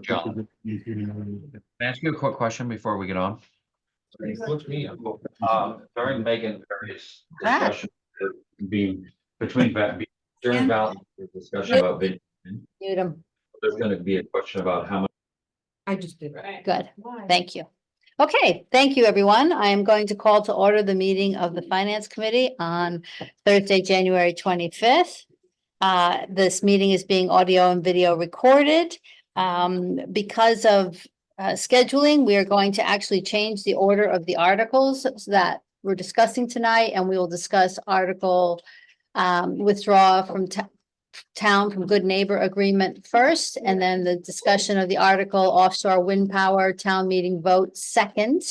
John, can I ask you a quick question before we get on? During Megan various discussion being between during Val discussion about video, Mute 'em. there's gonna be a question about how much. I just did. Right. Good, thank you. Okay, thank you, everyone. I am going to call to order the meeting of the Finance Committee on Thursday, January 25th. This meeting is being audio and video recorded. Because of scheduling, we are going to actually change the order of the articles that we're discussing tonight, and we will discuss article withdraw from town from good neighbor agreement first, and then the discussion of the article offshore wind power town meeting vote second.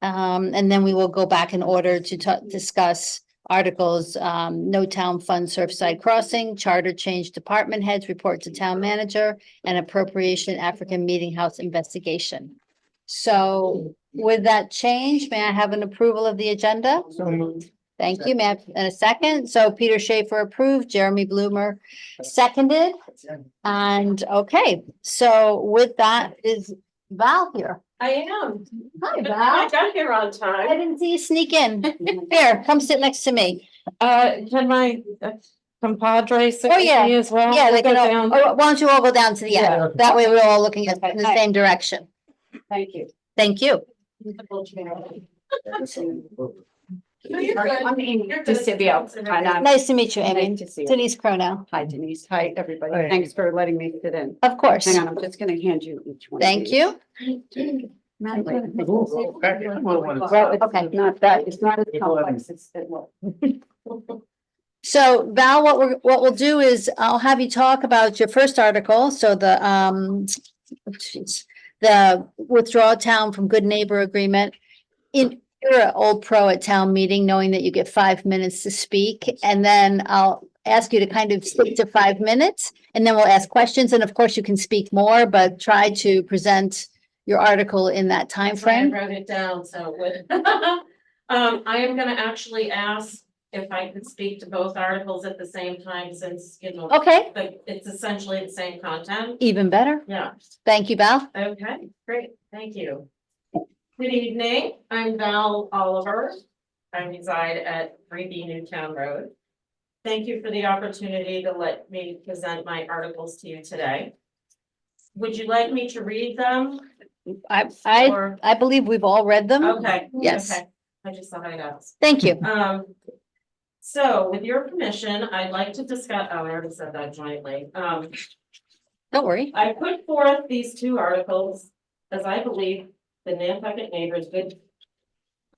And then we will go back in order to discuss articles, no town fund Surfside Crossing, charter change department heads report to town manager, and appropriation African Meeting House investigation. So with that change, may I have an approval of the agenda? So moved. Thank you, ma'am. And a second. So Peter Schaefer approved, Jeremy Bloomer seconded. And okay, so with that is Val here. I am. Hi, I Val. got here on I time. didn't see you sneak in. Here, come sit next to me. Can my compadre sit Oh, with yeah. me as well? Yeah, they We'll can, go down. why don't you all go down to the Yeah. end? That way we're all looking in the Okay. same direction. Thank you. Thank you. No, you're good. I'm Amy You're good. DeCivio, and I'm Nice to meet you, Amy. Nice to see you. Denise Crono. Hi Denise, hi everybody, Hi. thanks for letting me sit in. Of course. Hang on, I'm just gonna hand you each one. of Thank these. you. Well, Okay. it's not that, it's not as complex as it looks. So Val, what we'll do is I'll have you talk about your first article. So the withdraw town from good neighbor agreement. You're an old pro at town meeting, knowing that you get 5 minutes to speak, and then I'll ask you to kind of stick to 5 minutes, and then we'll ask questions, and of course you can speak more, but try to present your article in that time I frame. wrote it down, so it would. I am gonna actually ask if I could speak to both articles at the same time, since, you know, Okay, but it's essentially the same content. even better. Yeah. Thank you, Val. Okay, great, thank you. Good evening, I'm Val Oliver. I reside at 3B Newtown Road. Thank you for the opportunity to let me present my articles to you today. Would you like me to read them? Or, I believe we've all read them. okay. Yes. Okay. I just thought I'd ask. Thank you. So with your permission, I'd like to discuss, oh, I already said that jointly. Don't worry. I put forth these two articles as I believe the Nantucket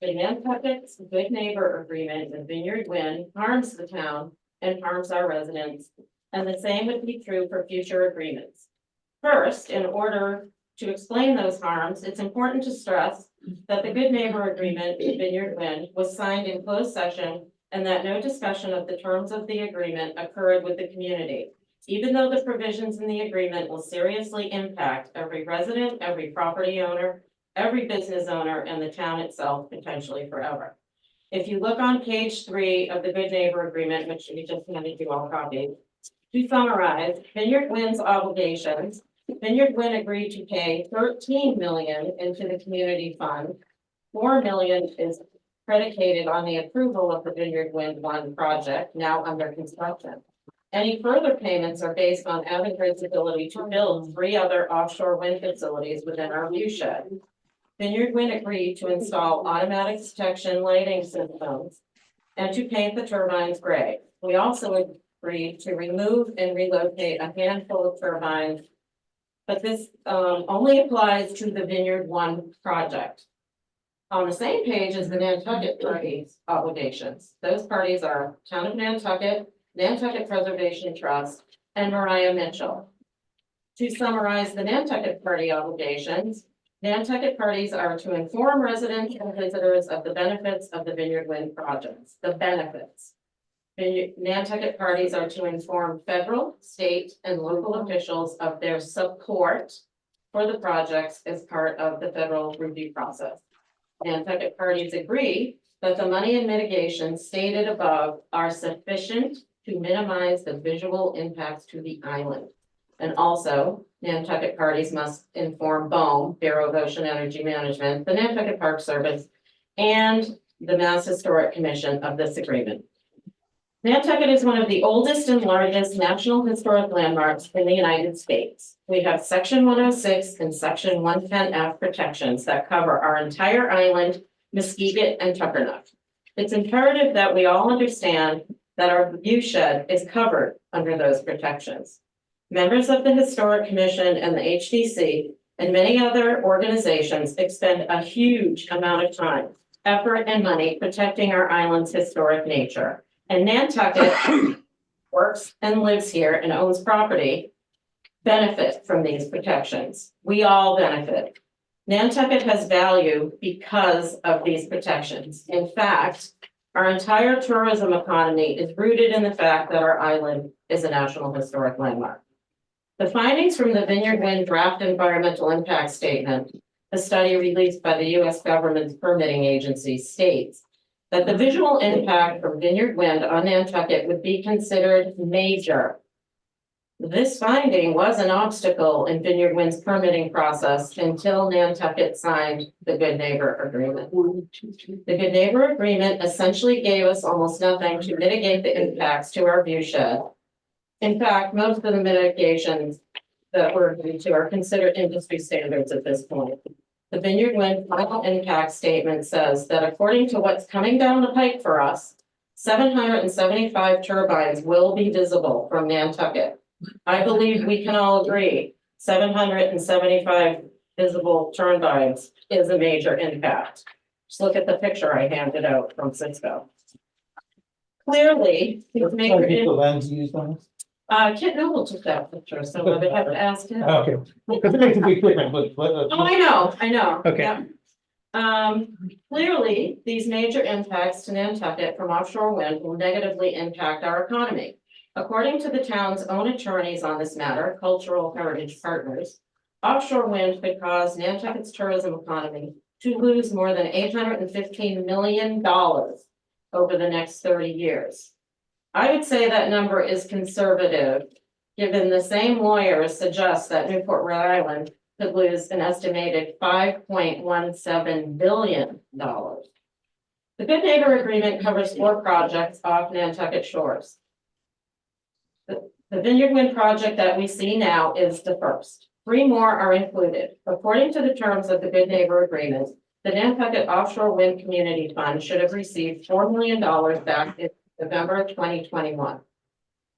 Nantucket's Good Neighbor Agreement and Vineyard Wind harms the town and harms our residents, and the same would be true for future agreements. First, in order to explain those harms, it's important to stress that the Good Neighbor Agreement and Vineyard Wind was signed in closed session and that no discussion of the terms of the agreement occurred with the community. Even though the provisions in the agreement will seriously impact every resident, every property owner, every business owner, and the town itself potentially forever. If you look on page 3 of the Good Neighbor Agreement, which we just handed you all copies, to summarize, Vineyard Wind's obligations, Vineyard Wind agreed to pay 13 million into the community fund. 4 million is predicated on the approval of the Vineyard Wind 1 project, now under construction. Any further payments are based on Avangrid's ability to build 3 other offshore wind facilities within our viewshed. Vineyard Wind agreed to install automatic detection lighting systems and to paint the turbines gray. We also agreed to remove and relocate a handful of turbines, but this only applies to the Vineyard 1 project. On the same page is the Nantucket parties' obligations. Those parties are Town of Nantucket, Nantucket Preservation Trust, and Mariah Mitchell. To summarize the Nantucket party obligations, Nantucket parties are to inform residents and visitors of the benefits of the Vineyard Wind projects, the benefits. Nantucket parties are to inform federal, state, and local officials of their support for the projects as part of the federal review process. Nantucket parties agree that the money and mitigation stated above are sufficient to minimize the visual impacts to the island. And also, Nantucket parties must inform BOEM, Bureau of Ocean Energy Management, the Nantucket Park Service, and the Mass Historic Commission of this agreement. Nantucket is one of the oldest and largest national historic landmarks in the United States. We have Section 106 and Section 110F protections that cover our entire island, Muskeget, and Tuckernuck. It's imperative that we all understand that our viewshed is covered under those protections. Members of the Historic Commission and the HDC and many other organizations expend a huge amount of time, effort, and money protecting our island's historic nature. And Nantucket works and lives here and owns property, benefit from these protections. We all benefit. Nantucket has value because of these protections. In fact, our entire tourism economy is rooted in the fact that our island is a National Historic Landmark. The findings from the Vineyard Wind Draft Environmental Impact Statement, a study released by the U.S. government's permitting agency, states that the visual impact from Vineyard Wind on Nantucket would be considered major. This finding was an obstacle in Vineyard Wind's permitting process until Nantucket signed the Good Neighbor Agreement. The Good Neighbor Agreement essentially gave us almost nothing to mitigate the impacts to our viewshed. In fact, most of the mitigations that were agreed to are considered industry standards at this point. The Vineyard Wind final impact statement says that according to what's coming down the pike for us, 775 turbines will be visible from Nantucket. I believe we can all agree 775 visible turbines is a major impact. Just look at the picture I handed out from Cisco. Clearly, these major Kit Noble took that picture, so I would have to ask him. Okay, because it makes a big difference, but. Oh, I know. Okay. Yeah. Clearly, these major impacts to Nantucket from offshore wind will negatively impact our economy. According to the town's own attorneys on this matter, Cultural Heritage Partners, offshore wind could cause Nantucket's tourism economy to lose more than $815 million over the next 30 years. I would say that number is conservative, given the same lawyers suggest that Newport, Rhode Island could lose an estimated $5.17 billion. The Good Neighbor Agreement covers 4 projects off Nantucket shores. The Vineyard Wind project that we see now is the first. 3 more are included. According to the terms of the Good Neighbor Agreement, the Nantucket Offshore Wind Community Fund should have received $4 million back in November 2021.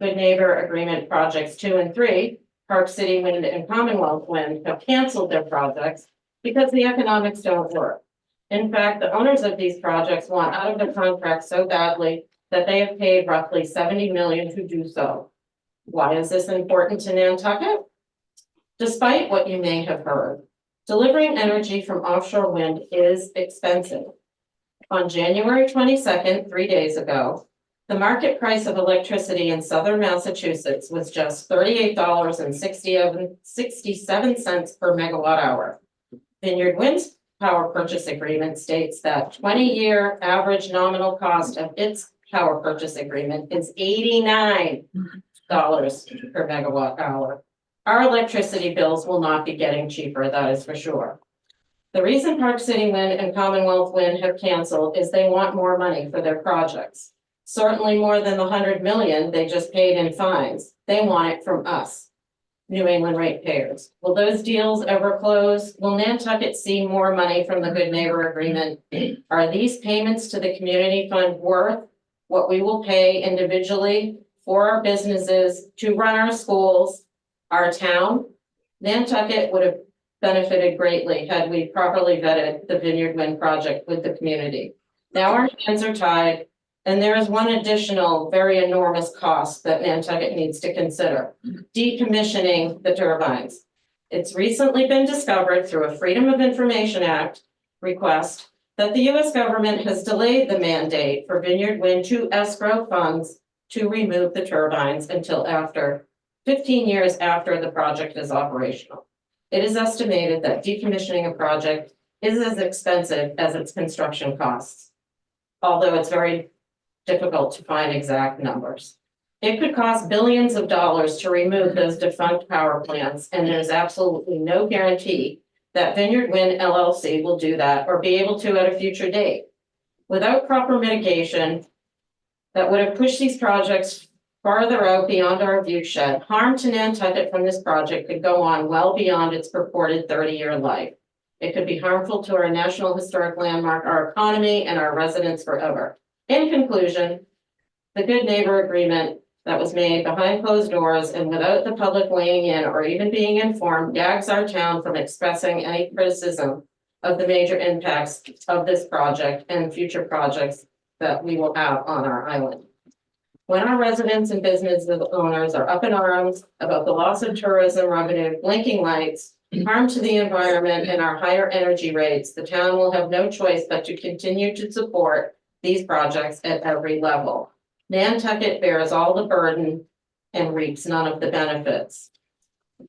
Good Neighbor Agreement projects 2 and 3, Park City Wind and Commonwealth Wind, have canceled their projects because the economics don't work. In fact, the owners of these projects want out of the contract so badly that they have paid roughly $70 million to do so. Why is this important to Nantucket? Despite what you may have heard, delivering energy from offshore wind is expensive. On January 22nd, 3 days ago, the market price of electricity in southern Massachusetts was just $38.67 per megawatt hour. Vineyard Wind's power purchase agreement states that 20-year average nominal cost of its power purchase agreement is $89 per megawatt hour. Our electricity bills will not be getting cheaper, that is for sure. The reason Park City Wind and Commonwealth Wind have canceled is they want more money for their projects. Certainly more than the $100 million they just paid in fines. They want it from us, New England ratepayers. Will those deals ever close? Will Nantucket see more money from the Good Neighbor Agreement? Are these payments to the community fund worth what we will pay individually for our businesses to run our schools, our town? Nantucket would have benefited greatly had we properly vetted the Vineyard Wind project with the community. Now our hands are tied. And there is one additional very enormous cost that Nantucket needs to consider: decommissioning the turbines. It's recently been discovered through a Freedom of Information Act request that the U.S. government has delayed the mandate for Vineyard Wind to escrow funds to remove the turbines until after 15 years after the project is operational. It is estimated that decommissioning a project is as expensive as its construction costs, although it's very difficult to find exact numbers. It could cost billions of dollars to remove those defunct power plants, and there's absolutely no guarantee that Vineyard Wind LLC will do that or be able to at a future date. Without proper mitigation that would have pushed these projects farther out beyond our view shed, harm to Nantucket from this project could go on well beyond its purported 30-year life. It could be harmful to our national historic landmark, our economy, and our residents forever. In conclusion, the good neighbor agreement that was made behind closed doors and without the public weighing in or even being informed gags our town from expressing any criticism of the major impacts of this project and future projects that we will have on our island. When our residents and business owners are up in arms about the loss of tourism revenue, blinking lights, harm to the environment, and our higher energy rates, the town will have no choice but to continue to support these projects at every level. Nantucket bears all the burden and reaps none of the benefits.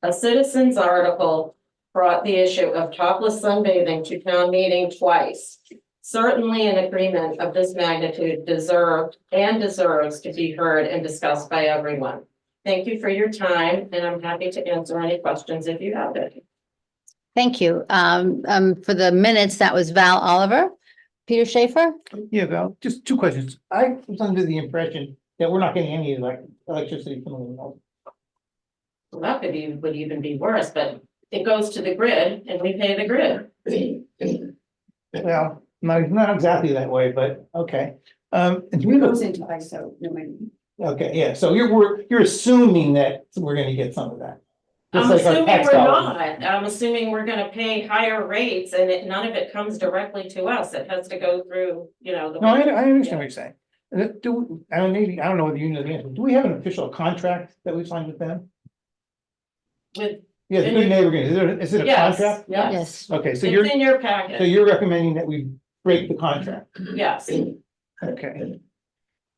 A citizen's article brought the issue of topless sunbathing to town meeting twice. Certainly an agreement of this magnitude deserves to be heard and discussed by everyone. Thank you for your time, and I'm happy to answer any questions if you have any. Thank you. For the minutes, that was Val Oliver. Peter Schaefer? Yeah, Val, just two questions. I was under the impression that we're not getting any electricity from the remote. Well, that would even be worse, but it goes to the grid and we pay the grid. Well, not exactly that way, but okay. And do we It know- goes into ISO, no, wait. Okay, yeah, so you're assuming that we're gonna get some of that. Just I'm like our assuming tax we're dollars. not. I'm assuming we're gonna pay higher rates and none of it comes directly to us. It has to go through, the. No, I understand what you're saying. I don't know whether you know the answer. Do we have an official contract that we signed with them? With, Yeah, the good neighbor, is it a yes, contract? yes. Yes. Okay, It's in your so packet, you're recommending that we break the contract? yes. Okay,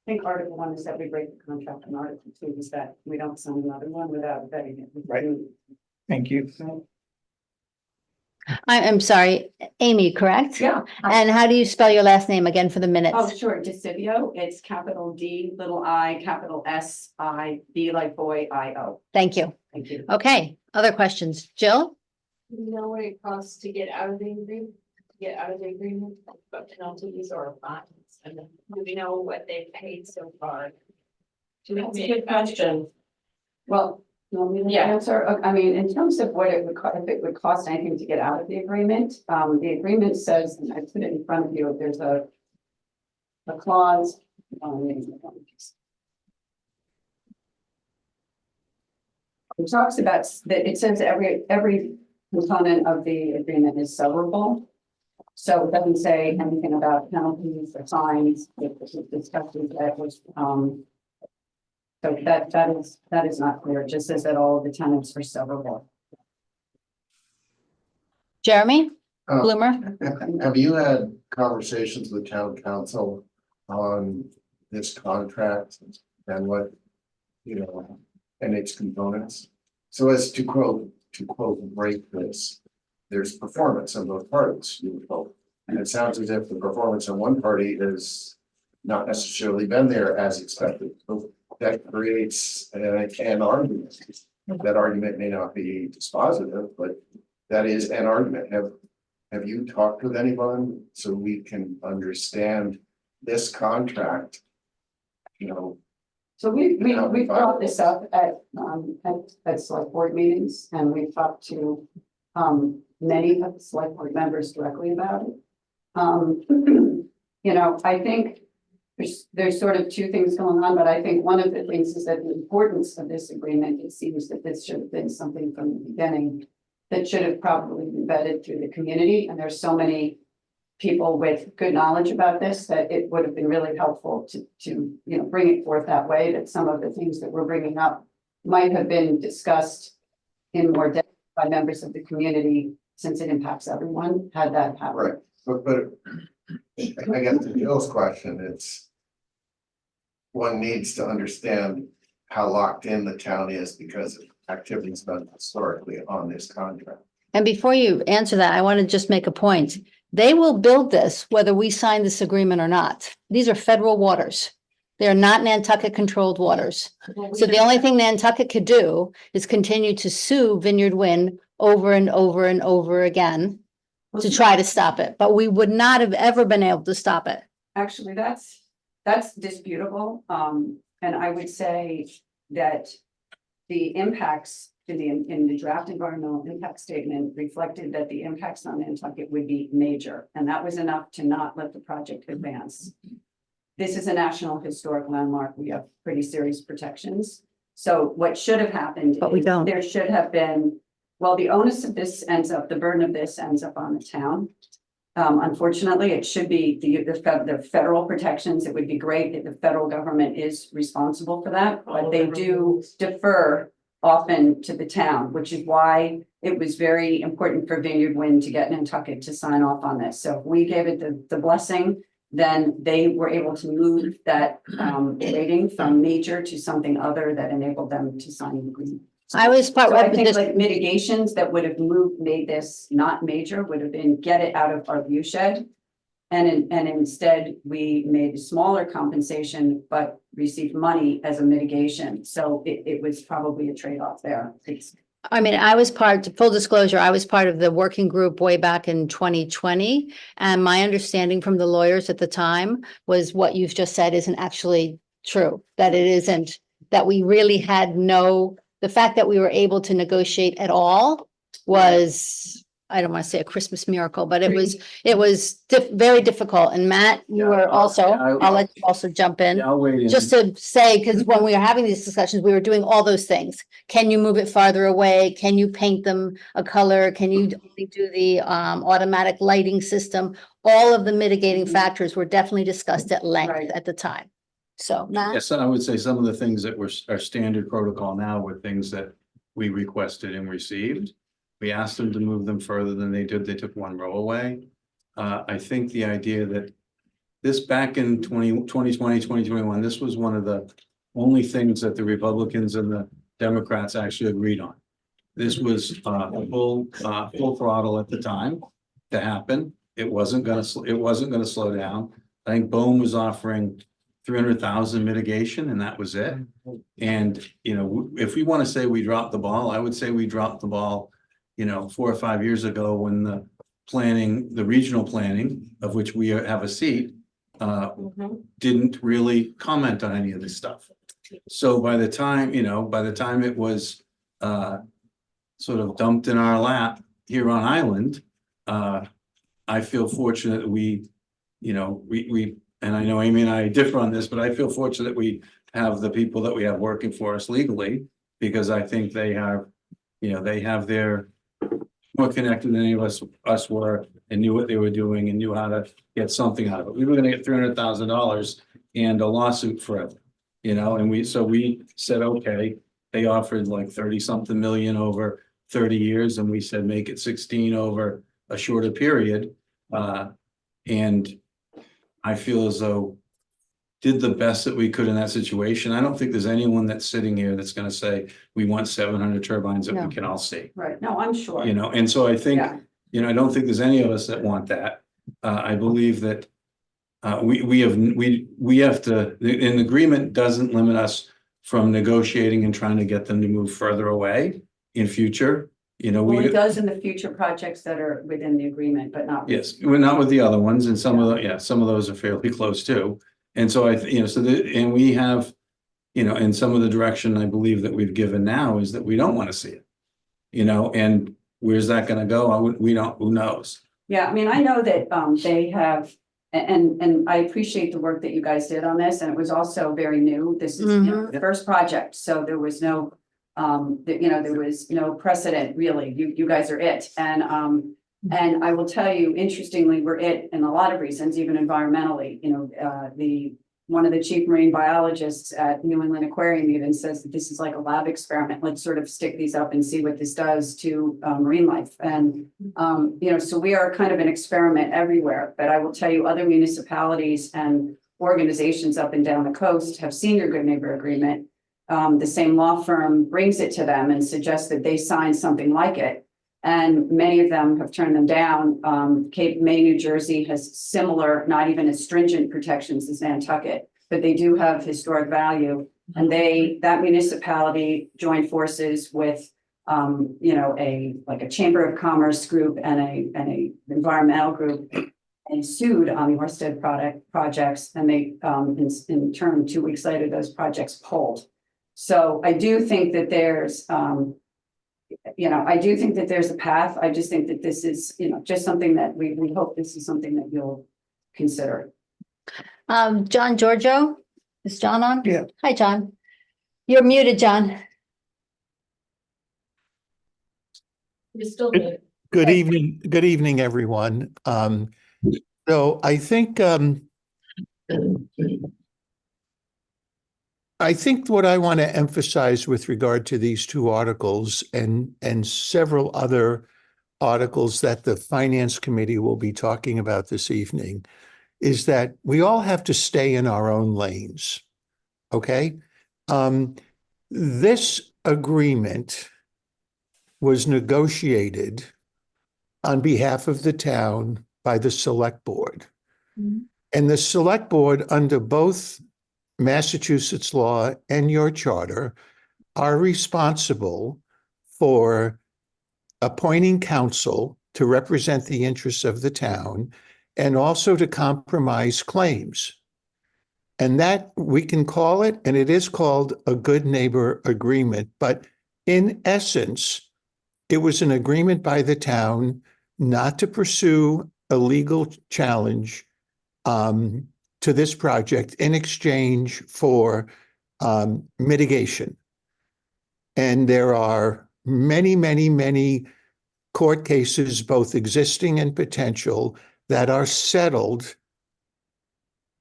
I think Article 1 is that we break the contract, and Article 2 is that we don't sign another one without vetting it. Right. thank you. I'm sorry, Amy, correct? Yeah. And how do you spell your last name again for the Oh, minutes? sure, Decivio, it's capital D, little I, capital S, I, B like boy, I, O. Thank you. Thank you. Okay, other questions? Jill? Do you know what it costs to get out of the agreement, but penalties or fines, and do we know what they've paid so far? That's a good question. Well, you want me to Yeah. answer? I mean, in terms of what it would, if it would cost anything to get out of the agreement says, and I put it in front of you, there's a clause. It talks about that, it says every component of the agreement is severable. So it doesn't say anything about penalties or fines, it discusses that was, so that is not clear, it just says that all of the tenants are severable. Jeremy? Uh, Bloomer? Have you had conversations with town council on this contract and what, and its components? So as to quote, break this, there's performance on both parties, you would hope. And it sounds as if the performance on one party is not necessarily been there as expected. So that creates an argument. That argument may not be dispositive, but that is an argument. Have you talked with anyone so we can understand this contract? So we brought this up at select board meetings, and we talked to many of the select board members directly about it. I think there's sort of two things going on, but I think one of the things is that the importance of this agreement, it seems that this should have been something from the beginning that should have probably been vetted through the community, and there's so many people with good knowledge about this that it would have been really helpful to bring it forth that way, that some of the things that we're bringing up might have been discussed in more depth by members of the community, since it impacts everyone, had that happened. Right, but I guess to Jill's question, it's one needs to understand how locked in the town is because of activities done historically on this contract. And before you answer that, I want to just make a point. They will build this whether we sign this agreement or not. These are federal waters. They're not Nantucket controlled waters. So the only thing Nantucket could do is continue to sue Vineyard Wind over and over and over again to try to stop it, but we would not have ever been able to stop it. Actually, that's disputable. And I would say that the impacts in the draft environmental impact statement reflected that the impacts on Nantucket would be major, and that was enough to not let the project advance. This is a national historic landmark. We have pretty serious protections. So what should have happened? But we is don't. There should have been, well, the onus of this the burden of this ends up on the town. Unfortunately, it should be the federal protections. It would be great if the federal government is responsible for that, but they do defer often to the town, which is why it was very important for Vineyard Wind to get Nantucket to sign off on this. So if we gave it the blessing, then they were able to move that rating from major to something other that enabled them to sign the agreement. I was part So I of think this. like mitigations that would have made this not major would have been get it out of our view shed. And instead, we made a smaller compensation, but received money as a mitigation. So it was probably a trade-off there. I mean, I was full disclosure, I was part of the working group way back in 2020. And my understanding from the lawyers at the time was what you've just said isn't actually true, that it isn't, that we really had the fact that we were able to negotiate at all was, I don't want to say a Christmas miracle, but it was very difficult. And Matt, you Yeah, were also, I'll- I'll let you also jump in. Yeah, I'll wait in. Just to say, because when we were having these discussions, we were doing all those things. Can you move it farther away? Can you paint them a color? Can you only do the automatic lighting system? All of the mitigating factors were definitely discussed at length Right. at the time. So, Matt? Yes, I would say some of the things that were our standard protocol now were things that we requested and received. We asked them to move them further than they did. They took one row away. I think the idea that this back in 2021, this was one of the only things that the Republicans and the Democrats actually agreed on. This was full throttle at the time to happen. It wasn't gonna slow down. I think Bohm was offering 300,000 mitigation, and that was it. And, you know, if we want to say we dropped the ball, I would say we dropped the ball, 4 or 5 years ago when the regional planning, of which we have a seat, didn't really comment on any of this stuff. So by the time it was sort of dumped in our lap here on island, I feel fortunate that we, and I know Amy and I differ on this, but I feel fortunate that we have the people that we have working for us legally, because I think they have their more connected than any of us were, and knew what they were doing and knew how to get something out of it. We were gonna get $300,000 and a lawsuit forever, and we said, okay, they offered like 30-something million over 30 years, and we said, make it 16 over a shorter period. And I feel as though did the best that we could in that situation. I don't think there's anyone that's sitting here that's gonna say, we want 700 turbines that No. we can all see. Right, no, I'm sure. And so I think, Yeah. I don't think there's any of us that want that. I believe that we have to, an agreement doesn't limit us from negotiating and trying to get them to move further away in future. Well, it does in the future projects that are within the agreement, but not. Yes, we're not with the other ones, and some of those are fairly close too. And so and we have, in some of the direction I believe that we've given now is that we don't want to see it. And where's that gonna go? We don't, who knows? Yeah, I mean, I know that they have, and I appreciate the work that you guys did on this, and it was also very new. This is the first project, so there was no, there was no precedent, really. You guys are it. And I will tell you, interestingly, we're it in a lot of reasons, even environmentally. One of the chief marine biologists at New England Aquarium even says that this is like a lab experiment. Let's sort of stick these up and see what this does to marine life. And, so we are kind of an experiment everywhere. But I will tell you, other municipalities and organizations up and down the coast have seen your Good Neighbor Agreement. The same law firm brings it to them and suggests that they sign something like it. And many of them have turned them down. Cape May, New Jersey has similar, not even as stringent protections as Nantucket. but they do have historic value. And that municipality joined forces with, you know, like a Chamber of Commerce group and a environmental group, and sued on the Orsted projects, and they, in turn, 2 weeks later, those projects pulled. So I do think that there's, you know, I do think that there's a path. I just think that this is, you know, just something that we hope this is something that you'll consider. John Giorgio, is John on? Yeah. Hi, John. You're muted, John. You're still good. Good evening, everyone. So I think what I want to emphasize with regard to these two articles and several other articles that the Finance Committee will be talking about this evening is that we all have to stay in our own lanes. Okay? This agreement was negotiated on behalf of the town by the Select Board. Mhm. And the Select Board, under both Massachusetts law and your charter, are responsible for appointing counsel to represent the interests of the town and also to compromise claims. And that we can call it, and it is called a good neighbor agreement, but in essence, it was an agreement by the town not to pursue a legal challenge to this project in exchange for mitigation. And there are many, many, many court cases, both existing and potential, that are settled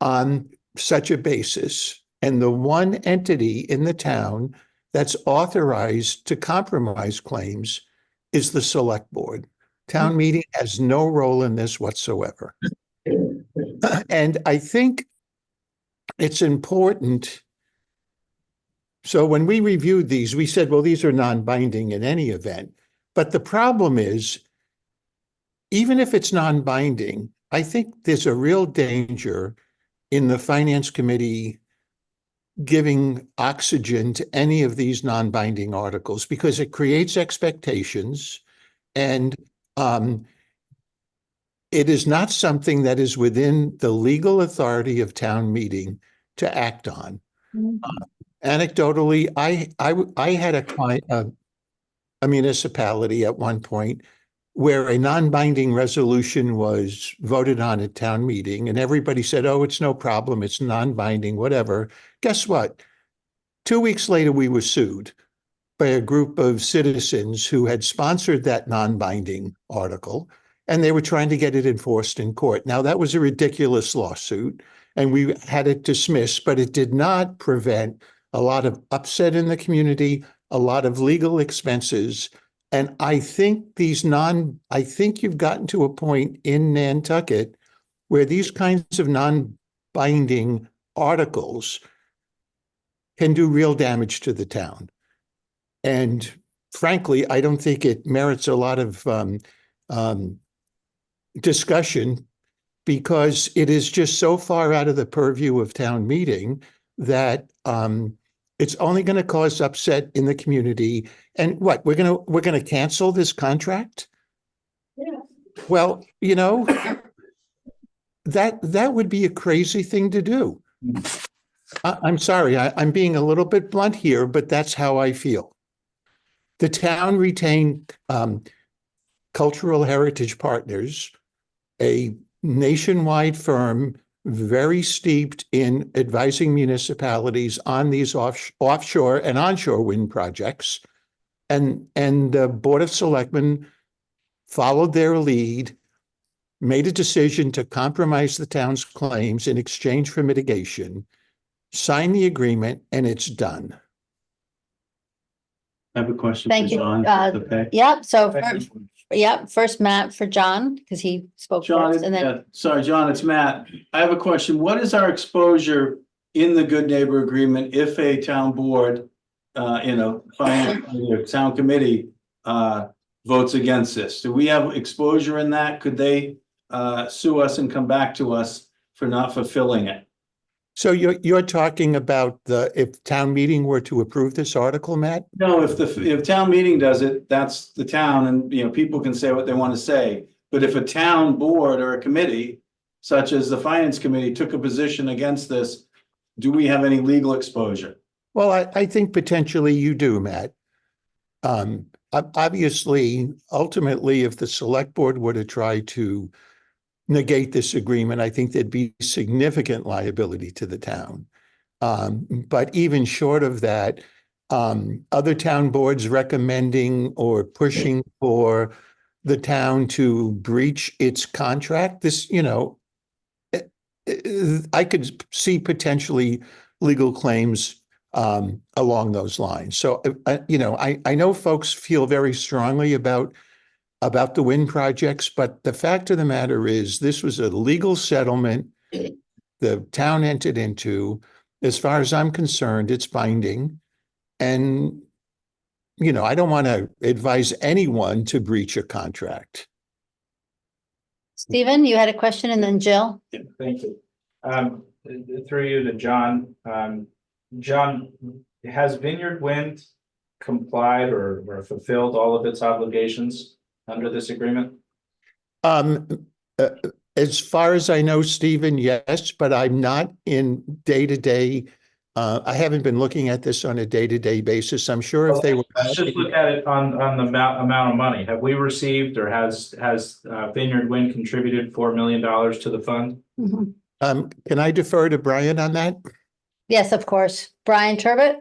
on such a basis. And the one entity in the town that's authorized to compromise claims is the Select Board. Town meeting has no role in this whatsoever. And I think it's important. So when we reviewed these, we said, well, these are non-binding in any event. But the problem is, even if it's non-binding, I think there's a real danger in the Finance Committee giving oxygen to any of these non-binding articles because it creates expectations, and it is not something that is within the legal authority of town meeting to act on. Anecdotally, I had a client, a municipality at one point where a non-binding resolution was voted on at town meeting, and everybody said, oh, it's no problem, it's non-binding, whatever. Guess what? 2 weeks later, we were sued by a group of citizens who had sponsored that non-binding article, and they were trying to get it enforced in court. Now, that was a ridiculous lawsuit, and we had it dismissed, but it did not prevent a lot of upset in the community, a lot of legal expenses. And I think you've gotten to a point in Nantucket where these kinds of non-binding articles can do real damage to the town. And frankly, I don't think it merits a lot of discussion because it is just so far out of the purview of town meeting that it's only going to cause upset in the community. And what, we're going to cancel this contract? Yeah. Well, you know, that would be a crazy thing to do. I'm sorry, I'm being a little bit blunt here, but that's how I feel. The town retained Cultural Heritage Partners, a nationwide firm very steeped in advising municipalities on these offshore and onshore wind projects. And the Board of Selectmen followed their lead, made a decision to compromise the town's claims in exchange for mitigation, signed the agreement, and it's done. I have a question Thank for you. John. Okay. Yep, so, first Matt for John, because he spoke John, first, and then, yeah, sorry, John, it's Matt. I have a question. What is our exposure in the Good Neighbor Agreement if a town board, finance committee or town committee, votes against this? Do we have exposure in that? Could they sue us and come back to us for not fulfilling it? So you're talking about if town meeting were to approve this article, Matt? No, if town meeting does it, that's the town and, people can say what they want to say. But if a town board or a committee, such as the finance committee, took a position against this, do we have any legal exposure? Well, I think potentially you do, Matt. Obviously, ultimately, if the select board were to try to negate this agreement, I think there'd be significant liability to the town. But even short of that, other town boards recommending or pushing for the town to breach its contract, I could see potentially legal claims along those lines. So, I know folks feel very strongly about the wind projects, but the fact of the matter is this was a legal settlement the town entered into. As far as I'm concerned, it's binding. And, I don't want to advise anyone to breach a contract. Stephen, you had a question and then Jill? Yeah, thank you. Through you to John. John, has Vineyard Wind complied or fulfilled all of its obligations under this agreement? As far as I know, Stephen, yes, but I'm not in day-to-day. I haven't been looking at this on a day-to-day basis. I'm sure if they were. Let's just look at it on the amount of money. Have we received or has Vineyard Wind contributed $4 million to the fund? Can I defer to Brian on that? Yes, of course. Brian Turbot?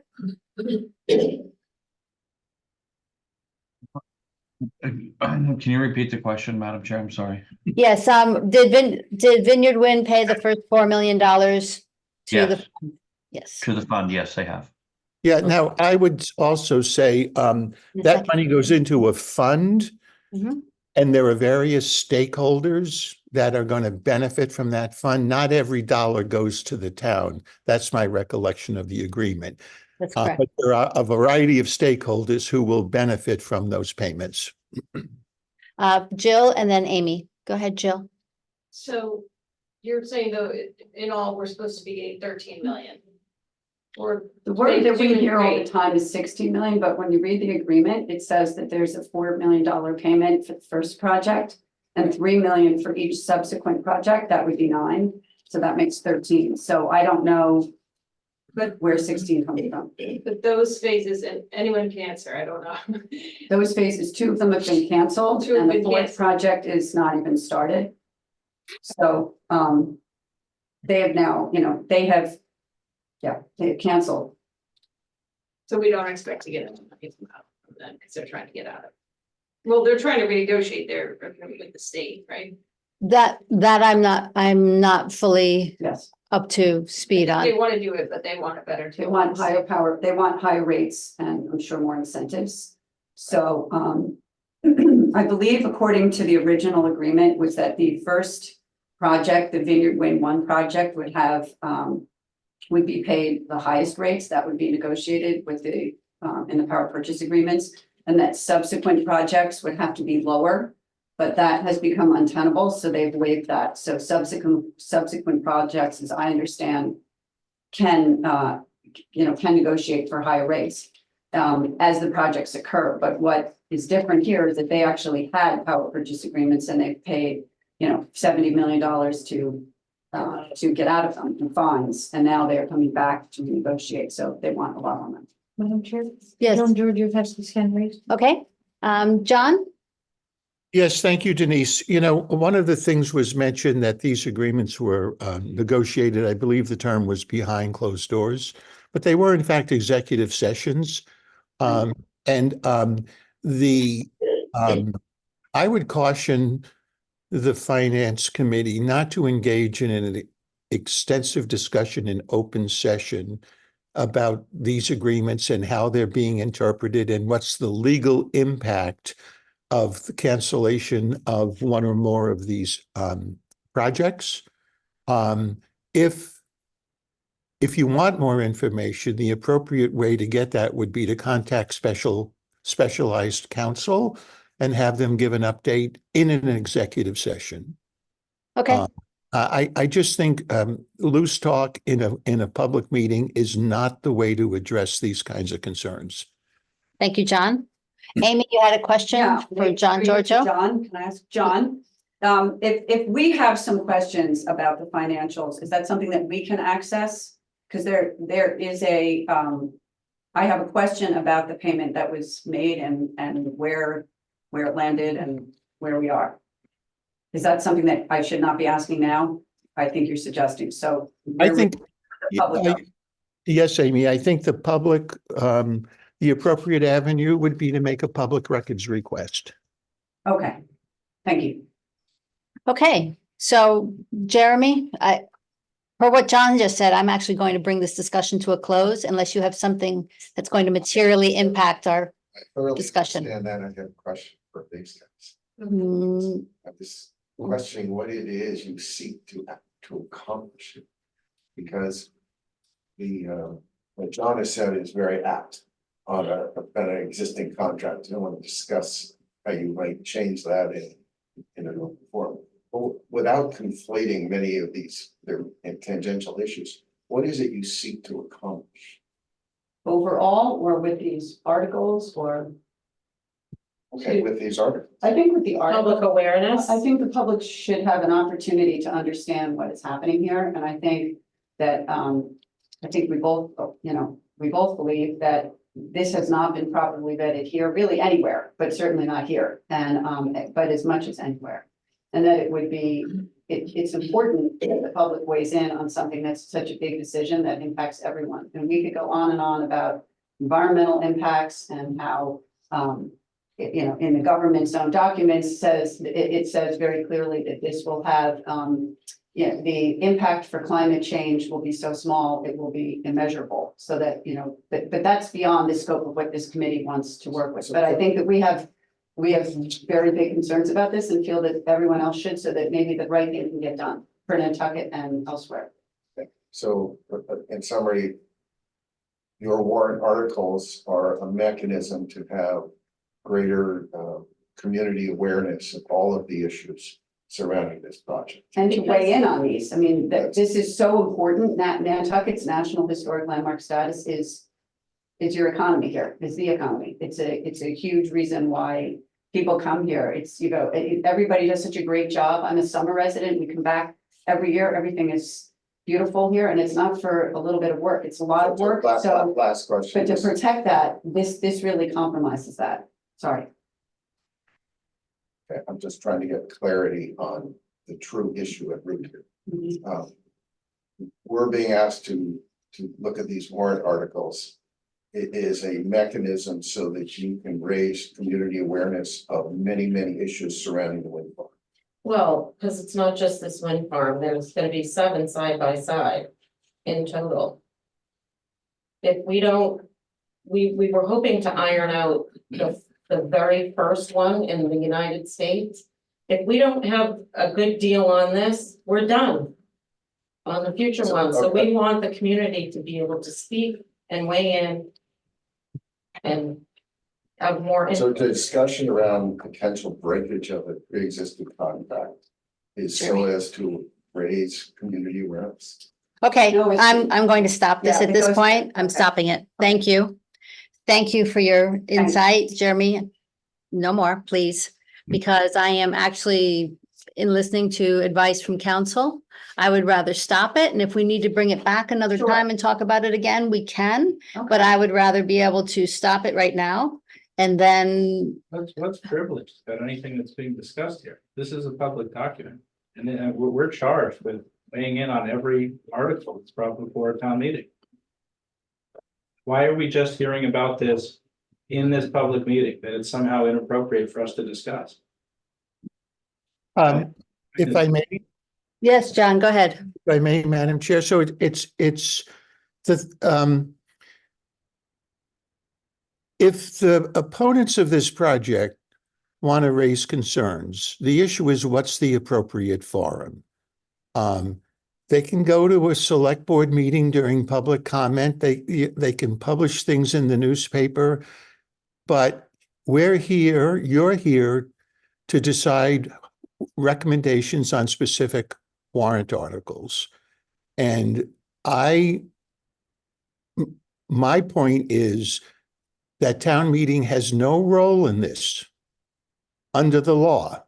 Can you repeat the question, Madam Chair? I'm sorry. Yes, did Vineyard Wind pay the first $4 million to the? Yes, Yes. to the fund. Yes, they have. Yeah, now I would also say that money goes into a fund. Mhm. And there are various stakeholders that are going to benefit from that fund. Not every dollar goes to the town. That's my recollection of the agreement. That's correct. But there are a variety of stakeholders who will benefit from those payments. Jill and then Amy. Go ahead, Jill. So you're saying though, in all, we're supposed to be getting 13 million? Or The word that we doing hear all the great. time is 60 million, but when you read the agreement, it says that there's a $4 million payment for the first project and 3 million for each subsequent project. That would be 9. So that makes 13. So I don't know where 16 comes from. But those phases, and anyone can answer, I don't know. Those phases, 2 of them have been canceled 2 have and the been 4th canceled. project is not even started. So, they have now, they have canceled. So we don't expect to get money from them because they're trying to get out of it. Well, they're trying to renegotiate their agreement with the state, right? That I'm not fully Yes. up to speed They on. want to do it, but they want it better too. They want higher power, they want higher rates and I'm sure more incentives. So, I believe according to the original agreement was that the first project, the Vineyard Wind 1 project would have, would be paid the highest rates that would be negotiated with the, in the power purchase agreements. And that subsequent projects would have to be lower, but that has become untenable, so they've waived that. So subsequent projects, as I understand, can negotiate for higher rates as the projects occur. But what is different here is that they actually had power purchase agreements and they've paid, $70 million to get out of them in fines, and now they're coming back to negotiate, so they want a lot on them. Madam Chair? Yes. John George, you have his hand raised. Okay. John? Yes, thank you, Denise. One of the things was mentioned that these agreements were negotiated, I believe the term was behind closed doors, but they were in fact executive sessions. I would caution the Finance Committee not to engage in an extensive discussion in open session about these agreements and how they're being interpreted and what's the legal impact of the cancellation of one or more of these projects. If you want more information, the appropriate way to get that would be to contact specialized counsel and have them give an update in an executive session. Okay. I just think loose talk in a public meeting is not the way to address these kinds of concerns. Thank you, John. Amy, you had a question Yeah, for John Giorgio? John, can I ask John? If we have some questions about the financials, is that something that we can access? Because there is I have a question about the payment that was made and where it landed and where we are. Is that something that I should not be asking now? I think you're suggesting, so. I think, the public yes, Amy, I think the public, the appropriate avenue would be to make a public records request. Okay, thank you. Okay, so Jeremy, for what John just said, I'm actually going to bring this discussion to a close unless you have something that's going to materially impact our, I thoroughly discussion. understand that. I have a question for these guys. Mm, I'm just questioning what it is you seek to accomplish. Because what John has said is very apt on an existing contract. I don't want to discuss how you might change that in an open forum. But without conflating many of these, their tangential issues, what is it you seek to accomplish? Overall, or with these articles, or Okay, with these articles. I think with the article. Public awareness. I think the public should have an opportunity to understand what is happening here, and I think that, I think we both, we both believe that this has not been properly vetted here, really anywhere, but certainly not here, and, but as much as anywhere. And that it would be, it's important that the public weighs in on something that's such a big decision that impacts everyone, and we could go on and on about environmental impacts and how, in the government's own documents says, it says very clearly that this will have, the impact for climate change will be so small, it will be immeasurable. So that, but that's beyond the scope of what this committee wants to work with. But I think that we have very big concerns about this and feel that everyone else should, so that maybe the right thing can get done for Nantucket and elsewhere. So in summary, your warrant articles are a mechanism to have greater community awareness of all of the issues surrounding this project. And to weigh in on these, I mean, that this is so important, that Nantucket's National Historic Landmark status is your economy here, is the economy. It's a huge reason why people come here. It's, everybody does such a great job. I'm a summer resident. We come back every year. Everything is beautiful here, and it's not for a little bit of work. It's a lot of work. So, Last question. but to protect that, this really compromises that. Sorry. Okay, I'm just trying to get clarity on the true issue at root here. Mhm. We're being asked to look at these warrant articles. It is a mechanism so that you can raise community awareness of many, many issues surrounding the wind farm. Well, because it's not just this wind farm, there's gonna be 7 side by side in total. If we don't, we were hoping to iron out the very first one in the United States. If we don't have a good deal on this, we're done on the future ones. So we want the community to be able to speak and weigh in and have more. So the discussion around potential breakage of a pre-existing contract is so as to raise community awareness. okay, No, it's- I'm going to stop this Yeah, at this because- point. I'm okay. stopping it. Thank you. Thank you for your insight, Jeremy. No more, please, because I am actually in listening to advice from council. I would rather stop it, and if we need to bring it back another Sure. time and talk about it again, we can. Okay. But I would rather be able to stop it right now and then, What's privileged about anything that's being discussed here? This is a public document. And then we're charged with weighing in on every article that's brought before a town meeting. Why are we just hearing about this in this public meeting, that it's somehow inappropriate for us to discuss? If I may, yes, John, go ahead. if I may, Madam Chair, so it's the if the opponents of this project want to raise concerns, the issue is what's the appropriate forum? They can go to a select board meeting during public comment. They can publish things in the newspaper, but we're here, you're here to decide recommendations on specific warrant articles. And my point is that town meeting has no role in this under the law.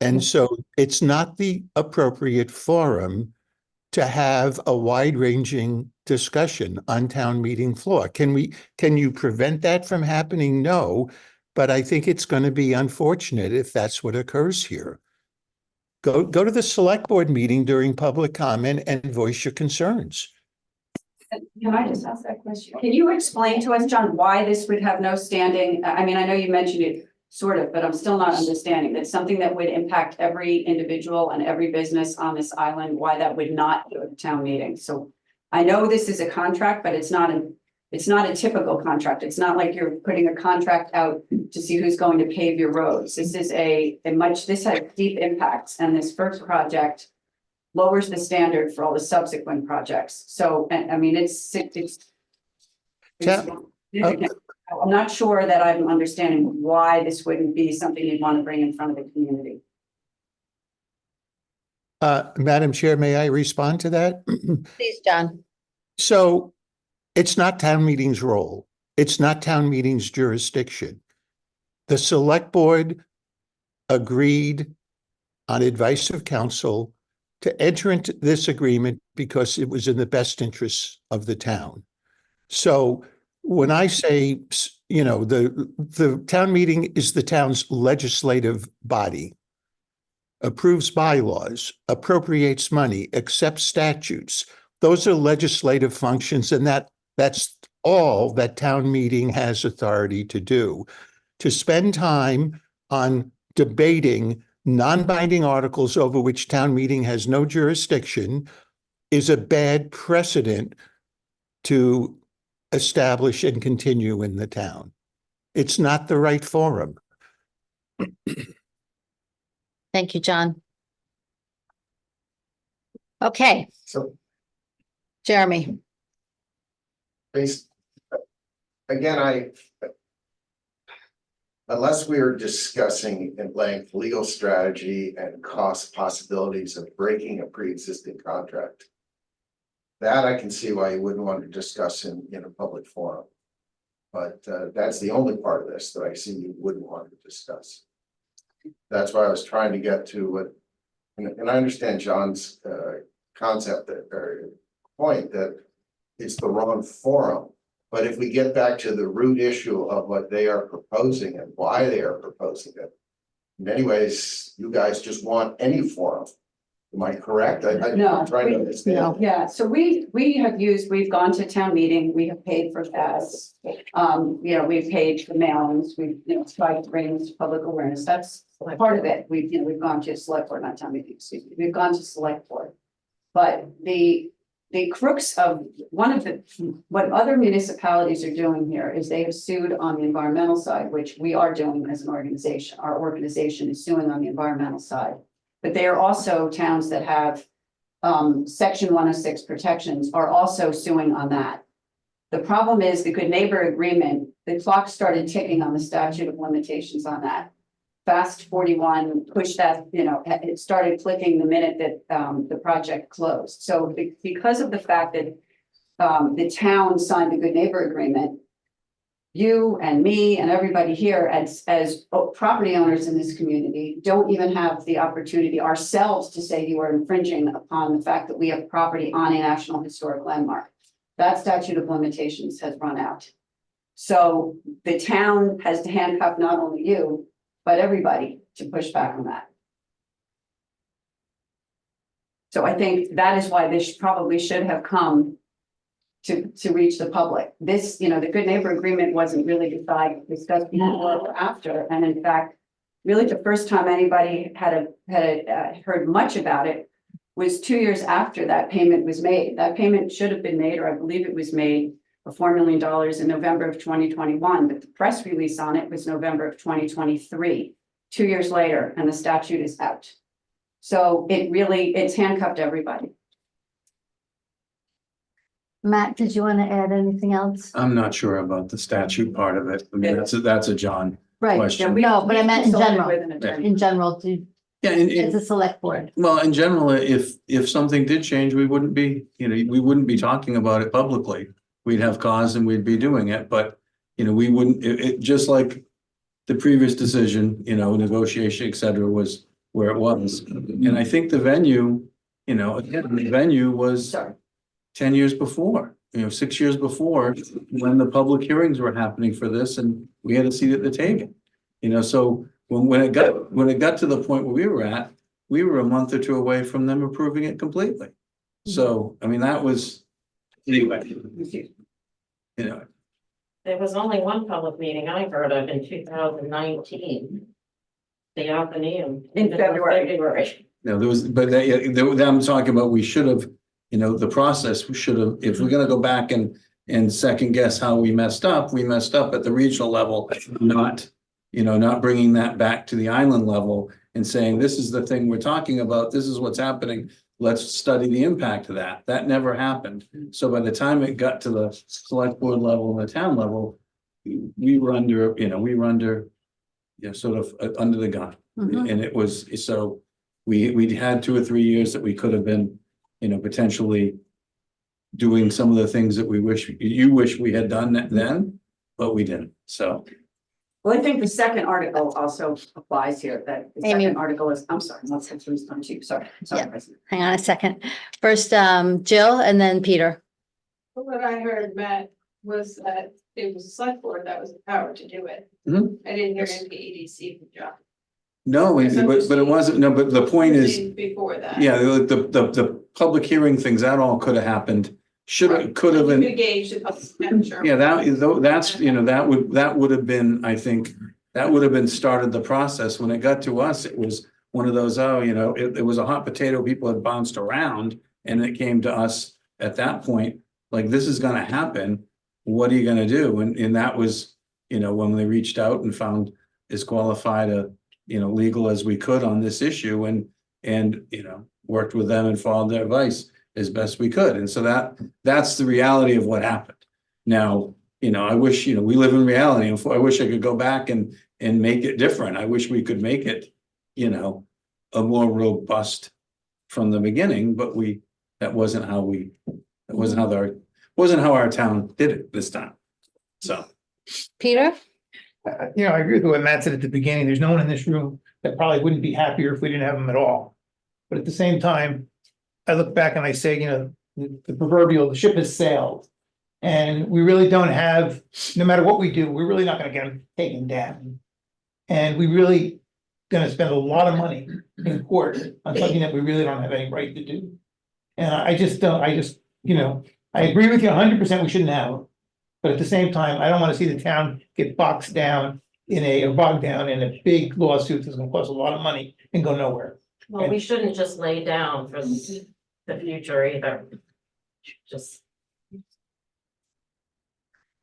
And so it's not the appropriate forum to have a wide-ranging discussion on town meeting floor. Can you prevent that from happening? No, but I think it's going to be unfortunate if that's what occurs here. Go to the select board meeting during public comment and voice your concerns. Can I just ask that question? Can you explain to us, John, why this would have no standing? I mean, I know you mentioned it sort of, but I'm still not understanding. That's something that would impact every individual and every business on this island, why that would not go to town meeting. So I know this is a contract, but it's not a typical contract. It's not like you're putting a contract out to see who's going to pave your roads. This is this has deep impacts, and this first project lowers the standard for all the subsequent projects. So, and I mean, I'm not sure that I'm understanding why this wouldn't be something you'd want to bring in front of the community. Madam Chair, may I respond to that? Please, John. So it's not town meeting's role. It's not town meeting's jurisdiction. The select board agreed on advice of counsel to enter into this agreement because it was in the best interests of the town. So when I say, you know, the town meeting is the town's legislative body, approves bylaws, appropriates money, accepts statutes. Those are legislative functions, and that's all that town meeting has authority to do. To spend time on debating non-binding articles over which town meeting has no jurisdiction is a bad precedent to establish and continue in the town. It's not the right forum. Thank you, John. Okay, So Jeremy. again, unless we are discussing in length legal strategy and cost possibilities of breaking a pre-existing contract, that I can see why you wouldn't want to discuss in a public forum. But that's the only part of this that I see you wouldn't want to discuss. That's why I was trying to get to what, and I understand John's concept or point that it's the wrong forum. But if we get back to the root issue of what they are proposing and why they are proposing it, in many ways, you guys just want any forum. Am I correct? No, I'm trying to understand. Yeah, so we've gone to town meeting, we have paid for gas. We've paid for mailings, we've, tried to bring this to public awareness, that's part of it. We've gone to select board, not town meeting, excuse me, we've gone to select board. But the crux of what other municipalities are doing here is they have sued on the environmental side, which we are doing as an organization. Our organization is suing on the environmental side. But they are also towns that have section 106 protections are also suing on that. The problem is the good neighbor agreement, the clock started ticking on the statute of limitations on that. Fast 41 pushed that, it started clicking the minute that the project closed. So because of the fact that the town signed the good neighbor agreement, you and me and everybody here as property owners in this community don't even have the opportunity ourselves to say you are infringing upon the fact that we have property on a national historic landmark. That statute of limitations has run out. So the town has to handcuff not only you, but everybody to push back on that. So I think that is why this probably should have come to reach the public. This, the good neighbor agreement wasn't really discussed before or after. And in fact, really the first time anybody had heard much about it was 2 years after that payment was made. That payment should have been made, or I believe it was made, for $4 million in November of 2021, but the press release on it was November of 2023, 2 years later, and the statute is out. So it's handcuffed everybody. Matt, did you want to add anything else? I'm not sure about the statute part of it. I mean, that's a John Right, question. no, but I meant in Consulted general. with an attorney. In general, Yeah, as a select board. well, in general, if something did change, we wouldn't be, we wouldn't be talking about it publicly. We'd have cause and we'd be doing it, but, we wouldn't, just like the previous decision, negotiation, et cetera, was where it was. And I think the venue, again, the venue was Sorry. 10 years before, 6 years before, when the public hearings were happening for this, and we had a seat at the table. So when it got to the point where we were at, we were a month or two away from them approving it completely. So, I mean, that was, anyway. There was only one public meeting I heard of in 2019. The Athenaeum. In February. February. No, there was, but I'm talking about, we should have, the process, we should have, if we're gonna go back and second guess how we messed up at the regional level, not bringing that back to the island level and saying, this is the thing we're talking about, this is what's happening, let's study the impact of that. That never happened. So by the time it got to the select board level and the town level, we were under, sort of under the gun. Mhm. And it was, so we had 2 or 3 years that we could have been, potentially doing some of the things that you wish we had done then, but we didn't. So. Well, I think the second article also applies here, that the Amy. second article is, I'm sorry, let's have to respond to you, sorry. Yeah. President. Hang on a second. First, Jill and then Peter. What I heard, Matt, was that it was the select board that was the power to do it. Mhm. I didn't hear MPEDC from John. No, but it wasn't, no, but the point is, Before that. yeah, the public hearing things, that all could have happened. Could have been. Engaged in public temperature. Yeah, that's, that would have been, I think, that would have been started the process. When it got to us, it was one of those, it was a hot potato, people had bounced around, and it came to us at that point, like, this is gonna happen. What are you gonna do? And that was, when they reached out and found as qualified legal as we could on this issue, and worked with them and followed their advice as best we could. And so that's the reality of what happened. Now, I wish, we live in reality, and I wish I could go back and make it different. I wish we could make it, a more robust from the beginning, but that wasn't how our town did it this time. So. Peter? I agree with what Matt said at the beginning. There's no one in this room that probably wouldn't be happier if we didn't have them at all. But at the same time, I look back and I say, the proverbial, the ship has sailed. And we really don't have, no matter what we do, we're really not gonna get them taken down. And we really gonna spend a lot of money in court on something that we really don't have any right to do. And I agree with you 100%, we shouldn't have them. But at the same time, I don't want to see the town get bogged down in a big lawsuit that's gonna cost a lot of money and go nowhere. Well, we shouldn't just lay down for the future either. Just.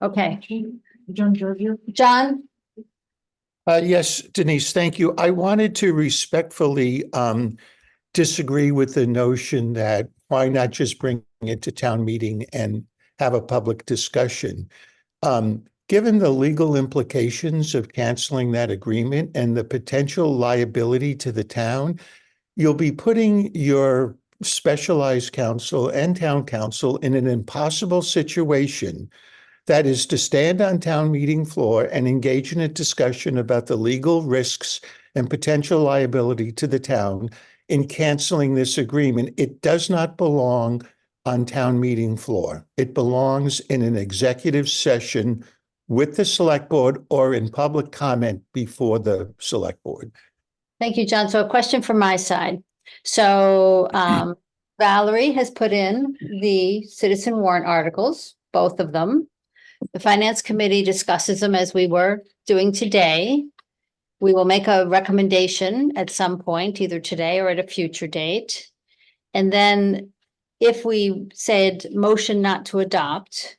Okay. John. John? Yes, Denise, thank you. I wanted to respectfully disagree with the notion that why not just bring it to town meeting and have a public discussion. Given the legal implications of canceling that agreement and the potential liability to the town, you'll be putting your specialized counsel and town council in an impossible situation. That is to stand on town meeting floor and engage in a discussion about the legal risks and potential liability to the town in canceling this agreement. It does not belong on town meeting floor. It belongs in an executive session with the select board or in public comment before the select board. Thank you, John. So a question from my side. So Valerie has put in the citizen warrant articles, both of them. The finance committee discusses them as we were doing today. We will make a recommendation at some point, either today or at a future date. And then if we said motion not to adopt,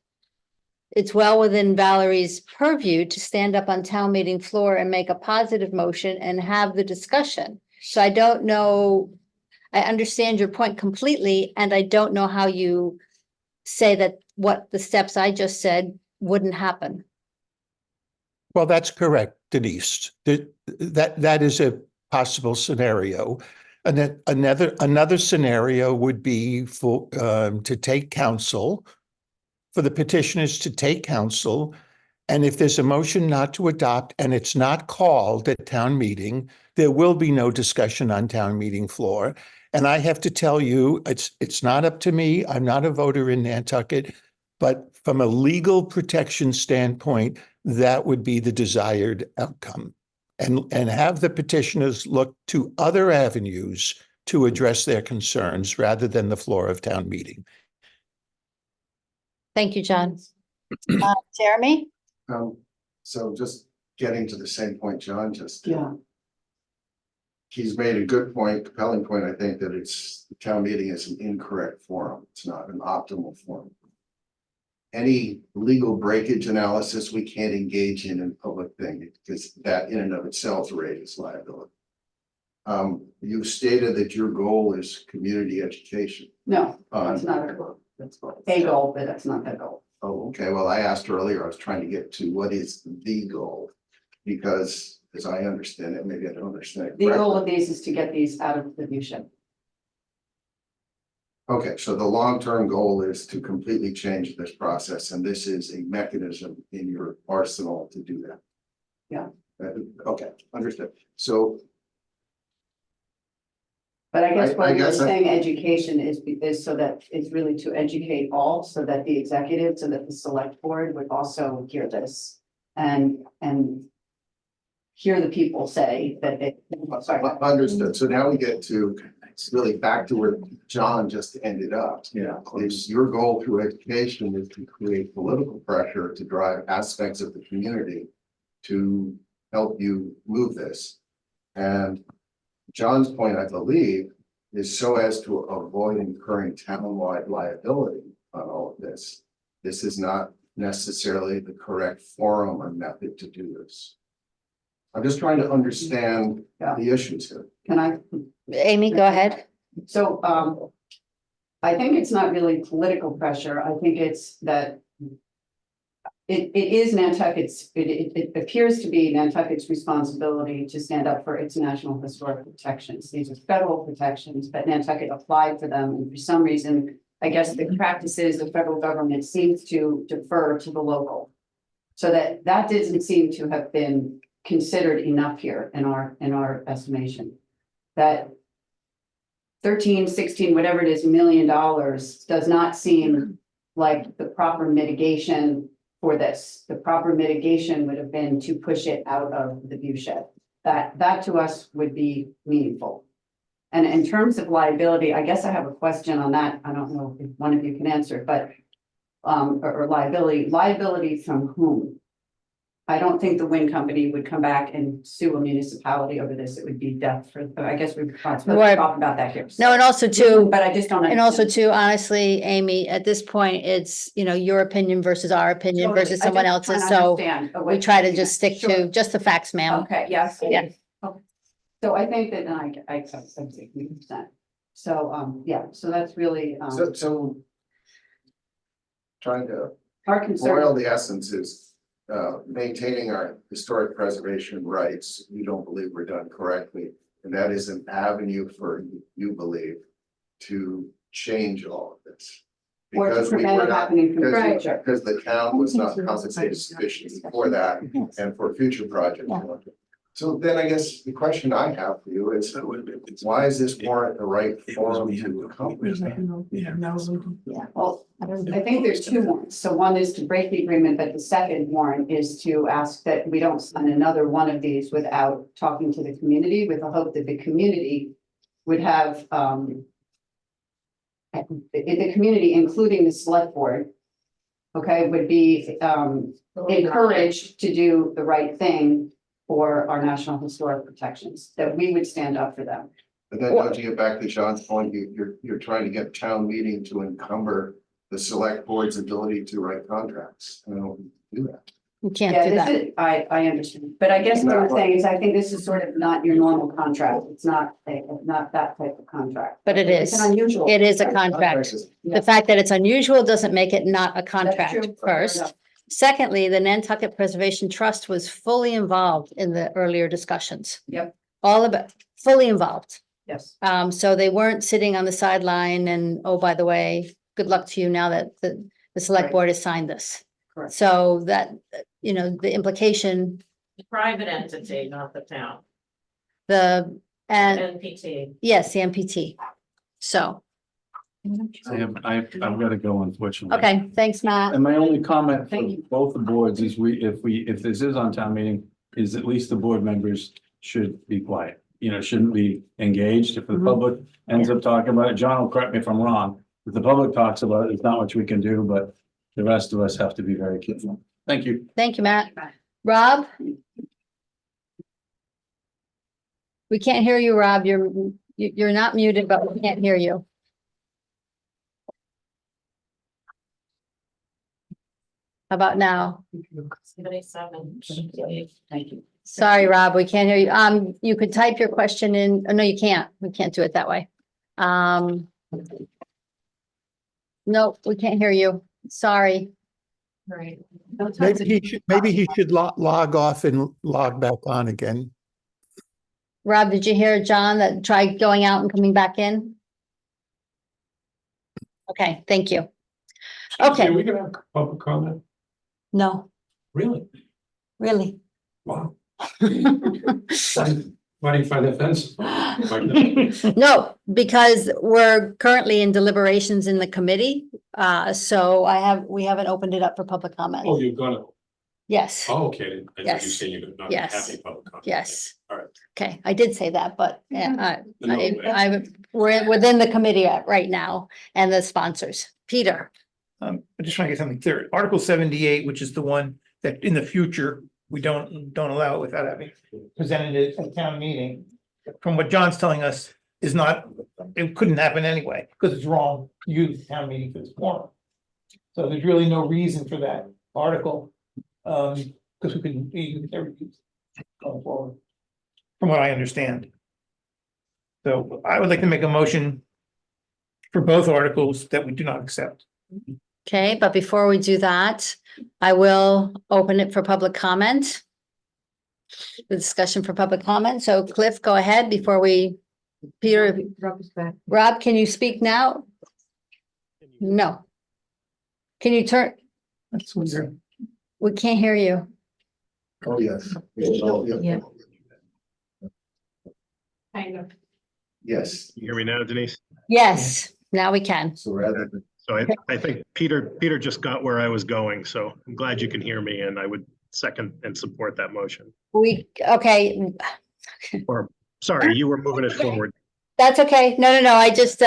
it's well within Valerie's purview to stand up on town meeting floor and make a positive motion and have the discussion. So I don't know, I understand your point completely, and I don't know how you say that what the steps I just said wouldn't happen. Well, that's correct, Denise. That is a possible scenario. And then another scenario would be for, to take counsel, for the petitioners to take counsel. And if there's a motion not to adopt and it's not called at town meeting, there will be no discussion on town meeting floor. And I have to tell you, it's not up to me. I'm not a voter in Nantucket, but from a legal protection standpoint, that would be the desired outcome. And have the petitioners look to other avenues to address their concerns rather than the floor of town meeting. Thank you, John. Jeremy? So just getting to the same point John just. Yeah. He's made a good point, compelling point, I think, that the town meeting is an incorrect forum. It's not an optimal forum. Any legal breakage analysis we can't engage in public thing, because that in and of itself raises liability. You've stated that your goal is community education. No, that's not a goal. That's a goal, but that's not the goal. Oh, okay, well, I asked earlier, I was trying to get to what is the goal? Because as I understand it, maybe I don't understand it The goal correctly. of these is to get these out of the view shed. Okay, so the long-term goal is to completely change this process, and this is a mechanism in your arsenal to do that. Yeah. Okay, understood. So But I guess I what you're guess I- saying education is so that it's really to educate all, so that the executive, so that the select board would also hear this and hear the people say that they. Sorry. understood. So now we get to really back to where John just ended up. Yeah. Is your goal through education is to create political pressure to drive aspects of the community to help you move this. And John's point, I believe, is so as to avoid incurring townwide liability on all of this. This is not necessarily the correct forum or method to do this. I'm just trying to understand the issues here. Can I? Amy, go ahead. So, I think it's not really political pressure. I think it's that it is Nantucket's, it appears to be Nantucket's responsibility to stand up for its national historic protections. These are federal protections, but Nantucket applied for them. And for some reason, I guess the practices of federal government seems to defer to the local. So that doesn't seem to have been considered enough here in our estimation. That 13, 16, whatever it is, $1 million does not seem like the proper mitigation for this. The proper mitigation would have been to push it out of the view shed. That to us would be meaningful. And in terms of liability, I guess I have a question on that. I don't know if one of you can answer, but or liability from whom? I don't think the wind company would come back and sue a municipality over this. It would be death for, I guess we're not supposed Right. to talk about that here. No, and also too, But I just don't. and also understand. too, honestly, Amy, at this point, it's, your opinion versus our opinion Totally. versus I someone just else's. wanna So understand what we try to you're just saying. stick to Sure. just the facts, ma'am. Okay, yes. Yeah. Okay. So I think that, and I accept 70%. So, yeah, so that's really, So trying to our boil concern. the essence is maintaining our historic preservation rights. We don't believe we're done correctly. And that is an avenue for, you believe, to change all of this. Or to Because we prevent were it not, happening from because future. because the town was not compensated sufficiently for that and for future projects. So then I guess the question I have for you is, why is this warrant the right forum to accomplish that? Yeah, well, I think there's two warrants. So one is to break the agreement, but the second warrant is to ask that we don't sign another one of these without talking to the community, with the hope that the community would have, the community, including the select board, okay, would be encouraged to do the right thing for our national historic protections, that we would stand up for them. But then don't you get back to John's point, you're trying to get town meeting to encumber the select board's ability to write contracts. I don't do that. You can't Yeah, do this that. is, I understand, but I guess what I'm saying is, I think this is sort of not your normal contract. It's not that type of contract. But it It's is. an unusual. It is a contract. The fact that it's unusual doesn't make it not a That's contract true. Fair first. enough. Secondly, the Nantucket Preservation Trust was fully involved in the earlier discussions. Yep. all about, fully involved. Yes. So they weren't sitting on the sideline and, oh, by the way, good luck to you now that the select Right. board has signed this. Correct. So that, the implication, Private entity, not the town, and NPT. yes, the MPT. So, I've got to go unfortunately. okay, thanks, Matt. And my only comment for Thank you. both the boards is if this is on town meeting, is at least the board members should be quiet. Shouldn't be engaged. If the Mhm. public ends up talking about it, John will correct me if I'm wrong. If the public talks about it, there's not much we can do, but the rest of us have to be very careful. Thank you. Thank you, Matt. Rob? We can't hear you, Rob. You're not muted, but we can't hear you. How about now? 77. Thank you. Sorry, Rob, we can't hear you. You could type your question in. Oh, no, you can't. We can't do it that way. No, we can't hear you. Sorry. Right. Maybe he should log off and log back on again. Rob, did you hear John that tried going out and coming back in? Okay, thank you. Okay. Are we gonna have public comment? No, Really? really. Wow. Why do you find that offensive? No, because we're currently in deliberations in the committee. So we haven't opened it up for public comment. Oh, you're gonna, Yes, oh, okay, I thought you Yes. said you're not Yes. having public comment. yes. All right. Okay, I did say that, but No way. we're within the committee right now and the sponsors. Peter, I just want to get something clear. Article 78, which is the one that in the future, we don't allow it without having presented it at a town meeting. From what John's telling us is not, it couldn't happen anyway, because it's wrong to use town meeting for this forum. So there's really no reason for that article. Because we couldn't use everything going forward, from what I understand. So I would like to make a motion for both articles that we do not accept. okay, but before we do that, I will open it for public comment. The discussion for public comment. So Cliff, go ahead before Peter, Rob, can you speak now? No. Can you turn? That's weird. We can't hear you. Oh, yes. Yeah. Kind of. Yes, You hear me now, Denise? Yes, now we can. so rather than, So I think Peter just got where I was going, so I'm glad you can hear me, and I would second and support that motion. Okay, Or, sorry, you were moving it forward. that's okay. No, I just,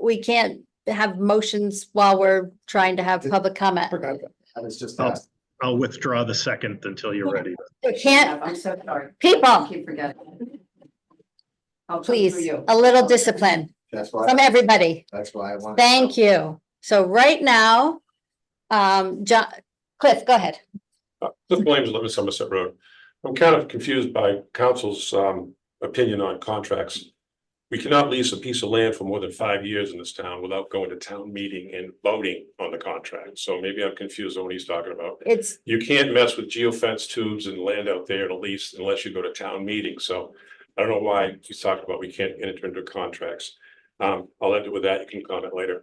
we can't have motions while we're trying to have public comment. Forgot about I was just Oh. asked, I'll withdraw the second until you're ready. We can't, I'm so sorry. People. I keep forgetting. I'll come through please, you. a little discipline that's from why, everybody. that's why I want. Thank you. So right now, John, Cliff, go ahead. Cliff Williams, live in Somerset Road. I'm kind of confused by council's opinion on contracts. We cannot lease a piece of land for more than 5 years in this town without going to town meeting and voting on the contract. So maybe I'm confused on what he's talking about. It's, You can't mess with geofence tubes and land out there to lease unless you go to town meeting. So I don't know why he's talking about we can't enter into contracts. I'll end it with that. You can comment later.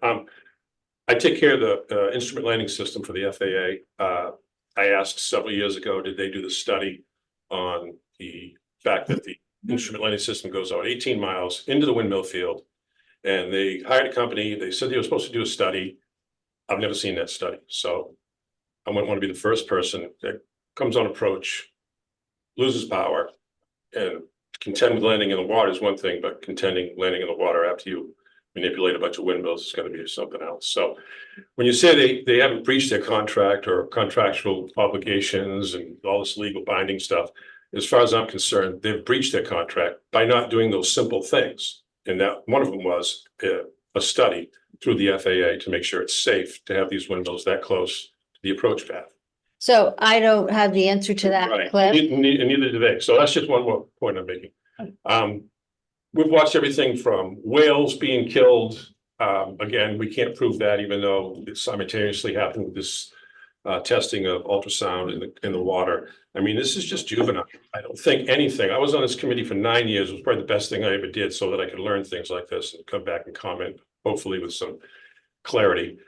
I take care of the instrument landing system for the FAA. I asked several years ago, did they do the study on the fact that the instrument landing system goes out 18 miles into the windmill field? And they hired a company. They said they were supposed to do a study. I've never seen that study. So I wouldn't want to be the first person that comes on approach, loses power, and contend with landing in the water is one thing, but contending landing in the water after you manipulate a bunch of windmills is going to be something else. So when you say they haven't breached their contract or contractual obligations and all this legal binding stuff, as far as I'm concerned, they've breached their contract by not doing those simple things. And that one of them was a study through the FAA to make sure it's safe to have these windmills that close to the approach path. so I don't have the answer to that, Right. Cliff. And neither do they. So that's just one more point I'm making. We've watched everything from whales being killed. Again, we can't prove that, even though it simultaneously happened with this testing of ultrasound in the water. I mean, this is just juvenile. I don't think anything. I was on this committee for 9 years. It was probably the best thing I ever did so that I could learn things like this and come back and comment, hopefully with some clarity.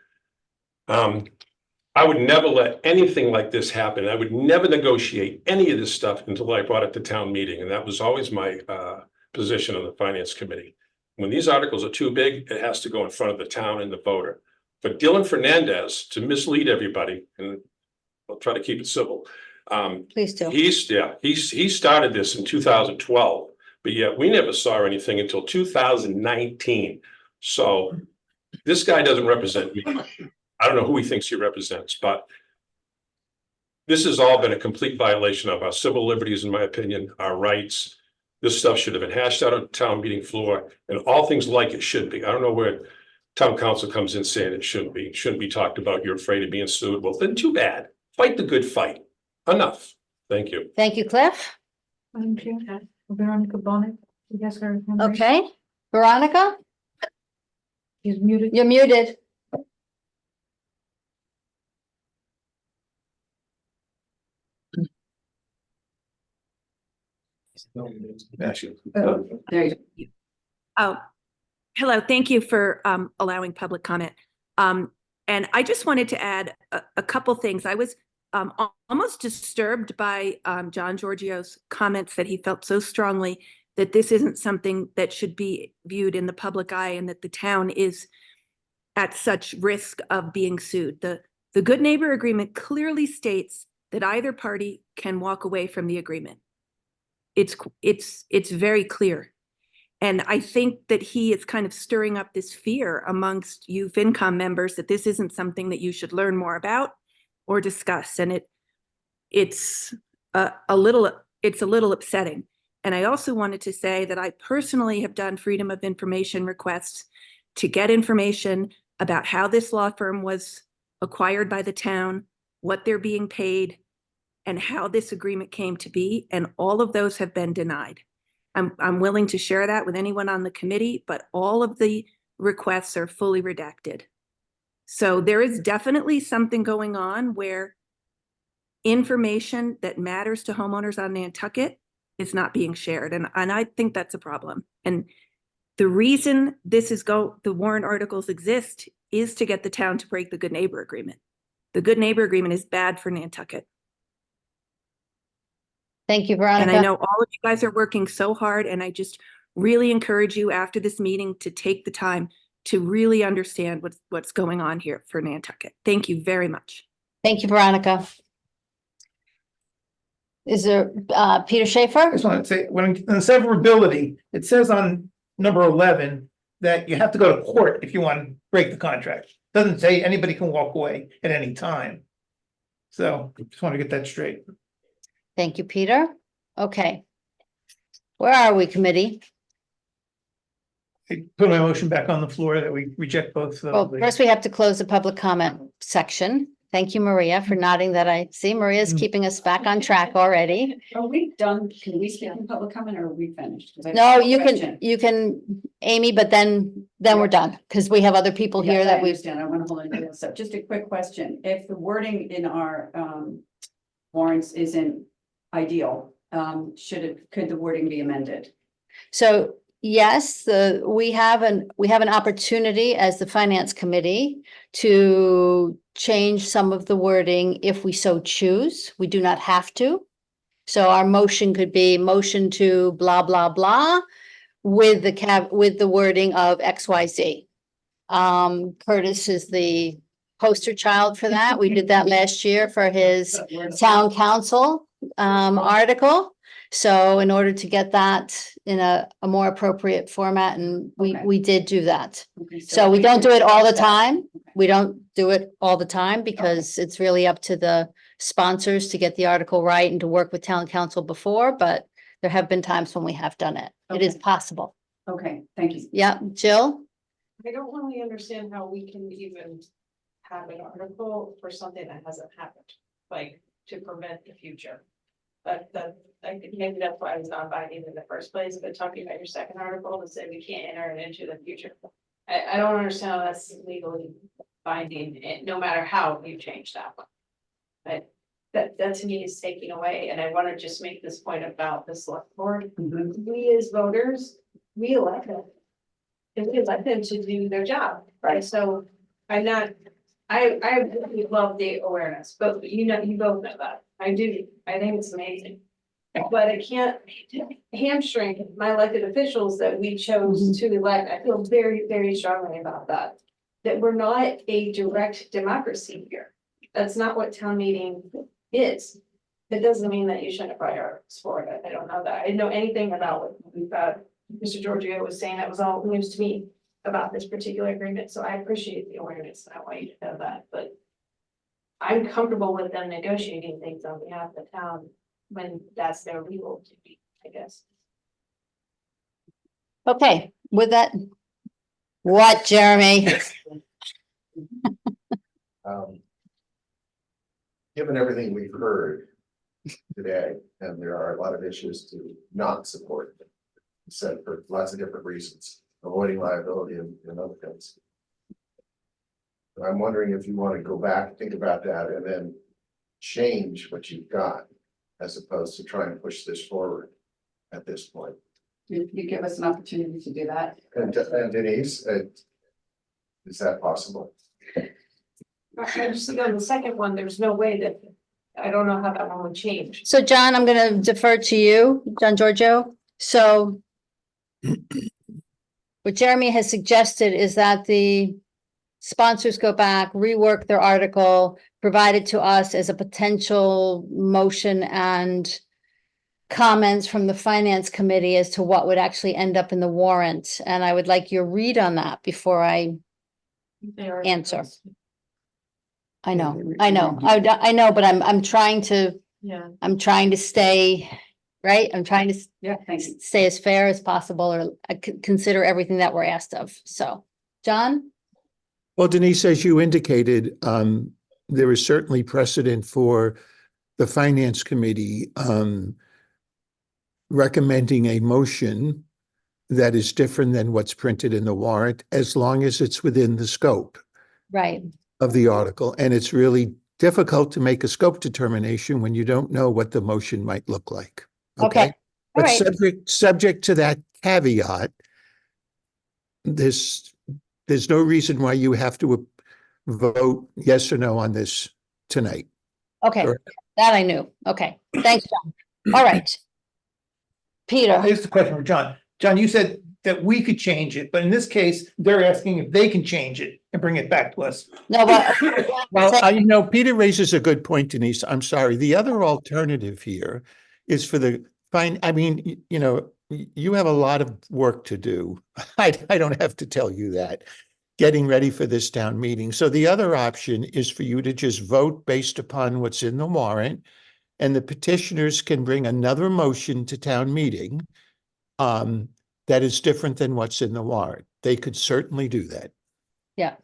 I would never let anything like this happen. I would never negotiate any of this stuff until I brought it to town meeting. And that was always my position on the finance committee. When these articles are too big, it has to go in front of the town and the voter. For Dylan Fernandez to mislead everybody, and I'll try to keep it civil. Please do. He started this in 2012, but yet we never saw anything until 2019. So this guy doesn't represent me. I don't know who he thinks he represents, but this has all been a complete violation of our civil liberties, in my opinion, our rights. This stuff should have been hashed out on the town meeting floor, and all things like it should be. I don't know where town council comes in saying it shouldn't be talked about. You're afraid of being sued. Well, then too bad. Fight the good fight. Enough. Thank you. Thank you, Cliff. Madam Chair, Veronica Bonnet, you guys are. Okay, Veronica, He's muted. you're muted. There you go. Oh, hello. Thank you for allowing public comment. And I just wanted to add a couple things. I was almost disturbed by John Giorgio's comments that he felt so strongly that this isn't something that should be viewed in the public eye and that the town is at such risk of being sued. The Good Neighbor Agreement clearly states that either party can walk away from the agreement. It's very clear. And I think that he is kind of stirring up this fear amongst you FinCom members that this isn't something that you should learn more about or discuss. And it's a little upsetting. And I also wanted to say that I personally have done Freedom of Information requests to get information about how this law firm was acquired by the town, what they're being paid, and how this agreement came to be. And all of those have been denied. I'm willing to share that with anyone on the committee, but all of the requests are fully redacted. So there is definitely something going on where information that matters to homeowners on Nantucket is not being shared. And I think that's a problem. And the reason the warrant articles exist is to get the town to break the Good Neighbor Agreement. The Good Neighbor Agreement is bad for Nantucket. Thank you, Veronica. And I know all of you guys are working so hard, and I just really encourage you after this meeting to take the time to really understand what's going on here for Nantucket. Thank you very much. Thank you, Veronica. Is there Peter Schaefer? I just want to say, when in severability, it says on number 11 that you have to go to court if you want to break the contract. Doesn't say anybody can walk away at any time. So just want to get that straight. Thank you, Peter. Okay. Where are we, committee? I put my motion back on the floor that we reject both. Well, first we have to close the public comment section. Thank you, Maria, for nodding that. I see Maria's keeping us back on track already. Are we done? Can we skip the public comment or are we finished? 'Cause I have No, a question. you can, Amy, but then we're done because we have other people here Yes, I that we. understand. I want to hold on to this. So just a quick question. If the wording in our warrants isn't ideal, could the wording be amended? So yes, we have an opportunity as the finance committee to change some of the wording if we so choose. We do not have to. So our motion could be motion to blah, blah, blah with the wording of XYZ. Curtis is the poster child for that. We did that last year for his town council article. So in order to get that in a more appropriate format, and we did do that. Okay, So we don't do it all the time. Okay. We don't do it all the time because it's really up to the sponsors to get the article right and to work with town council before, but there have been times when we have done it. It is Okay. possible. Okay, thank you. Yeah, Jill? I don't really understand how we can even have an article for something that hasn't happened, like to prevent the future. But I think maybe that's why I was not binding in the first place, but talking about your second article to say we can't enter it into the future. I don't understand how that's legally binding, no matter how you change that one. that to me is taking away, and I want to just make this point about the select board. Mhm. We as voters, we elect them. And we elect them to do their job, right? So I'm not, I really love the awareness, but you know, you both know that. I do, I think it's amazing. But I can't hamstring my elected officials that we chose to elect. I feel very, very strongly about that. That we're not a direct democracy here. That's not what town meeting is. It doesn't mean that you shouldn't write articles for it. I don't know that. I didn't know anything about what Mr. Giorgio was saying. That was all news to me about this particular agreement. So I appreciate the awareness. I want you to know that, but I'm comfortable with them negotiating things on behalf of the town when that's their legal duty, I guess. Okay, with that. What, Jeremy? Given everything we've heard today, and there are a lot of issues to not support. Said for lots of different reasons, avoiding liability and other things. I'm wondering if you want to go back, think about that, and then change what you've got, as opposed to try and push this forward at this point. You give us an opportunity to do that. And Denise, is that possible? I just think on the second one, there's no way that, I don't know how that one would change. So John, I'm gonna defer to you, John Giorgio. So what Jeremy has suggested is that the sponsors go back, rework their article, provide it to us as a potential motion and comments from the finance committee as to what would actually end up in the warrant. And I would like your read on that before I answer. I know, I know, but I'm trying to, Yeah. I'm trying to stay, right? I'm trying to Yeah, thanks. stay as fair as possible or consider everything that we're asked of. So, John? Well, Denise, as you indicated, there is certainly precedent for the Finance Committee recommending a motion that is different than what's printed in the warrant, as long as it's within the scope Right. of the article. And it's really difficult to make a scope determination when you don't know what the motion might look like. Okay. All But right. subject to that caveat, there's no reason why you have to vote yes or no on this tonight. Okay, Correct. that I knew. Okay, thanks, John. All right. Peter, Here's the question for John. John, you said that we could change it, but in this case, they're asking if they can change it and bring it back to us. no, but. Well, Peter raises a good point, Denise. I'm sorry. The other alternative here is for the I mean, you have a lot of work to do. I don't have to tell you that. Getting ready for this town meeting. So the other option is for you to just vote based upon what's in the warrant, and the petitioners can bring another motion to town meeting that is different than what's in the warrant. They could certainly do that. Yeah.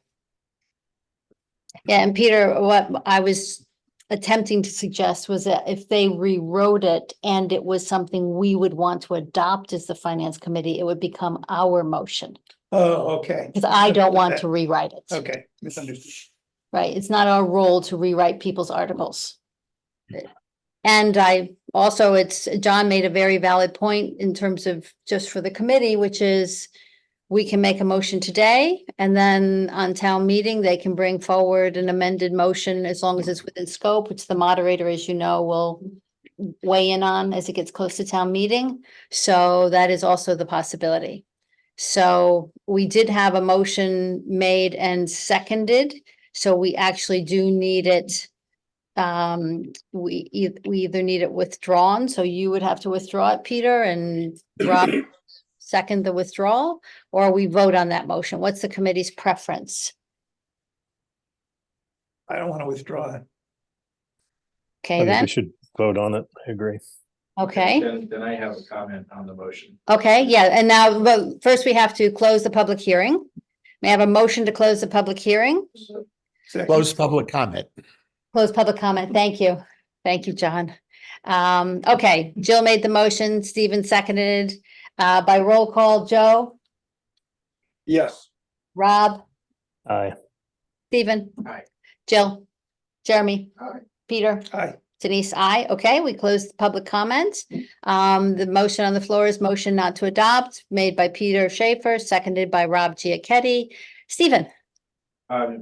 Yeah, and Peter, what I was attempting to suggest was that if they rewrote it and it was something we would want to adopt as the finance committee, it would become our motion. Oh, okay. Because I don't want to rewrite it. Okay, misunderstood. Right, it's not our role to rewrite people's articles. And John made a very valid point in terms of just for the committee, which is we can make a motion today and then on town meeting, they can bring forward an amended motion as long as it's within scope, which the moderator, as you know, will weigh in on as it gets close to town meeting. So that is also the possibility. So we did have a motion made and seconded. So we actually do need it. We either need it withdrawn, so you would have to withdraw it, Peter, and Rob second the withdrawal, or we vote on that motion. What's the committee's preference? I don't want to withdraw it. Okay, then, should vote on it. I agree. okay, Then I have a comment on the motion. okay, yeah, and now, but first we have to close the public hearing. May I have a motion to close the public hearing? Second. Close public comment. Close public comment. Thank you. Thank you, John. Okay, Jill made the motion, Stephen seconded, by roll call, Joe, Yes. Rob, Aye. Stephen. Aye. Jill, Jeremy. Aye. Peter. Aye. Denise, I. Okay, we closed the public comments. The motion on the floor is motion not to adopt, made by Peter Schaefer, seconded by Rob Giachetti. Stephen?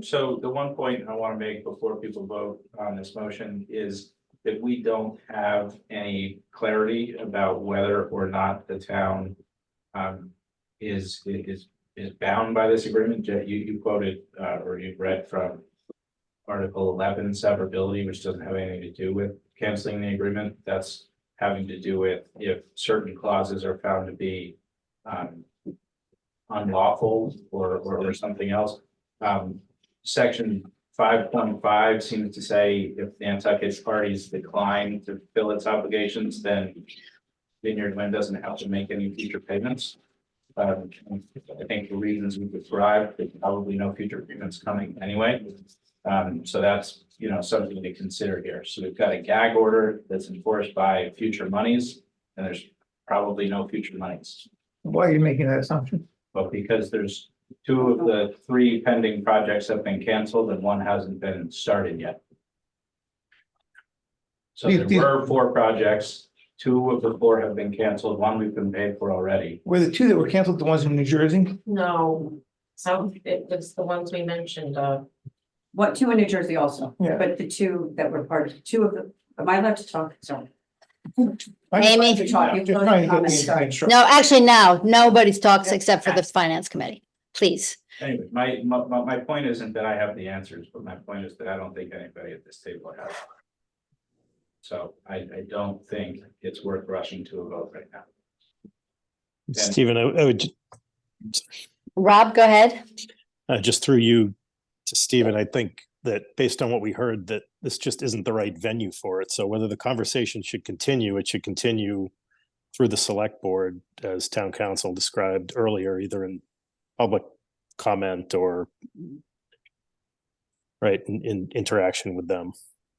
So the one point I want to make before people vote on this motion is that we don't have any clarity about whether or not the town is bound by this agreement. You quoted or you read from Article 11 severability, which doesn't have anything to do with canceling the agreement. That's having to do with if certain clauses are found to be unlawful or something else. Section 5.5 seems to say if Nantucket parties decline to fill its obligations, then Vineyard Wind doesn't have to make any future payments. I think the reasons we described, there's probably no future payments coming anyway. So that's, something to consider here. So we've got a gag order that's enforced by future monies, and there's probably no future monies. Why are you making that assumption? But because there's 2 of the 3 pending projects have been canceled and 1 hasn't been started yet. So there were 4 projects, 2 of the 4 have been canceled, 1 we've been paid for already. Were the 2 that were canceled the ones in New Jersey? No, so it was the ones we mentioned, 2 in New Jersey also, Yeah. but the 2 that were part of 2 of the, am I allowed to talk? Sorry. Amy? Just trying to get the instruction. No, actually, now, nobody's talks except for the finance committee, please. Anyway, my point isn't that I have the answers, but my point is that I don't think anybody at this table has. So I don't think it's worth rushing to a vote right now. Stephen, I would Rob, go ahead. just through you to Stephen, I think that based on what we heard, that this just isn't the right venue for it. So whether the conversation should continue, it should continue through the select board, as town council described earlier, either in public comment or in interaction with them.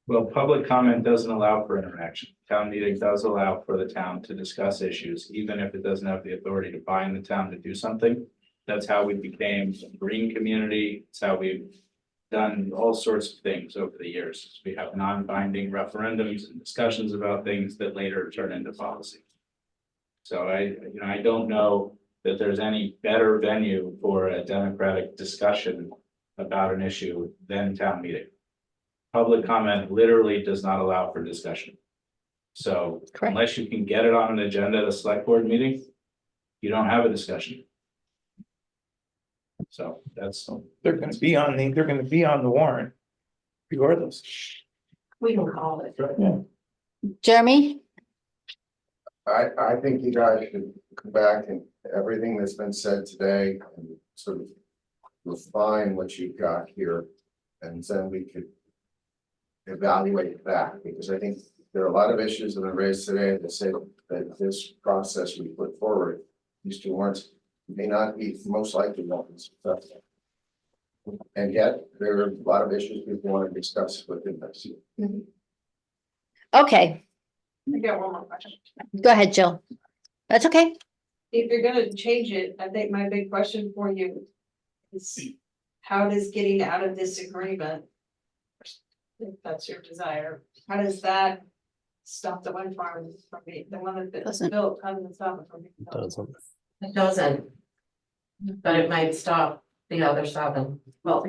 Well, public comment doesn't allow for interaction. Town meeting does allow for the town to discuss issues, even if it doesn't have the authority to bind the town to do something. That's how we became a green community. It's how we've done all sorts of things over the years. We have non-binding referendums and discussions about things that later turn into policy. So I don't know that there's any better venue for a democratic discussion about an issue than town meeting. Public comment literally does not allow for discussion. So Correct. unless you can get it on an agenda at a select board meeting, you don't have a discussion. So that's. They're gonna be on the warrant regardless. We don't call it. Jeremy? I think you guys should come back and everything that's been said today and sort of refine what you've got here. And then we could evaluate that, because I think there are a lot of issues that are raised today that say that this process we put forward, these 2 warrants, may not be most likely not successful. And yet there are a lot of issues people want to discuss within this. Okay, I got one more question. go ahead, Jill. That's okay. If you're gonna change it, I think my big question for you is how does getting out of this agreement, if that's your desire, how does that stop the wind farm from being, the one that's Doesn't. built, how does it stop it from being built? Doesn't. it doesn't. But it might stop the other 7. Well,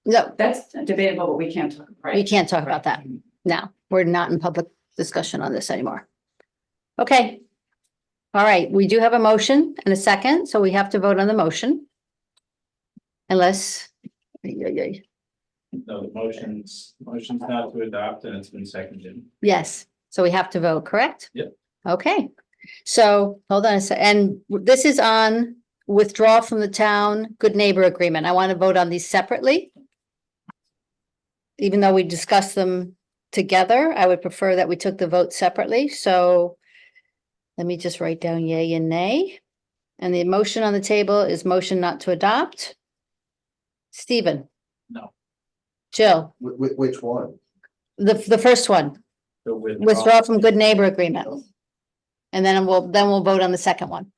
No, that's debatable, but we can't talk, right? we can't talk about that now. We're not in public discussion on this anymore. Okay. All right, we do have a motion and a second, so we have to vote on the motion. Unless. No, the motion's not to adopt and it's been seconded. Yes, so we have to vote, correct? Yep. Okay, so hold on a sec, and this is on withdraw from the town good neighbor agreement. I want to vote on these separately. Even though we discussed them together, I would prefer that we took the vote separately, so let me just write down yay and nay. And the motion on the table is motion not to adopt. Stephen? No. Jill? Which one? The first one, So withdraw from good neighbor agreement. And then we'll vote on the second one.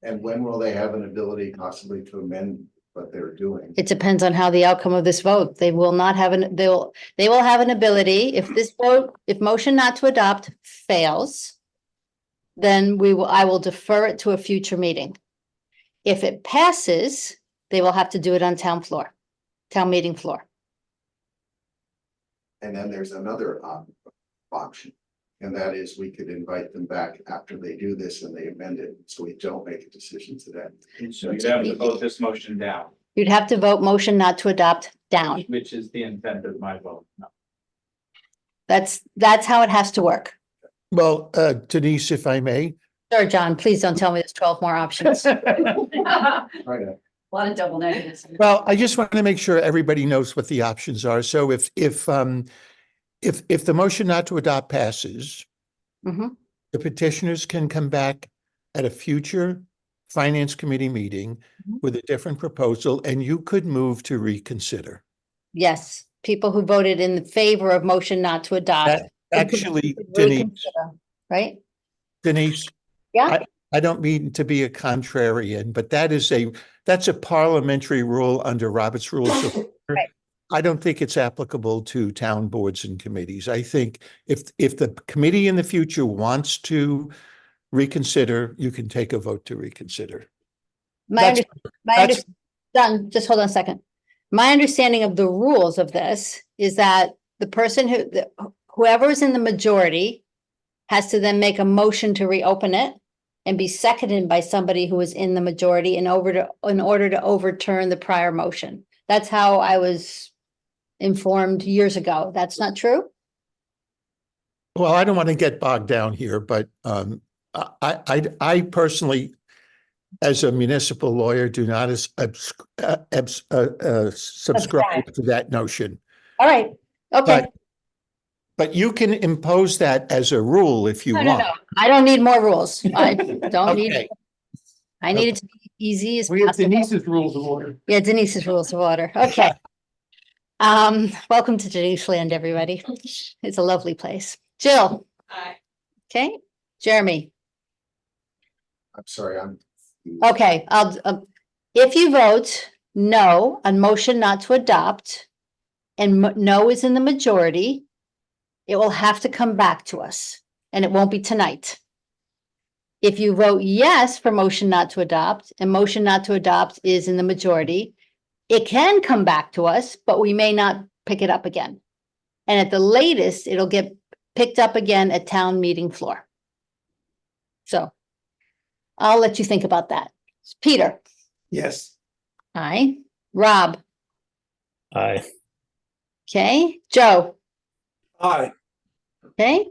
And when will they have an ability possibly to amend what they're doing. It depends on how the outcome of this vote. They will not have they will have an ability, if this vote, if motion not to adopt fails, then I will defer it to a future meeting. If it passes, they will have to do it on town meeting floor. And then there's another option. And that is we could invite them back after they do this and they amend it, so we don't make a decision today. So you'd have to vote this motion down, You'd have to vote motion not to adopt down. which is the intent of my vote. No. That's how it has to work. Well, Denise, if I may, Sure, John, please don't tell me there's 12 more options. Right. A lot of double negatives. well, I just want to make sure everybody knows what the options are. So if the motion not to adopt passes, Mhm. the petitioners can come back at a future finance committee meeting Mhm. with a different proposal, and you could move to reconsider. Yes, people who voted in favor of motion not to adopt. That- Actually, could Denise, reconsider, right? Denise, Yeah, I don't mean to be a contrarian, but that's a parliamentary rule under Robert's Rules of Order. Right. I don't think it's applicable to town boards and committees. I think if the committee in the future wants to reconsider, you can take a vote to reconsider. That's- Done, just hold on a second. My understanding of the rules of this is that the person whoever is in the majority has to then make a motion to reopen it and be seconded by somebody who is in the majority in order to overturn the prior motion. That's how I was informed years ago. That's not true? Well, I don't want to get bogged down here, but I personally, as a municipal lawyer, do not subscribe to that notion. All right, okay. But you can impose that as a rule if you want. No, I don't need more rules. I don't need, Okay, I need it to be easy as We have possible. Denise's rules of order. Yeah, Denise's rules of order. Okay. Welcome to Denise Land, everybody. It's a lovely place. Jill, Aye. okay? Jeremy, I'm sorry, I'm. okay, if you vote no on motion not to adopt and no is in the majority, it will have to come back to us and it won't be tonight. If you vote yes for motion not to adopt and motion not to adopt is in the majority, it can come back to us, but we may not pick it up again. And at the latest, it'll get picked up again at town meeting floor. So I'll let you think about that. Peter, Yes. aye. Rob, Aye. okay. Joe, Aye. okay.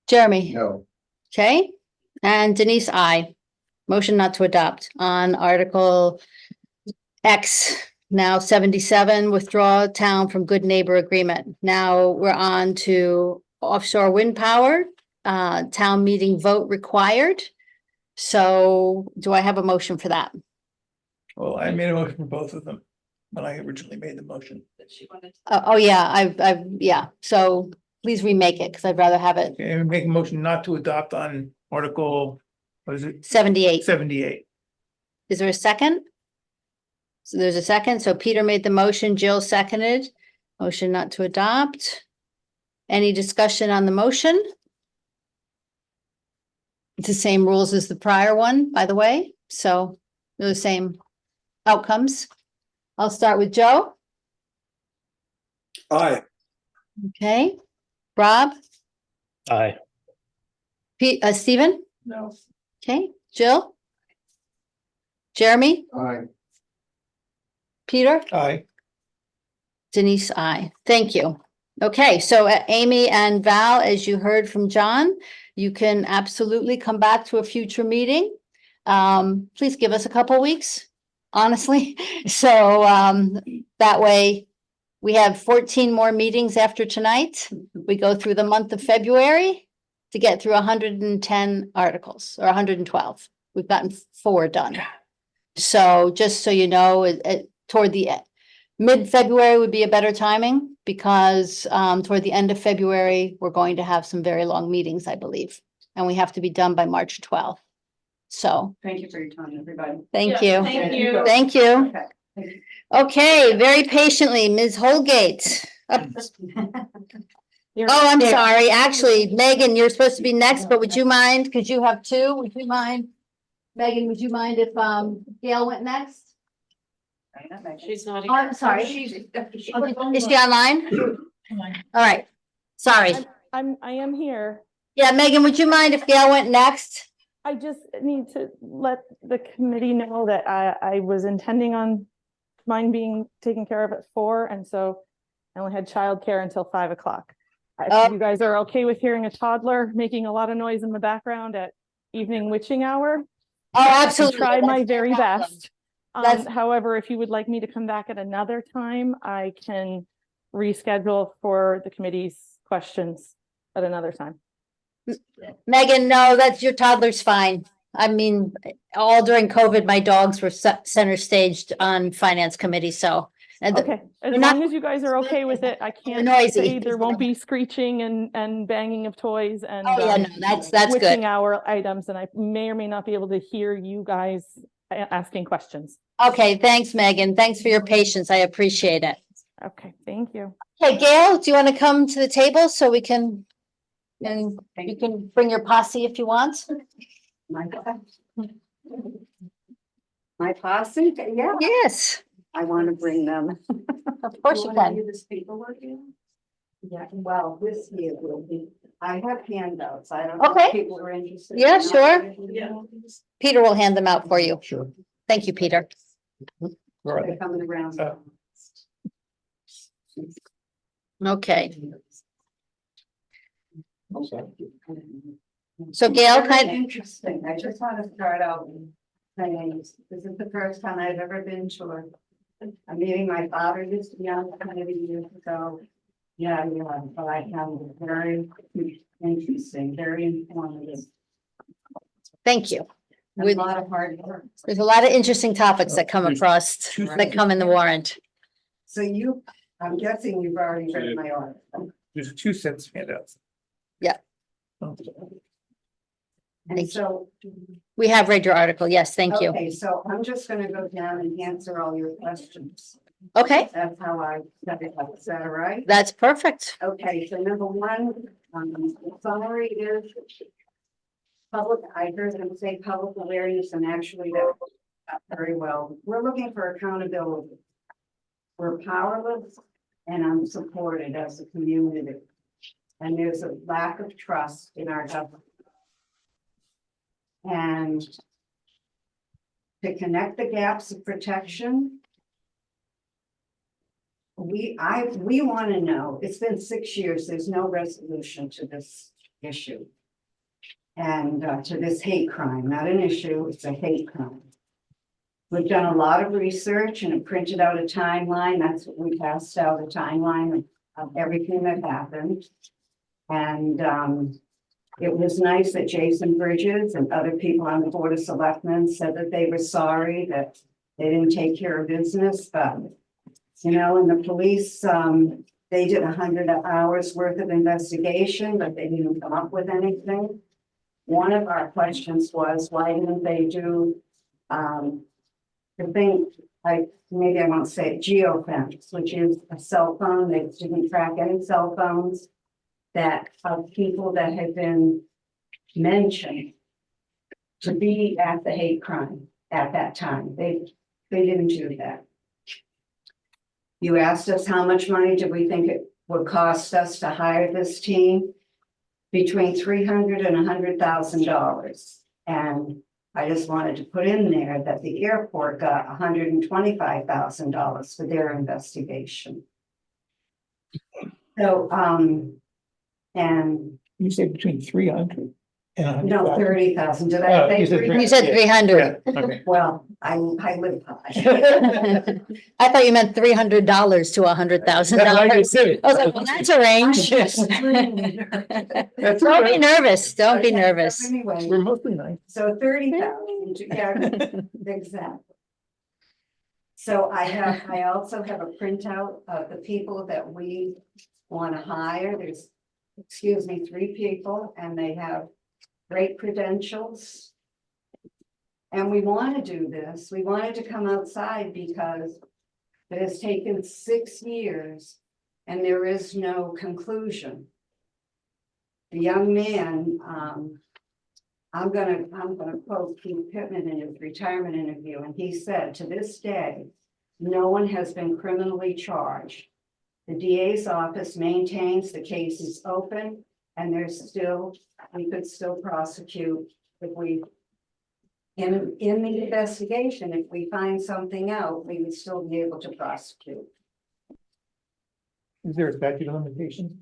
Jeremy, No, okay. And Denise, aye. Motion not to adopt on Article X, now 77, withdraw town from good neighbor agreement. Now we're on to offshore wind power, town meeting vote required. So do I have a motion for that? Well, I made a motion for both of them when I originally made the motion. That she wanted to- Oh, yeah, yeah, so please remake it because I'd rather have it Okay, and make a motion not to adopt on Article, what is it, 78. 78. Is there a second? So there's a second. So Peter made the motion, Jill seconded. Motion not to adopt. Any discussion on the motion? It's the same rules as the prior one, by the way, so they're the same outcomes. I'll start with Joe. Aye. Okay. Rob, Aye. Stephen, No. okay, Jill? Jeremy, I, Peter? Aye. Denise, I. Thank you. Okay, so Amy and Val, as you heard from John, you can absolutely come back to a future meeting. Please give us a couple weeks, honestly. So that way we have 14 more meetings after tonight. We go through the month of February to get through 110 articles or 112. We've gotten 4 done. So just so you know, toward the mid-February would be a better timing because toward the end of February, we're going to have some very long meetings, I believe. And we have to be done by March 12th. So, Thank you for your time, everybody. thank Yeah, you. Thank you. Thank you. Okay. Thank you. Okay, very patiently, Ms. Holgate. Up- You're- Oh, I'm Yeah. sorry. Actually, Megan, you're supposed to be next, but would you mind? Because you have two. Would you mind? Megan, would you mind if Gail went next? She's not. Oh, I'm sorry. Is she online? All right. Sorry. I am here. Yeah, Megan, would you mind if Gail went next? I just need to let the committee know that I was intending on mine being taken care of at 4, and so I only had childcare until 5 o'clock. Oh. If you guys are okay with hearing a toddler making a lot of noise in the background at evening witching hour, Oh, I absolutely. try my That's no very problem. best. That's- However, if you would like me to come back at another time, I can reschedule for the committee's questions at another time. Megan, no, that's your toddler's fine. I mean, all during COVID, my dogs were center staged on finance committee, so. and Okay, as They're not- long as you guys are okay with it, I can't noisy. say there won't be screeching and banging of toys and Oh, yeah, no, that's good. witching hour items, and I may or may not be able to hear you guys asking questions. Okay, thanks, Megan. Thanks for your patience. I appreciate it. Okay, thank you. Hey, Gail, do you want to come to the table so we can, and you can bring your posse if you want? My posse, yeah, Yes, I want to bring them. of course you can. This paperwork in? Yeah, well, this here will be, I have handouts, I don't know Okay. if people are interested. Yeah, or not. sure. Yeah. Peter will hand them out for you. Sure. Thank you, Peter. Where are They're they? coming around. Okay, so Gail, Very kind, interesting. I just want to start out saying, this is the first time I've ever been to a meeting. My father used to be on the committee years ago. Yeah, but I found it very interesting, very informative, thank you. and With- a lot of hard work. There's a lot of interesting topics that come across, that come in the warrant. So you, I'm guessing you've already read my article. There's 2 sets of handouts. Yeah. Oh. And so, We have read your article. Yes, thank you. okay, so I'm just gonna go down and answer all your questions. Okay, That's how I set it up. Is that all right? that's perfect. Okay, so number one, summary is public, I heard them say public awareness, and actually that very well. We're looking for accountability. We're powerless and unsupported as a community. And there's a lack of trust in our government. And to connect the gaps of protection, we want to know, it's been 6 years, there's no resolution to this issue. And to this hate crime, not an issue, it's a hate crime. We've done a lot of research and have printed out a timeline. That's what we passed out, a timeline of everything that happened. And it was nice that Jason Bridges and other people on the Board of Selectmen said that they were sorry that they didn't take care of business, but you know, and the police, they did 100 hours worth of investigation, but they didn't come up with anything. One of our questions was, why didn't they do, the thing, like, maybe I won't say it, geofence, which is a cell phone, they didn't track any cell phones that of people that had been mentioned to be at the hate crime at that time. They didn't do that. You asked us how much money did we think it would cost us to hire this team? Between $300,000 and $100,000. And I just wanted to put in there that the airport got $125,000 for their investigation. So, and You say between 300 and no, 100,000? 30,000. Did Oh, I you say said 300? You said 300. Yeah, okay. Well, I live high. I thought you meant $300 to $100,000. That's what I I said it. was like, well, that's a range. That's Don't be right. nervous. Don't be Okay, so nervous. Anyway, We're mostly nice. so 30,000, yeah, exactly. So I also have a printout of the people that we want to hire. There's, 3 people, and they have great credentials. And we want to do this. We wanted to come outside because it has taken 6 years and there is no conclusion. The young man, I'm gonna quote Keith Pittman in his retirement interview, and he said, to this day, no one has been criminally charged. The DA's office maintains the case is open and we could still prosecute if we, in the investigation, if we find something out, we would still be able to prosecute. Is there a statute of limitations?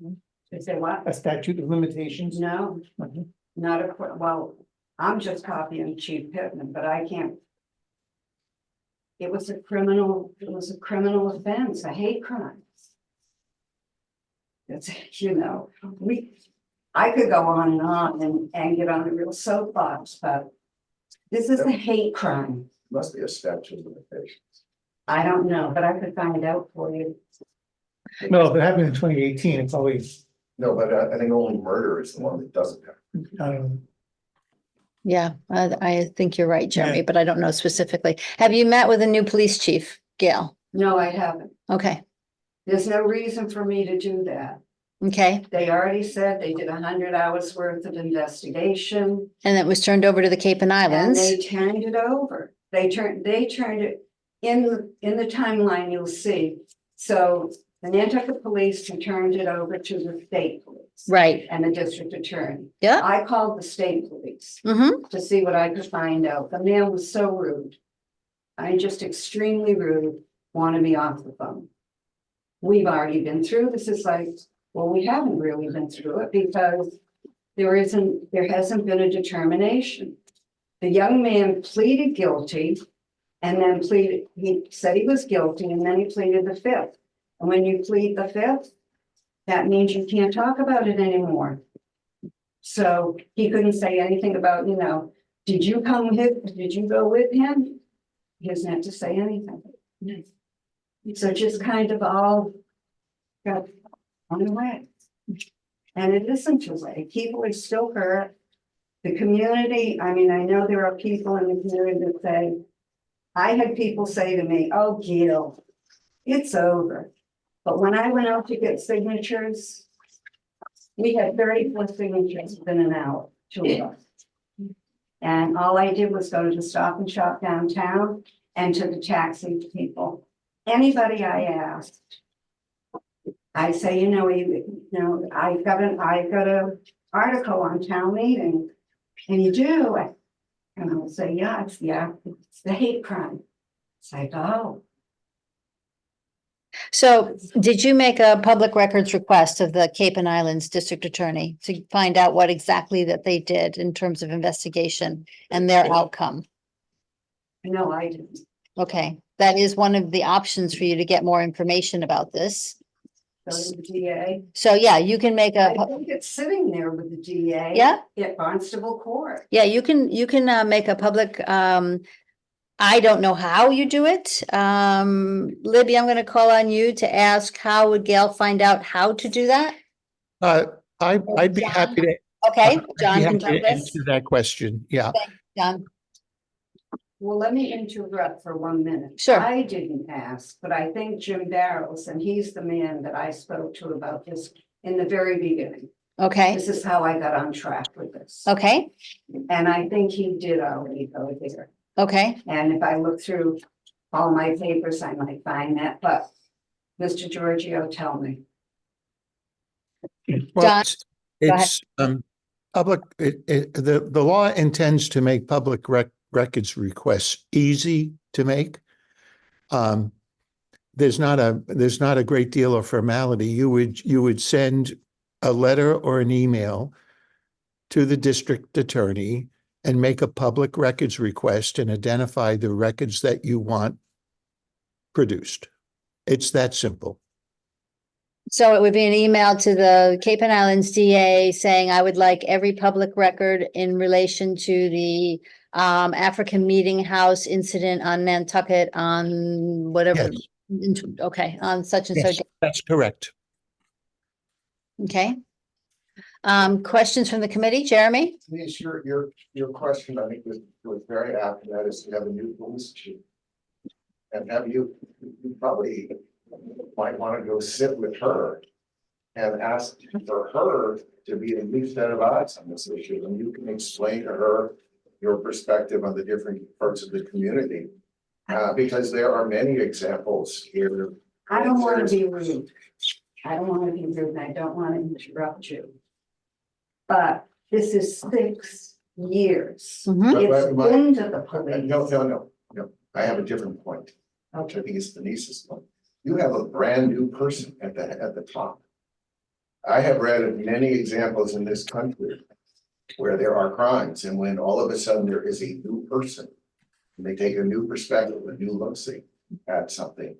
Is there what? A statute of limitations? No, Mhm. not a, well, I'm just copying Chief Pittman, but I can't. It was a criminal offense, a hate crime. It's, I could go on and get on a real soapbox, but this is a hate crime. Must be a statute of limitations. I don't know, but I could find out for you. No, if it happened in 2018, it's always, No, but I think only murder is the one that doesn't have. Yeah, I think you're right, Jeremy, but I don't know specifically. Have you met with a new police chief, Gail? No, I haven't. Okay, There's no reason for me to do that. okay. They already said they did 100 hours worth of investigation. And it was turned over to the Cape and And Islands. they turned it over. They turned it in the timeline, you'll see. So the Nantucket Police turned it over to the state police. Right, And the district attorney. yeah. I called the state police Mm-hmm. to see what I could find out. The man was so rude. Just extremely rude, wanted me off the phone. We've already been through, this is like, well, we haven't really been through it because there hasn't been a determination. The young man pleaded guilty and then he said he was guilty and then he pleaded the fifth. And when you plead the fifth, that means you can't talk about it anymore. So he couldn't say anything about, did you go with him? He doesn't have to say anything. So just kind of all got on the way. And it isn't too late. People are still hurt. The community, I know there are people in the community that say, I had people say to me, oh, Gail, it's over. But when I went out to get signatures, we had 34 signatures within an hour, 2 of us. And all I did was go to the Stop and Shop downtown and to the taxi people. Anybody I asked, I say, I got an article on town meeting, and you do. And I'll say, yeah, it's the hate crime. It's like, oh. So did you make a public records request of the Cape and Islands District Attorney to find out what exactly that they did in terms of investigation and their outcome? No, I didn't. Okay, that is one of the options for you to get more information about this. So the DA. So yeah, you can make I a, think it's sitting there with the DA. yeah, At Barnstable Court. yeah, you can make a public, I don't know how you do it. Libby, I'm gonna call on you to ask how would Gail find out how to do that? I'd be happy to. Okay, I'd be John can happy jump to in. answer that question. Yeah. John, Well, let me interrupt for 1 minute. Sure. I didn't ask, but I think Jim Barrows, and he's the man that I spoke to about this in the very beginning. okay, This is how I got on track with this. okay, And I think he did already go there. okay. And if I look through all my papers, I might find that, but Mr. Giorgio, tell me. Well, John, it's public, the law intends to make public records requests easy to make. There's not a great deal of formality. You would send a letter or an email to the district attorney and make a public records request and identify the records that you want produced. It's that simple. So it would be an email to the Cape and Islands DA saying, I would like every public record in relation to the African Meeting House incident on Nantucket on whatever. Okay, on such and Yes, such. that's correct. Okay. Questions from the committee, Jeremy? Denise, your question, I think, was very apt, and that is to have a new police chief. And you probably might want to go sit with her and ask for her to be a new set of eyes on this issue, and you can explain to her your perspective on the different parts of the community. Because there are many examples here. I don't want to be rude. I don't want to be rude, and I don't want to interrupt you. But this is 6 years. Mhm. It's been to the police. No. I have a different point, which I think is Denise's point. You have a brand new person at the top. I have read of many examples in this country where there are crimes, and when all of a sudden there is a new person, and they take a new perspective, a new look-see at something,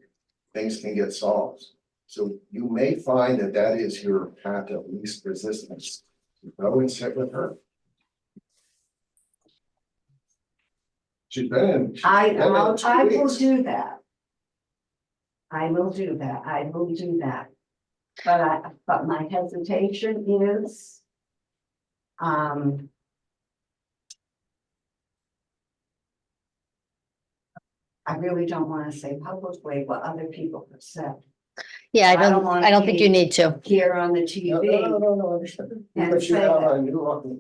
things can get solved. So you may find that that is your path of least resistance. Go and sit with her. She's been in. I will do that. I will do that. But my hesitation is, I really don't want to say publicly what other people have said Yeah, I don't wanna I don't think you be- need to. here on the TV. No, understand. And But you say have that.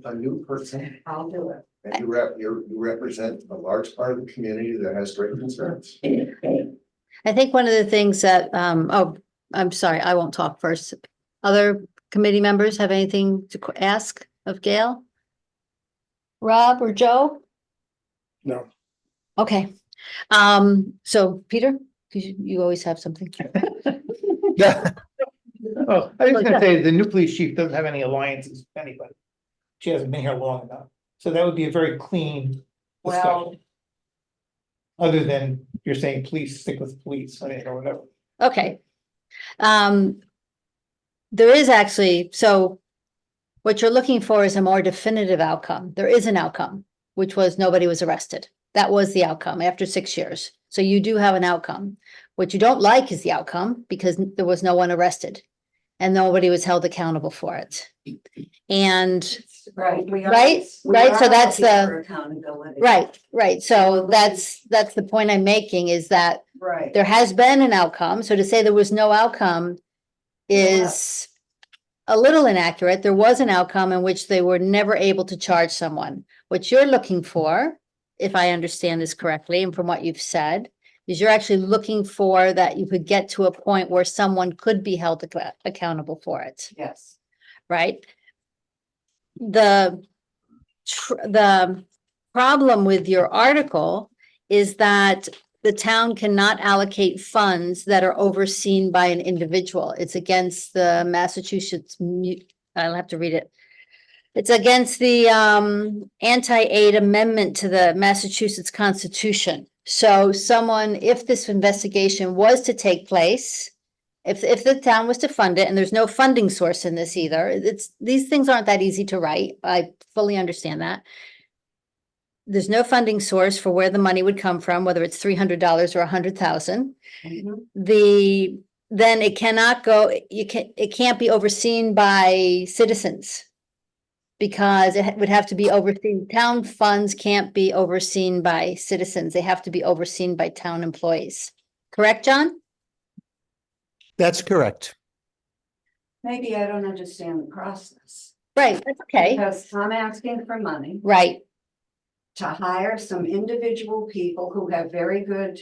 a new person, I'll do it. and you represent a large part of the community that has great concerns. I think one of the things that, I'm sorry, I won't talk first. Other committee members have anything to ask of Gail? Rob or Joe? No. Okay, so Peter, 'cause you always have something. Oh, I was gonna say, the new police chief doesn't have any alliances with anybody. She hasn't been here long enough, so that would be a very clean Well, discussion. Other than you're saying, police, stick with police, I mean, or whatever. Okay. There is actually, so what you're looking for is a more definitive outcome. There is an outcome, which was nobody was arrested. That was the outcome after 6 years. So you do have an outcome. What you don't like is the outcome because there was no one arrested and nobody was held accountable for it. And right. Right, so that's the- Accountability. right. So that's the point I'm making is that Right. there has been an outcome. So to say there was no outcome is a little inaccurate. There was an outcome in which they were never able to charge someone. What you're looking for, if I understand this correctly, and from what you've said, is you're actually looking for that you could get to a point where someone could be held accountable for it, Yes. right? The problem with your article is that the town cannot allocate funds that are overseen by an individual. It's against the Massachusetts, I'll have to read it. It's against the anti-aid amendment to the Massachusetts Constitution. So someone, if this investigation was to take place, if the town was to fund it, and there's no funding source in this either, these things aren't that easy to write. I fully understand that. There's no funding source for where the money would come from, whether it's $300 or $100,000. Then it cannot go, it can't be overseen by citizens. Because it would have to be overseen, town funds can't be overseen by citizens, they have to be overseen by town employees. Correct, John? That's correct. Maybe I don't understand the process. Right, that's okay, Because I'm asking for money right, to hire some individual people who have very good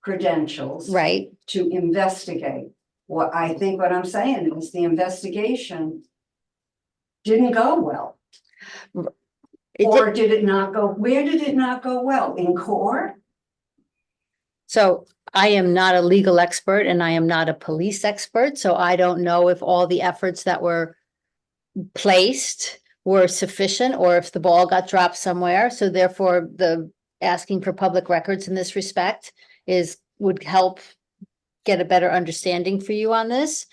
credentials. right. To investigate. What I'm saying is the investigation didn't go well. It Or did- did it not go, where did it not go well? In court? So I am not a legal expert and I am not a police expert, so I don't know if all the efforts that were placed were sufficient or if the ball got dropped somewhere. So therefore, the asking for public records in this respect would help get a better understanding for you on this.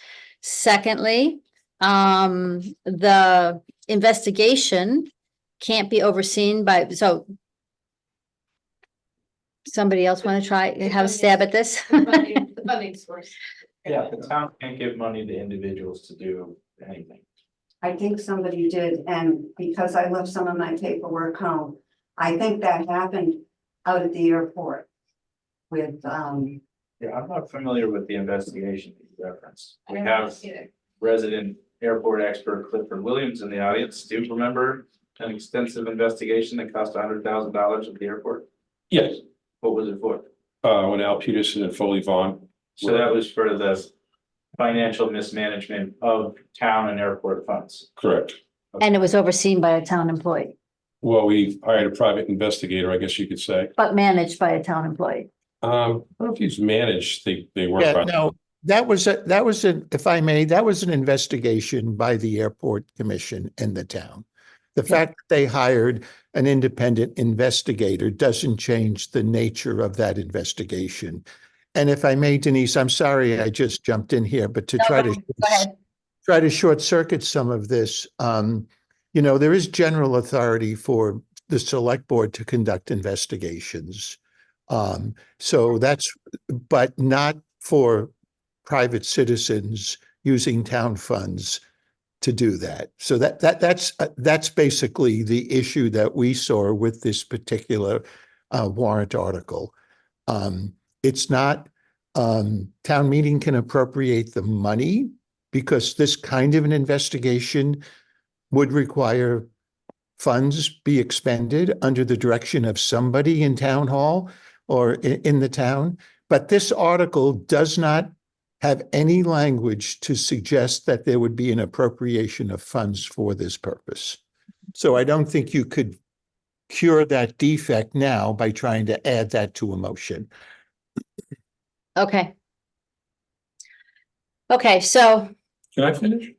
Secondly, the investigation can't be overseen by, so somebody else want to try, have a stab at this? The funding source. Yeah, the town can't give money to individuals to do anything. I think somebody did, and because I left some of my paperwork home, I think that happened out at the airport with, Yeah, I'm not familiar with the investigation that you referenced. We I have see it. resident airport expert Clifford Williams in the audience. Do you remember an extensive investigation that cost $100,000 at the airport? Yes, What was it for? when Al Peterson and Foley Vaughn. So that was for the financial mismanagement of town and airport funds. Correct. And it was overseen by a town employee, Well, we hired a private investigator, I guess you could say. but managed by a town employee. I don't know if he's managed, they work. Yeah, by- no, that was if I may, that was an investigation by the airport commission in the town. The fact that they hired an independent investigator doesn't change the nature of that investigation. And if I may, Denise, I'm sorry, I just jumped in here, but to No, try go to ahead. try to short circuit some of this, there is general authority for the select board to conduct investigations. So that's, but not for private citizens using town funds to do that. So that's basically the issue that we saw with this particular warrant article. It's not, town meeting can appropriate the money because this kind of an investigation would require funds be expended under the direction of somebody in town hall or in the town. But this article does not have any language to suggest that there would be an appropriation of funds for this purpose. So I don't think you could cure that defect now by trying to add that to a motion. Okay. Okay, so, Can I finish?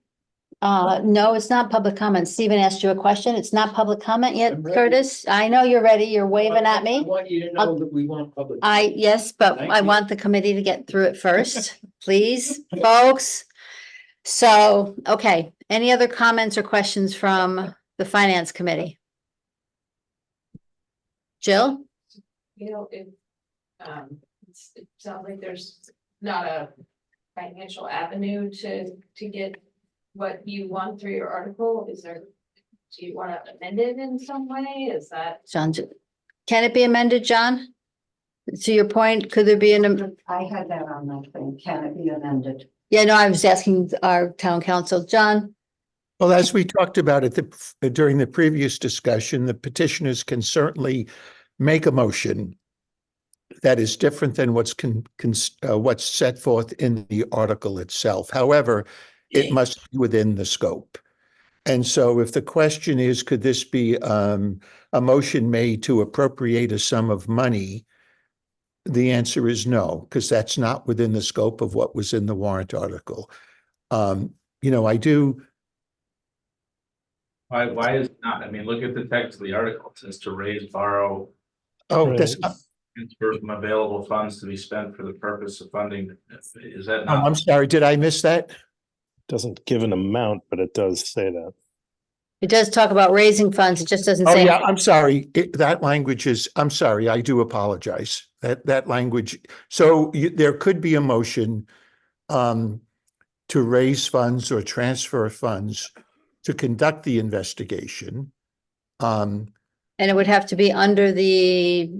no, it's not public comment. Stephen asked you a question. It's not public comment yet, I'm ready. Curtis. I know you're ready. You're waving at I me. want you to know that we want public. Yes, but Thank I you. want the committee to get through it first, please, folks. So, okay, any other comments or questions from the finance committee? Jill? It sounds like there's not a financial avenue to get what you want through your article. Is there, do you want to amend it in some way? Is that? John, can it be amended, John? To your point, could there be I had that on my thing. Can it be amended? yeah, no, I was asking our town council, John. Well, as we talked about during the previous discussion, the petitioners can certainly make a motion that is different than what's set forth in the article itself. However, it must be within the scope. And so if the question is, could this be a motion made to appropriate a sum of money? The answer is no, because that's not within the scope of what was in the warrant article. I do. Why is it not? I mean, look at the text of the article. It says to raise, borrow, Oh, that's. transfer from available funds to be spent for the purpose of funding. Is that not? I'm sorry. Did I miss that? Doesn't give an amount, but it does say that. It does talk about raising funds. It just doesn't Oh, say. yeah, I'm sorry. That language is, I'm sorry, I do apologize. That language, so there could be a motion to raise funds or transfer funds to conduct the investigation. And it would have to be under the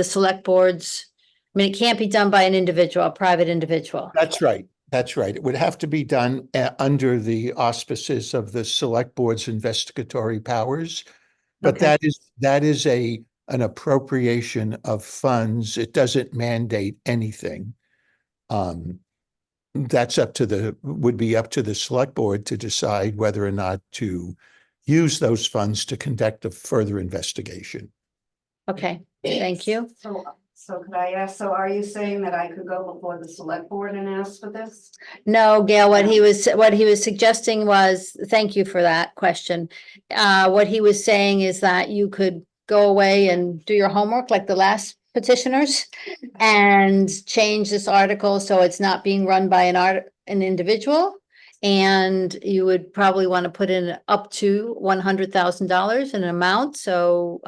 select boards. I mean, it can't be done by an individual, a private individual. That's right. That's right. It would have to be done under the auspices of the select board's investigatory powers. But Okay. that is an appropriation of funds. It doesn't mandate anything. That's would be up to the select board to decide whether or not to use those funds to conduct a further investigation. Okay, thank you. So could I ask, so are you saying that I could go before the select board and ask for this? No, Gail, what he was suggesting was, thank you for that question. What he was saying is that you could go away and do your homework like the last petitioners and change this article so it's not being run by an individual. And you would probably want to put in up to $100,000 in an amount. So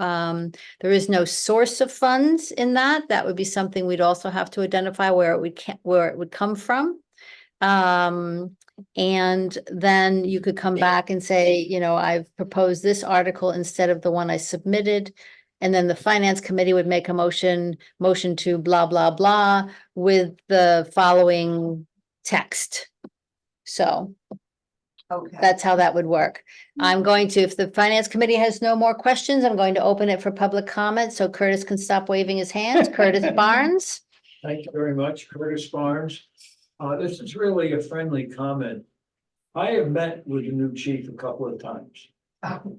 there is no source of funds in that. That would be something we'd also have to identify where it would come from. And then you could come back and say, you know, I've proposed this article instead of the one I submitted. And then the finance committee would make a motion to blah, blah, blah with the following text. So Okay. that's how that would work. I'm going to, if the finance committee has no more questions, I'm going to open it for public comment, so Curtis can stop waving his hands. Curtis Barnes? Thank you very much, Curtis Barnes. This is really a friendly comment. I have met with the new chief a couple of times.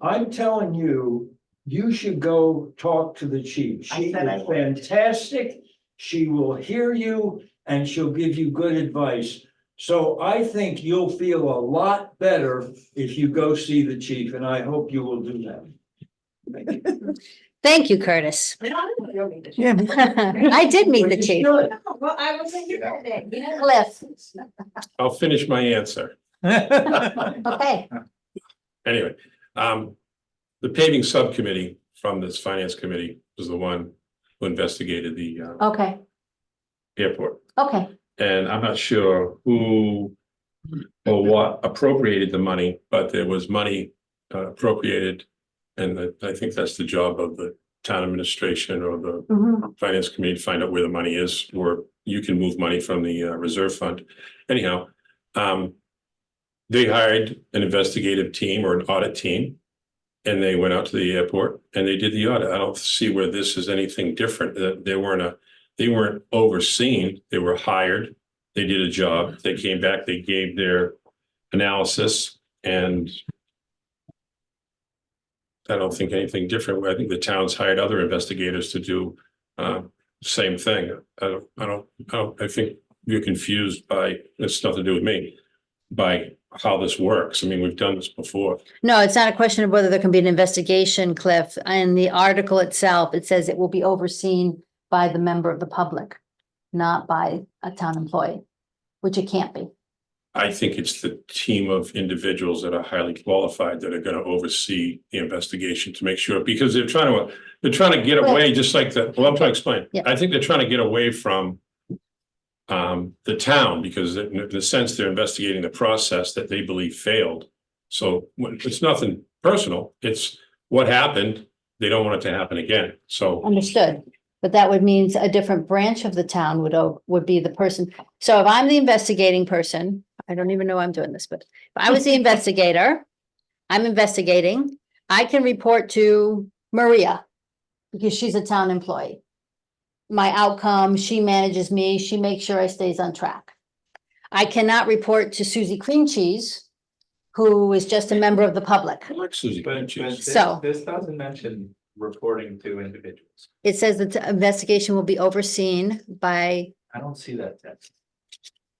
I'm telling you, you should go talk to the chief. She is fantastic. She will hear you and she'll give you good advice. So I think you'll feel a lot better if you go see the chief, and I hope you will do that. Thank you. Thank you, Curtis. Yeah. I did meet the But you chief. should. Well, I wasn't here that day. Cliff, I'll finish my answer. okay. Anyway, the paving subcommittee from this finance committee was the one who investigated the Okay, airport. okay. And I'm not sure who or what appropriated the money, but there was money appropriated. And I think that's the job of the town administration or the Mhm. finance committee to find out where the money is, or you can move money from the reserve fund. Anyhow, they hired an investigative team or an audit team, and they went out to the airport and they did the audit. I don't see where this is anything different. That they weren't overseen. They were hired. They did a job. They came back. They gave their analysis, and I don't think anything different. I think the town's hired other investigators to do same thing. I think you're confused by, it's nothing to do with me, by how this works. I mean, we've done this before. No, it's not a question of whether there can be an investigation, Cliff. In the article itself, it says it will be overseen by the member of the public, not by a town employee, which it can't be. I think it's the team of individuals that are highly qualified that are going to oversee the investigation to make sure, because they're trying to get away, just like the, well, I'm trying to explain. Yeah. I think they're trying to get away from the town, because in the sense they're investigating the process that they believe failed. So it's nothing personal. It's what happened. They don't want it to happen again. So Understood. But that would mean a different branch of the town would be the person. So if I'm the investigating person, I don't even know I'm doing this, but if I was the investigator, I'm investigating, I can report to Maria because she's a town employee. My outcome, she manages me, she makes sure I stays on track. I cannot report to Susie Cream Cheese, who is just a member of the public. I like Susie. So- This doesn't mention reporting to individuals. It says that the investigation will be overseen by, I don't see that text.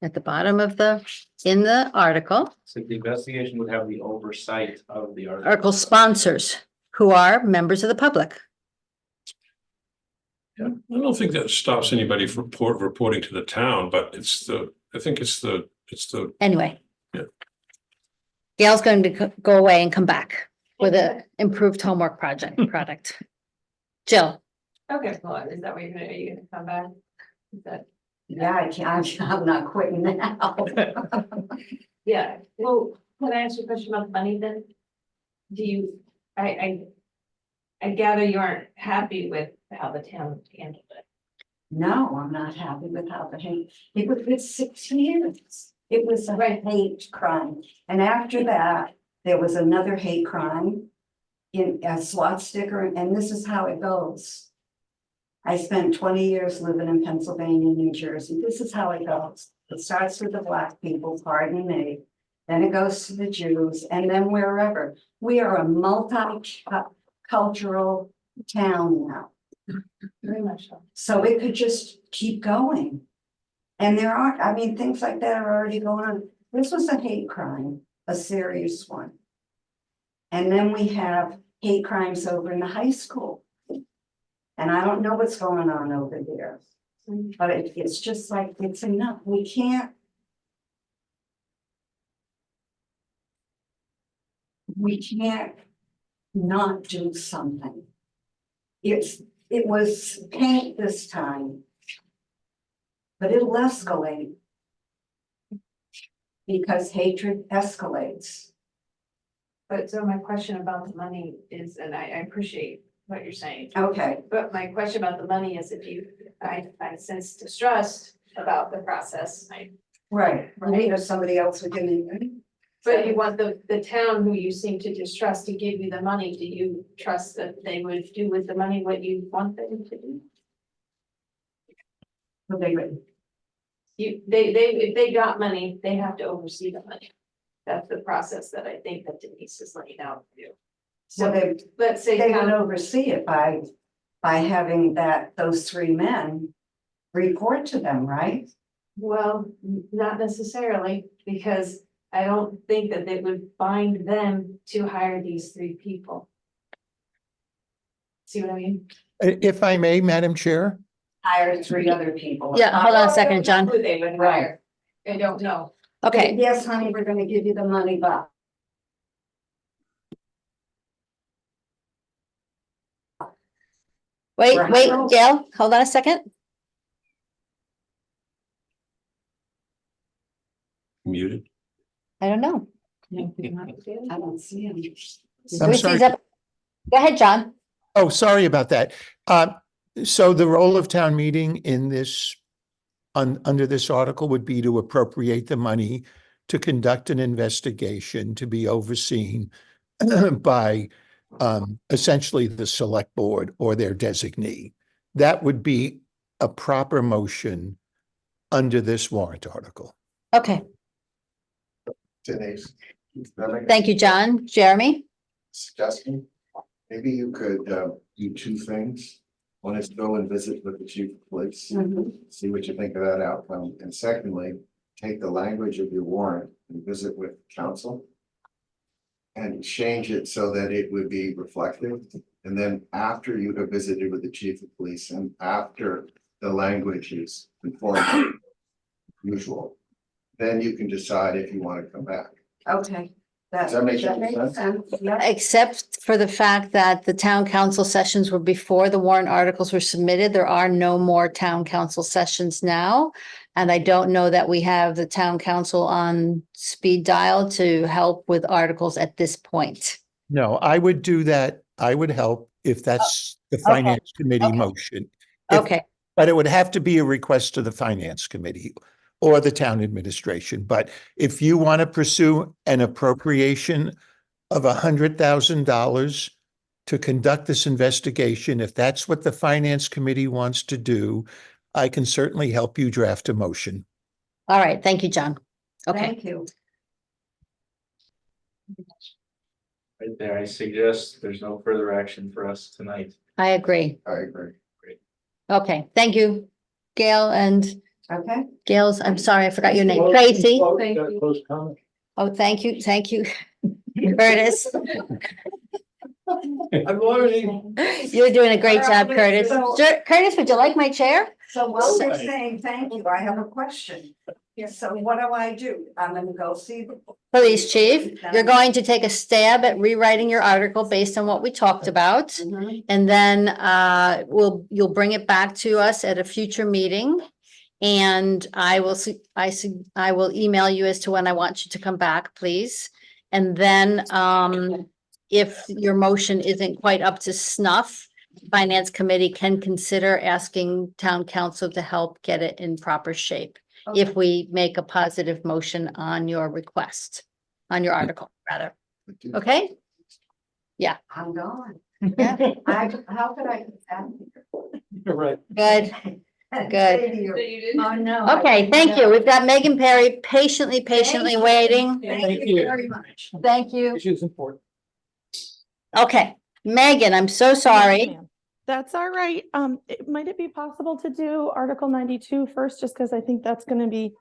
at the bottom of in the article, So the investigation would have the oversight of the article sponsors, who are members of the public. Yeah, I don't think that stops anybody from reporting to the town, but I think it's the. Anyway. Yeah. Gail's going to go away and come back with an improved homework product. Jill, Okay, well, is that what are you gonna come back? Is that? Yeah, I'm not quitting now. Yeah, well, can I ask you a question about money then? Do you, I gather you aren't happy with how the town handled it. No, I'm not happy with how the hate, it was 6 years. It was a hate crime. And after that, there was another hate crime in a SWAT sticker, and this is how it goes. I spent 20 years living in Pennsylvania, New Jersey. This is how it goes. It starts with the Black people, pardon me. Then it goes to the Jews, and then wherever. We are a multi-cultural town now. Very much so. So it could just keep going. And there are, I mean, things like that are already going on. This was a hate crime, a serious one. And then we have hate crimes over in the high school. And I don't know what's going on over there. But it's just like, it's enough. We can't not do something. It was paint this time. But it'll escalate. because hatred escalates. But so my question about the money is, and I appreciate what you're saying, Okay, but my question about the money is if you, I sense distrust about the process. right, right, or somebody else would give me. But you want the town who you seem to distrust to give you the money, do you trust that they would do with the money what you want them to do? What they would. If they got money, they have to oversee the money. That's the process that I think that Denise is laying out for you. So So they, let's say. they would town- oversee it by having those three men report to them, right? Well, not necessarily, because I don't think that it would bind them to hire these three people. See what I mean? If I may, Madam Chair, Hire three other people. Yeah, hold on a Well, I second, don't know John. Who they would hire. I don't know. Okay, Yes, honey, we're gonna give you the money back. wait, Right. Gail, hold on a second. Muted. I don't know. I don't see him. I'm Lucy's sorry. up. Go ahead, John. Oh, sorry about that. So the role of town meeting in this, under this article would be to appropriate the money to conduct an investigation to be overseen by essentially the select board or their designee. That would be a proper motion under this warrant article. Okay, Denise. thank you, John. Jeremy? Suggestion, maybe you could do two things. One is go and visit with the chief of police, see what you think of that outcome. And secondly, take the language of your warrant and visit with council and change it so that it would be reflective. And then after you have visited with the chief of police and after the language is conformed usual, then you can decide if you want to come back. Okay. Does that make any sense? Yeah. Except for the fact that the town council sessions were before the warrant articles were submitted, there are no more town council sessions now. And I don't know that we have the town council on speed dial to help with articles at this point. No, I would do that. I would help if that's the okay, finance committee okay. motion. If- Okay, But it would have to be a request to the finance committee or the town administration. But if you want to pursue an appropriation of $100,000 to conduct this investigation, if that's what the finance committee wants to do, I can certainly help you draft a motion. all right, thank you, John. Okay, Thank you. Right there, I suggest there's no further action for us tonight. I agree. I agree. Okay, thank you, Gail and Okay. Gail's, I'm sorry, I forgot your name, Tracy. Thank you. Close comment. Oh, thank you, Curtis. I've already. You're doing a great job, Curtis. Curtis, would you like my chair? So while they're saying thank you, I have a question. So what do I do? I'm gonna go see the. Police chief, you're going to take a stab at rewriting your article based on what we talked about. Mhm. And then you'll bring it back to us at a future meeting. And I will email you as to when I want you to come back, please. And then if your motion isn't quite up to snuff, Finance Committee can consider asking town council to help get it in proper shape. If we make a positive motion on your request, on your article, rather. Okay? I'm gone. Yeah. How could I? Right. Good. Good. So you didn't. Oh, no. Okay, thank you. We've got Megan Perry patiently waiting. Thank you very much. Thank you. Issue's important. Okay, Megan, I'm so sorry. That's all right. Might it be possible to do Article 92 first, just because I think that's going to be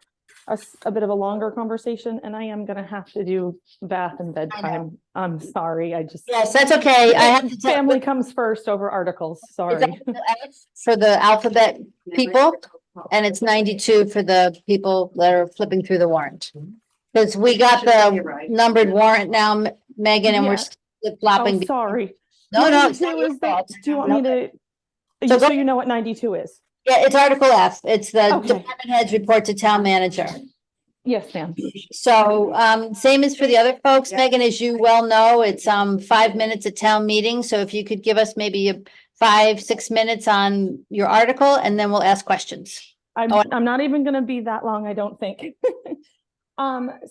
a bit of a longer conversation, and I am going to have to do bath and bedtime. I'm sorry, I just. Yes, that's okay. I have to tell Family comes first over articles, sorry. for the alphabet people, and it's 92 for the people that are flipping through the warrant. Because we got the numbered warrant now, Megan, and we're Yeah. flopping. Oh, sorry. No, no, it's 92 not your is the- fault. Do you want me to? So So go- you know what 92 is? Yeah, it's Article F. It's the Okay. department heads report to town manager. Yes, ma'am. So, same as for the other folks, Megan, as you well know, it's, 5 minutes at town meeting. So if you could give us maybe 5-6 minutes on your article and then we'll ask questions. I'm not even gonna be that long, I don't think.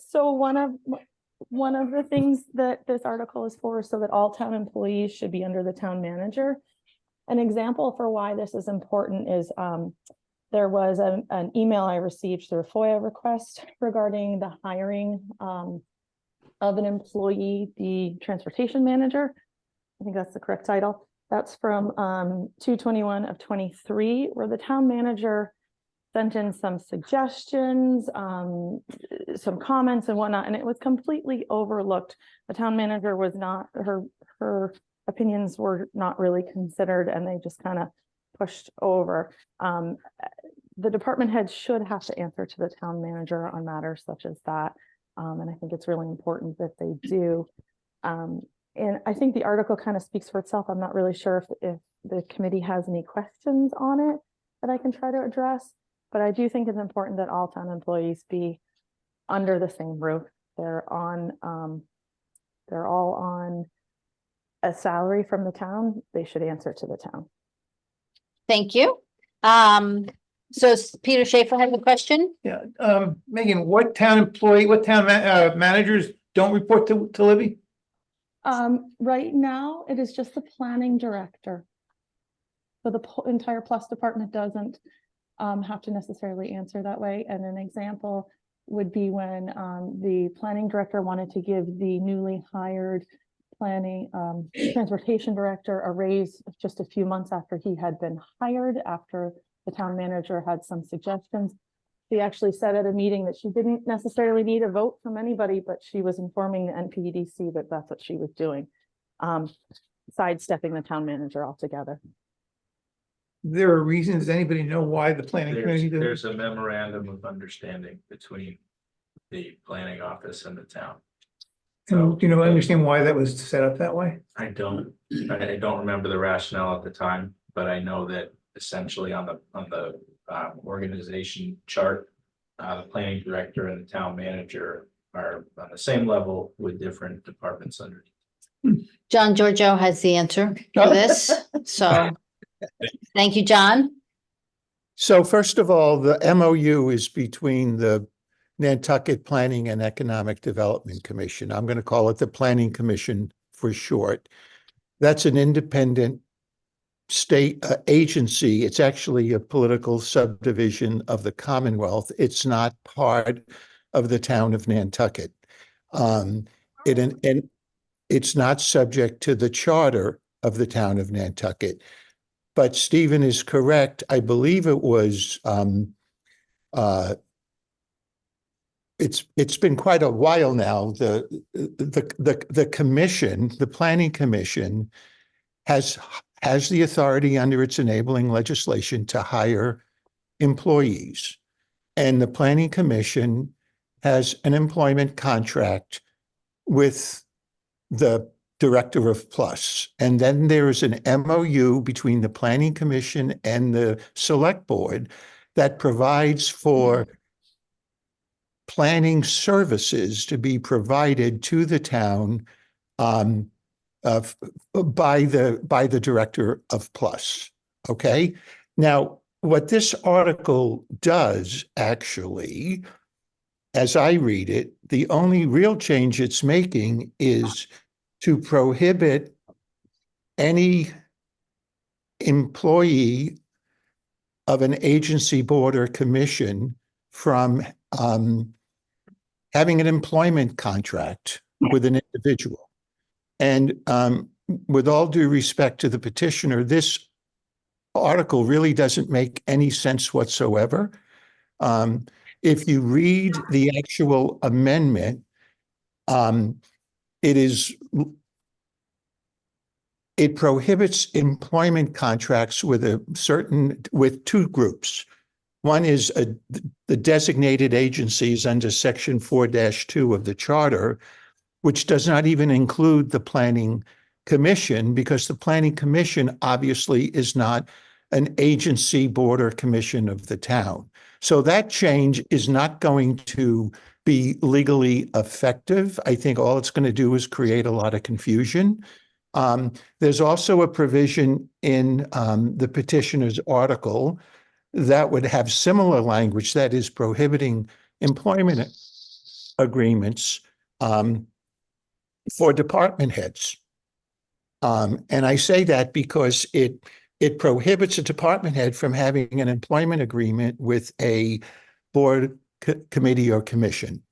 So one of the things that this article is for, is so that all town employees should be under the town manager. An example for why this is important is, there was an email I received through a FOIA request regarding the hiring, of an employee, the transportation manager. I think that's the correct title. That's from 2/21 of 23, where the town manager sent in some suggestions, some comments and whatnot, and it was completely overlooked. The town manager was not, her opinions were not really considered, and they just kind of pushed over. The department head should have to answer to the town manager on matters such as that. And I think it's really important that they do. And I think the article kind of speaks for itself. I'm not really sure if the committee has any questions on it that I can try to address, but I do think it's important that all town employees be under the same roof. They're all on a salary from the town. They should answer to the town. Thank you. So Peter Schaefer has a question. Yeah, Megan, what town managers don't report to Libby? Right now, it is just the planning director. So the entire plus department doesn't have to necessarily answer that way. And an example would be when the planning director wanted to give the newly hired planning transportation director a raise just a few months after he had been hired, after the town manager had some suggestions. She actually said at a meeting that she didn't necessarily need a vote from anybody, but she was informing the NPDC that that's what she was doing, sidestepping the town manager altogether. There are reasons. Does anybody know why the planning committee? There's a memorandum of understanding between the planning office and the town. Do you know, understand why that was set up that way? I don't remember the rationale at the time, but I know that essentially on the organization chart, the planning director and the town manager are on the same level with different departments under. John Giorgio has the answer for this. So thank you, John. So first of all, the MOU is between the Nantucket Planning and Economic Development Commission. I'm going to call it the Planning Commission for short. That's an independent state agency. It's actually a political subdivision of the Commonwealth. It's not part of the town of Nantucket. And it's not subject to the charter of the town of Nantucket. But Stephen is correct. I believe it was it's been quite a while now. The commission, the planning commission, has the authority under its enabling legislation to hire employees. And the planning commission has an employment contract with the director of Plus. And then there is an MOU between the planning commission and the select board that provides for planning services to be provided to the town by the director of Plus. Okay. Now, what this article does actually, as I read it, the only real change it's making is to prohibit any employee of an agency, board, or commission from having an employment contract with an individual. And with all due respect to the petitioner, this article really doesn't make any sense whatsoever. If you read the actual amendment, it prohibits employment contracts with two groups. One is the designated agencies under section 4-2 of the charter, which does not even include the planning commission, because the planning commission obviously is not an agency, board, or commission of the town. So that change is not going to be legally effective. I think all it's going to do is create a lot of confusion. There's also a provision in the petitioner's article that would have similar language, that is prohibiting employment agreements for department heads. And I say that because it prohibits a department head from having an employment agreement with a board, committee, or commission.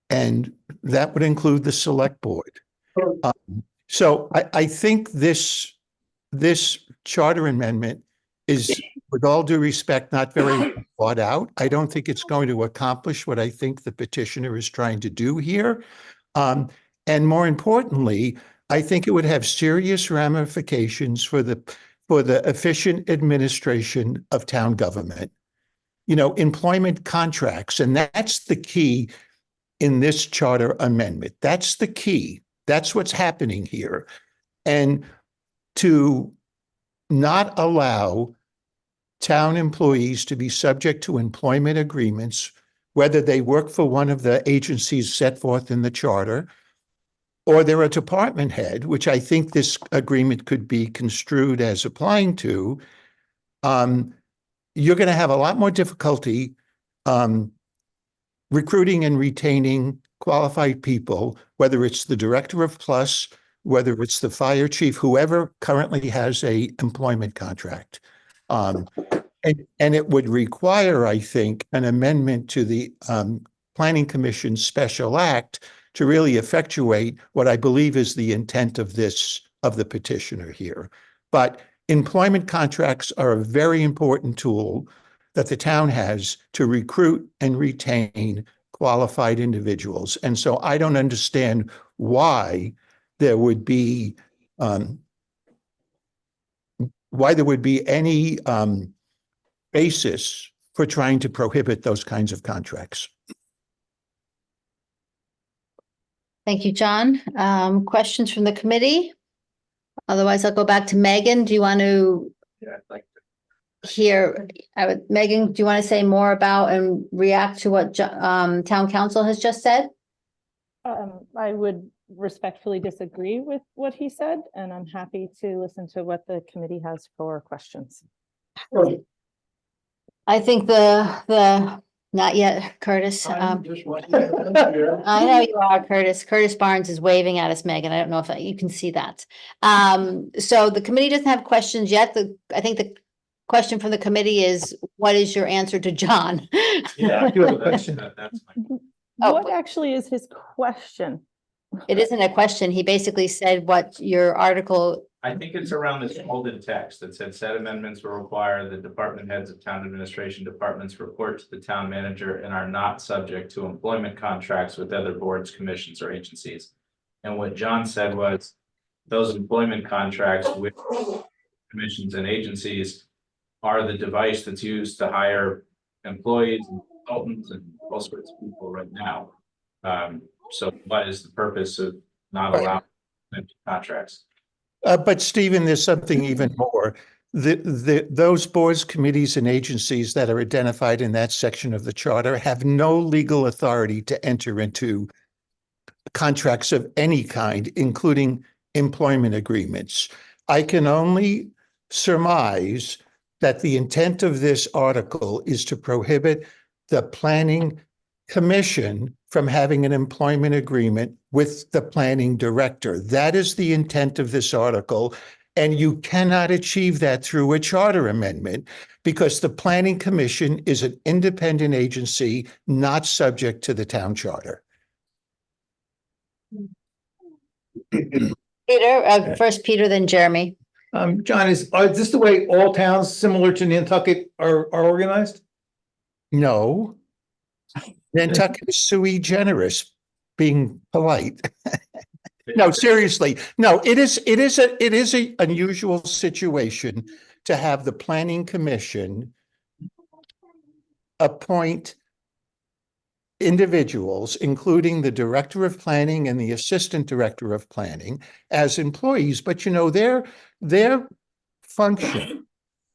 And that would include the select board. So I think this charter amendment is, with all due respect, not very thought out. I don't think it's going to accomplish what I think the petitioner is trying to do here. And more importantly, I think it would have serious ramifications for the efficient administration of town government. You know, employment contracts, and that's the key in this charter amendment. That's the key. That's what's happening here. And to not allow town employees to be subject to employment agreements, whether they work for one of the agencies set forth in the charter, or they're a department head, which I think this agreement could be construed as applying to, you're going to have a lot more difficulty recruiting and retaining qualified people, whether it's the director of Plus, whether it's the fire chief, whoever currently has a employment contract. And it would require, I think, an amendment to the Planning Commission Special Act to really effectuate what I believe is the intent of the petitioner here. But employment contracts are a very important tool that the town has to recruit and retain qualified individuals. And so I don't understand why there would be any basis for trying to prohibit those kinds of contracts. Thank you, John. Questions from the committee? Otherwise, I'll go back to Megan. Do you want to Yeah, I'd like hear, Megan, do you want to say more about and react to what town council has just said? I would respectfully disagree with what he said, and I'm happy to listen to what the committee has for questions. I think the not yet, Curtis. I'm just wondering here. I know you are, Curtis. Curtis Barnes is waving at us, Megan. I don't know if you can see that. So the committee doesn't have questions yet. I think the question from the committee is, what is your answer to John? Yeah, I do have a question. That's my. Oh. What actually is his question? It isn't a question. He basically said what your article. I think it's around this folded text that said amendments will require the department heads of town administration departments report to the town manager and are not subject to employment contracts with other boards, commissions, or agencies. And what John said was those employment contracts with commissions and agencies are the device that's used to hire employees and consultants and all sorts of people right now. So what is the purpose of not allowing contracts? But Stephen, there's something even more. Those boards, committees, and agencies that are identified in that section of the charter have no legal authority to enter into contracts of any kind, including employment agreements. I can only surmise that the intent of this article is to prohibit the Planning Commission from having an employment agreement with the planning director. That is the intent of this article. And you cannot achieve that through a charter amendment because the Planning Commission is an independent agency not subject to the town charter. Peter, first Peter, then Jeremy. John, is this the way all towns similar to Nantucket are organized? No. Nantucket is sui generis, being polite. No, seriously. No, it is an unusual situation to have the Planning Commission appoint individuals, including the director of planning and the assistant director of planning, as employees. But you know, their function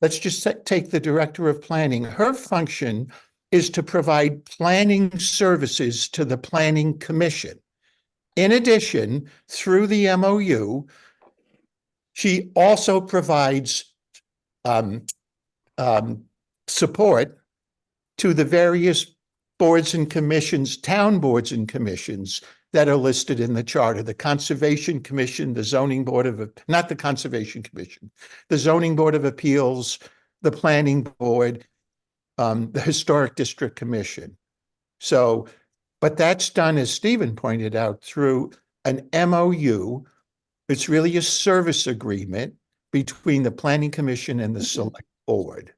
let's just take the director of planning. Her function is to provide planning services to the planning commission. In addition, through the MOU, she also provides support to the various boards and commissions, town boards and commissions that are listed in the charter, the Conservation Commission, the Zoning Board of, not the Conservation Commission, the Zoning Board of Appeals, the Planning Board, the Historic District Commission. So, but that's done, as Stephen pointed out, through an MOU. It's really a service agreement between the Planning Commission and the Select Board.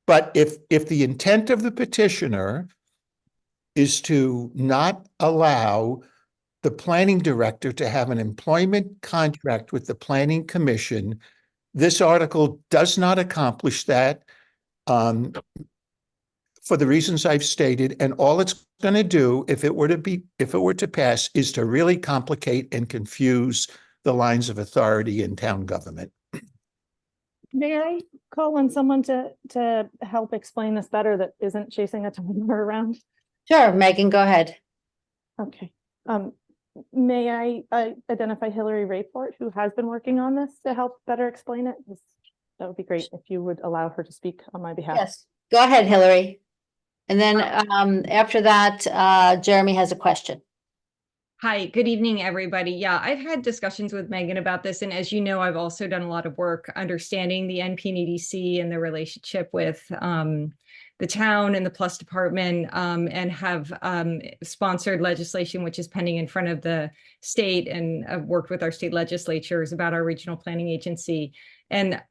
But if the intent of the petitioner is to not allow the planning director to have an employment contract with the Planning Commission, this article does not accomplish that for the reasons I've stated. And all it's going to do, if it were to pass, is to really complicate and confuse the lines of authority in town government. May I call on someone to help explain this better that isn't chasing a timer around? Sure, Megan, go ahead. Okay. May I identify Hillary Rayport, who has been working on this to help better explain it? That would be great if you would allow her to speak on my behalf. Yes, go ahead, Hillary. And then after that, Jeremy has a question. Hi, good evening, everybody. Yeah, I've had discussions with Megan about this. And as you know, I've also done a lot of work understanding the NPNEDC and the relationship with the town and the Plus Department, and have sponsored legislation, which is pending in front of the state, and I've worked with our state legislatures about our regional planning agency. And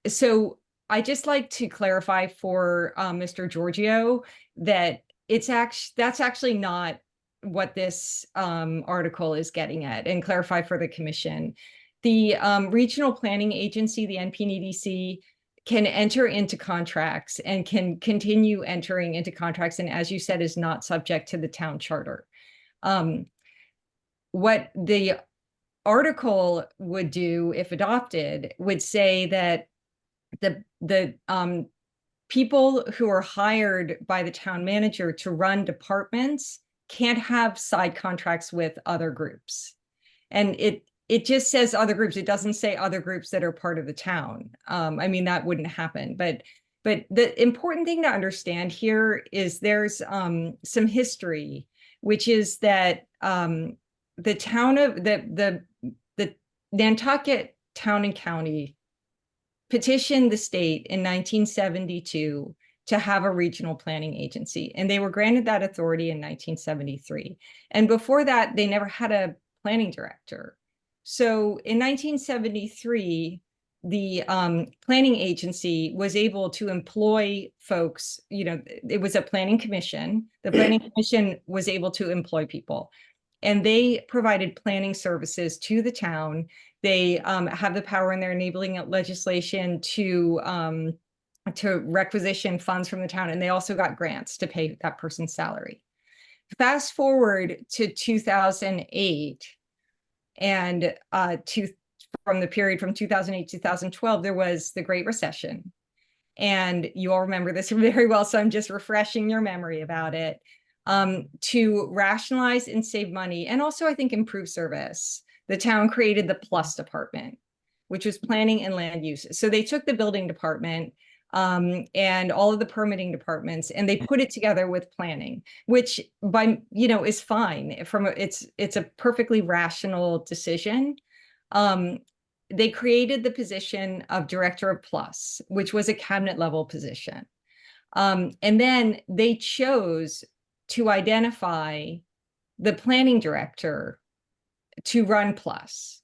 so I just like to clarify for Mr. Giorgio that that's actually not what this article is getting at, and clarify for the commission. The regional planning agency, the NPNEDC, can enter into contracts and can continue entering into contracts, and as you said, is not subject to the town charter. What the article would do, if adopted, would say that the people who are hired by the town manager to run departments can't have side contracts with other groups. And it just says other groups. It doesn't say other groups that are part of the town. I mean, that wouldn't happen. But the important thing to understand here is there's some history, which is that the town of the Nantucket Town and County petitioned the state in 1972 to have a regional planning agency, and they were granted that authority in 1973. And before that, they never had a planning director. So in 1973, the planning agency was able to employ folks. You know, it was a planning commission. The planning commission was able to employ people, and they provided planning services to the town. They have the power in their enabling legislation to requisition funds from the town, and they also got grants to pay that person's salary. Fast forward to 2008, and from the period from 2008 to 2012, there was the Great Recession. And you all remember this very well, so I'm just refreshing your memory about it. To rationalize and save money, and also I think improve service, the town created the Plus Department, which was planning and land use. So they took the building department and all of the permitting departments, and they put it together with planning, which is fine. It's a perfectly rational decision. They created the position of Director of Plus, which was a cabinet level position. And then they chose to identify the planning director to run Plus.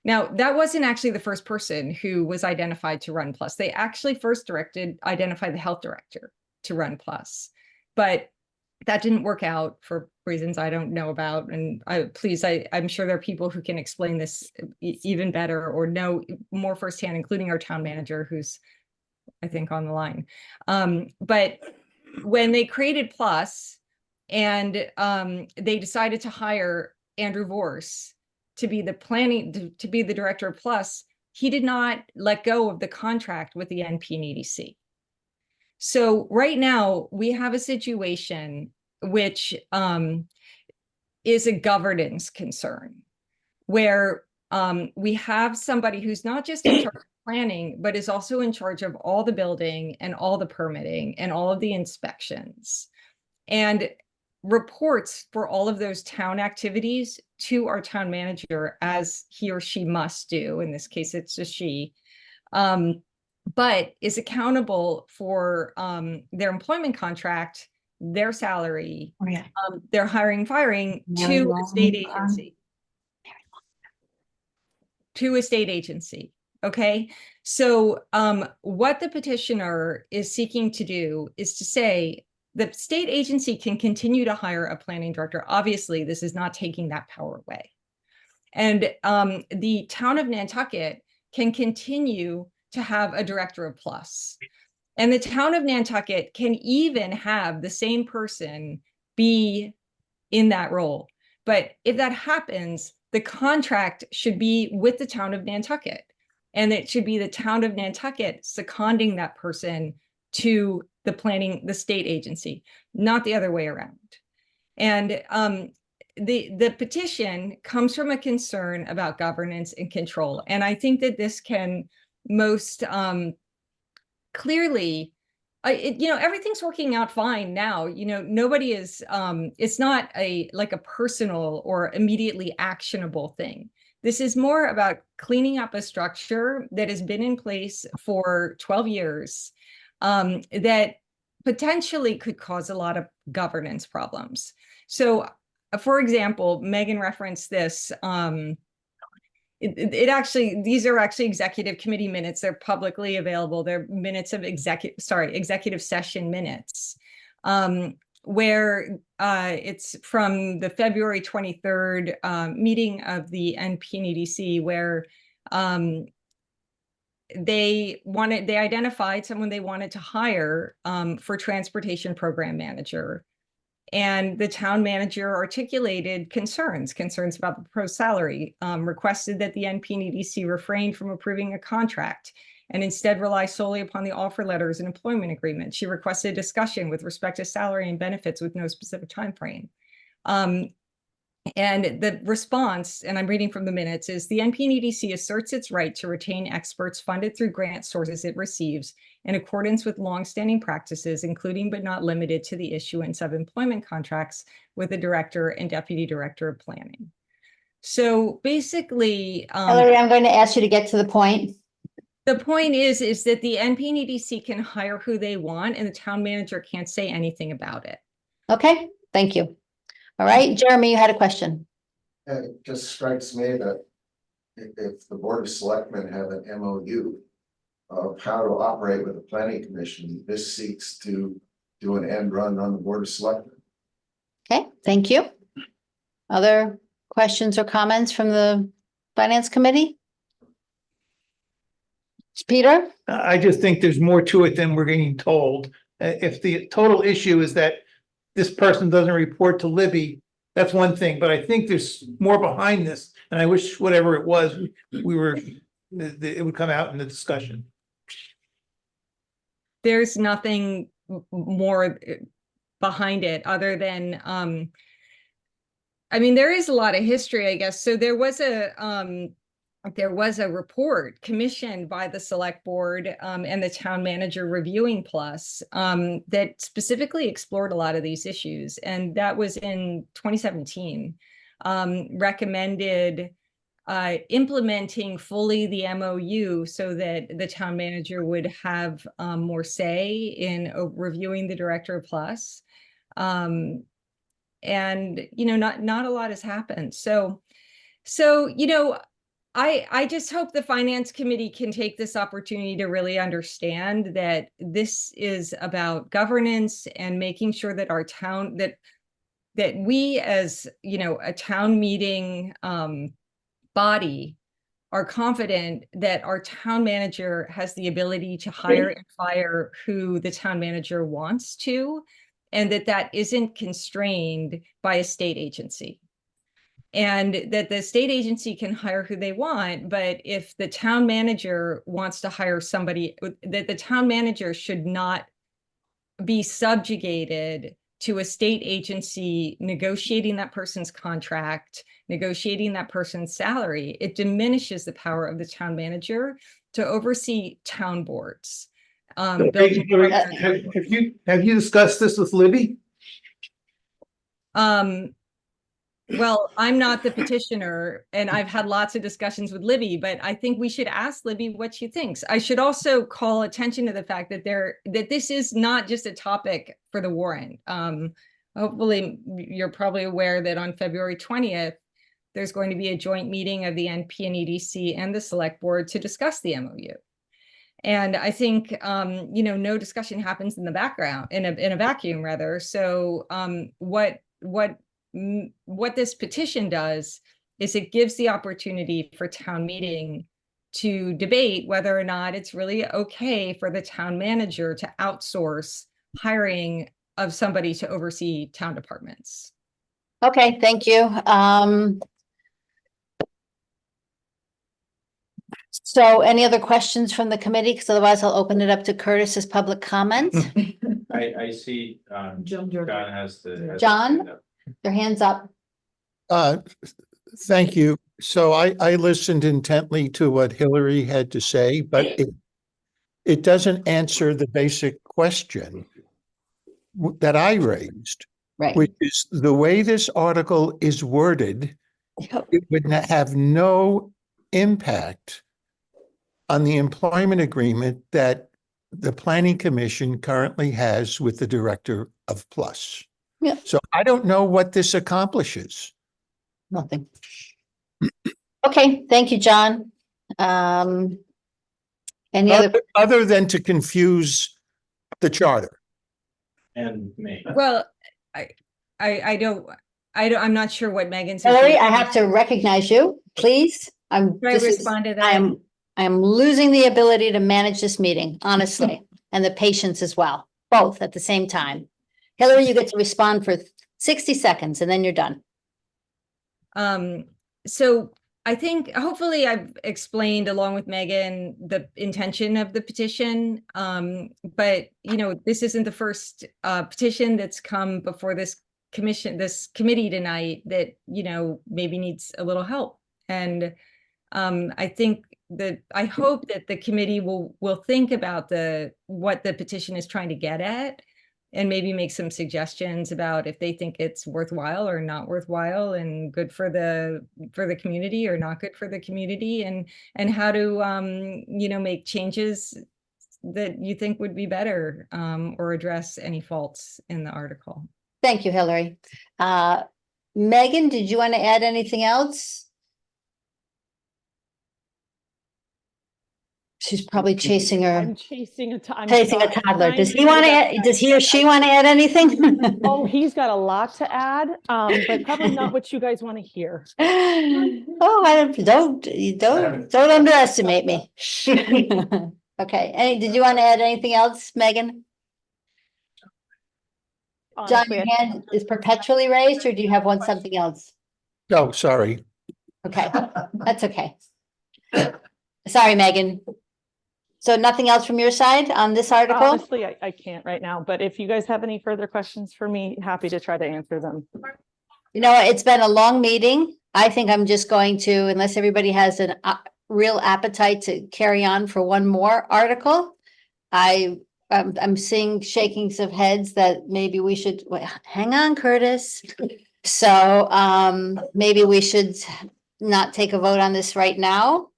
Now, that wasn't actually the first person who was identified to run Plus. They actually first identified the health director to run Plus, but that didn't work out for reasons I don't know about. And I'm sure there are people who can explain this even better or know more firsthand, including our town manager, who's, I think, on the line. But when they created Plus, and they decided to hire Andrew Vorse to be the director of Plus, he did not let go of the contract with the NP and EDC. So right now we have a situation which is a governance concern, where we have somebody who's not just in charge of planning, but is also in charge of all the building and all the permitting and all of the inspections, and reports for all of those town activities to our town manager, as he or she must do. In this case, it's a she, but is accountable for their employment contract, their salary, their hiring, firing to a state agency. To a state agency. Okay. So what the petitioner is seeking to do is to say the state agency can continue to hire a planning director. Obviously, this is not taking that power away. And the town of Nantucket can continue to have a director of plus. And the town of Nantucket can even have the same person be in that role. But if that happens, the contract should be with the town of Nantucket. And it should be the town of Nantucket seconding that person to the state agency, not the other way around. And the petition comes from a concern about governance and control. And I think that this can most clearly, everything's working out fine now. Nobody is, it's not like a personal or immediately actionable thing. This is more about cleaning up a structure that has been in place for 12 years that potentially could cause a lot of governance problems. So, for example, Megan referenced this. These are actually executive committee minutes. They're publicly available. They're minutes of executive session minutes, where it's from the February 23rd meeting of the NP and EDC, where they identified someone they wanted to hire for transportation program manager. And the town manager articulated concerns about the proposed salary, requested that the NP and EDC refrain from approving a contract and instead rely solely upon the offer letters and employment agreement. She requested a discussion with respect to salary and benefits with no specific time frame. And the response, and I'm reading from the minutes, is the NP and EDC asserts its right to retain experts funded through grant sources it receives in accordance with longstanding practices, including but not limited to the issuance of employment contracts with the director and deputy director of planning. So basically, Hillary, I'm going to ask you to get to the point. The point is that the NP and EDC can hire who they want, and the town manager can't say anything about it. Okay, thank you. All right, Jeremy, you had a question. It just strikes me that if the Board of Selectmen have an MOU of how to operate with the Planning Commission, this seeks to do an end run on the Board of Selectmen. Okay, thank you. Other questions or comments from the Finance Committee? Peter? I just think there's more to it than we're getting told. If the total issue is that this person doesn't report to Libby, that's one thing, but I think there's more behind this, and I wish whatever it was, it would come out in the discussion. There's nothing more behind it other than, I mean, there is a lot of history, I guess. So there was a report commissioned by the select board and the town manager reviewing plus that specifically explored a lot of these issues. And that was in 2017, recommended implementing fully the MOU so that the town manager would have more say in reviewing the director of plus. And, not a lot has happened. So, I just hope the Finance Committee can take this opportunity to really understand that this is about governance and making sure that our town, that we as, a town meeting body are confident that our town manager has the ability to hire and fire who the town manager wants to, and that isn't constrained by a state agency. And that the state agency can hire who they want, but if the town manager wants to hire somebody, that the town manager should not be subjugated to a state agency negotiating that person's contract, negotiating that person's salary. It diminishes the power of the town manager to oversee town boards. building Have you discussed this with Libby? Well, I'm not the petitioner, and I've had lots of discussions with Libby, but I think we should ask Libby what she thinks. I should also call attention to the fact that this is not just a topic for the warrant. Hopefully, you're probably aware that on February 20th, there's going to be a joint meeting of the NP and EDC and the Select Board to discuss the MOU. And I think, no discussion happens in the background, in a vacuum, rather. So what this petition does is it gives the opportunity for town meeting to debate whether or not it's really okay for the town manager to outsource hiring of somebody to oversee town departments. Okay, thank you. So any other questions from the committee? Because otherwise I'll open it up to Curtis's public comment. I see, John has the. John? Your hands up. Thank you. So I listened intently to what Hillary had to say, but it doesn't answer the basic question that I raised, Right. which is the way this article is worded, it would have no impact on the employment agreement that the Planning Commission currently has with the Director of Plus. Yeah. So I don't know what this accomplishes. Nothing. Okay, thank you, John. Any other? Than to confuse the charter. And me. Well, I'm not sure what Megan's. Hillary, I have to recognize you, please. Can I respond to that? I am losing the ability to manage this meeting, honestly, and the patience as well, both at the same time. Hillary, you get to respond for 60 seconds and then you're done. So I think hopefully I've explained along with Megan the intention of the petition. But this isn't the first petition that's come before this committee tonight that maybe needs a little help. And I hope that the committee will think about what the petition is trying to get at, and maybe make some suggestions about if they think it's worthwhile or not worthwhile, and good for the community or not good for the community, and how to make changes that you think would be better, or address any faults in the article. Thank you, Hillary. Megan, did you want to add anything else? She's probably chasing I'm chasing a toddler. Does he or she want to add anything? Oh, he's got a lot to add, but probably not what you guys want to hear. Oh, don't underestimate me. Okay, did you want to add anything else, Megan? John, your hand is perpetually raised, or do you have something else? Oh, sorry. Okay, that's okay. Sorry, Megan. So nothing else from your side on this article? Honestly, I can't right now, but if you guys have any further questions for me, happy to try to answer them. It's been a long meeting. I think I'm just going to, unless everybody has a real appetite to carry on for one more article. I'm seeing shakings of heads that maybe we should, hang on, Curtis. So maybe we should not take a vote on this right now.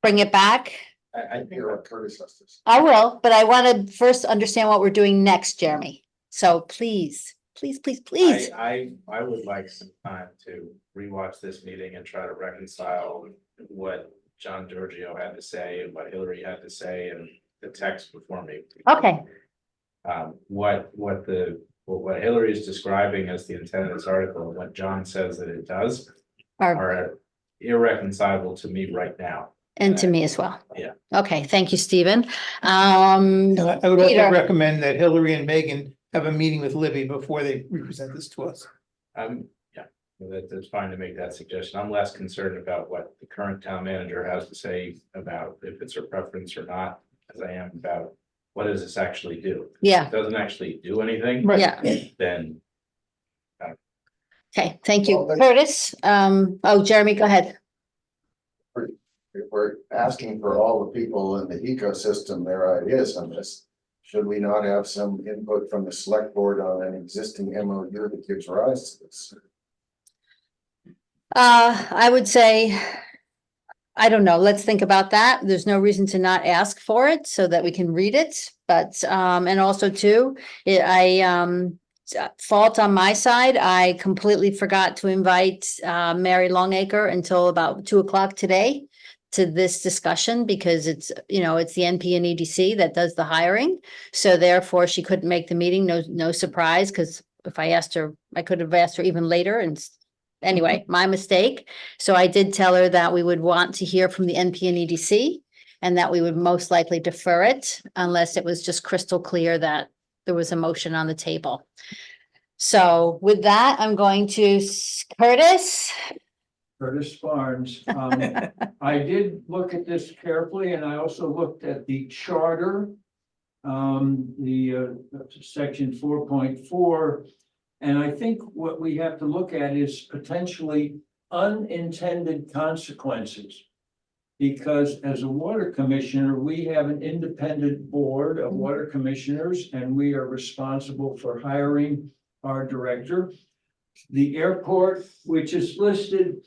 Bring it back. I think what Curtis has to say. I will, but I want to first understand what we're doing next, Jeremy. So please. I would like some time to rewatch this meeting and try to reconcile what John Giorgio had to say and what Hillary had to say and the text before me. Okay. What Hillary is describing as the intent of this article and what John says that it does are irreconcilable to me right now. And to me as well. Yeah. Okay, thank you, Stephen. I would also Peter. recommend that Hillary and Megan have a meeting with Libby before they represent this to us. Yeah. That's fine to make that suggestion. I'm less concerned about what the current town manager has to say about if it's her preference or not, as I am about what does this actually do? Yeah. If it doesn't actually do anything, Yeah. then Okay, thank you. Well, but- Curtis, oh, Jeremy, go ahead. If we're asking for all the people in the ecosystem, their ideas on this, should we not have some input from the select board on an existing MOU that gives rise to this? I would say, I don't know, let's think about that. There's no reason to not ask for it so that we can read it, but, and also too, fault on my side, I completely forgot to invite, Mary Longacre until about 2 o'clock today to this discussion because it's, it's the NP and EDC that does the hiring. So therefore she couldn't make the meeting, no surprise, because if I asked her, I could have asked her even later and anyway, my mistake. So I did tell her that we would want to hear from the NP and EDC and that we would most likely defer it unless it was just crystal clear that there was a motion on the table. So with that, I'm going to Curtis. Curtis Barnes. I did look at this carefully and I also looked at the charter. Section 4.4. And I think what we have to look at is potentially unintended consequences. Because as a water commissioner, we have an independent board of water commissioners and we are responsible for hiring our director. The airport, which is listed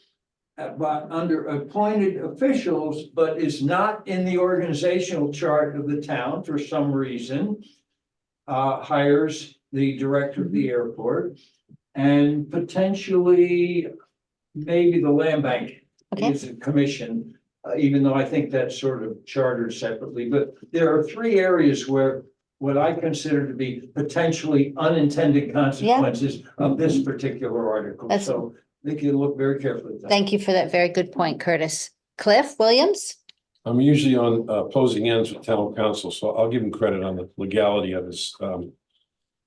under appointed officials, but is not in the organizational chart of the town for some reason, hires the director of the airport, and potentially maybe the land bank is a commission, even though I think that's sort of chartered separately. But there are 3 areas where what I consider to be potentially unintended consequences of this particular article. So I think you look very carefully at that. Thank you for that very good point, Curtis. Cliff Williams? I'm usually on opposing ends with town council, so I'll give him credit on the legality of his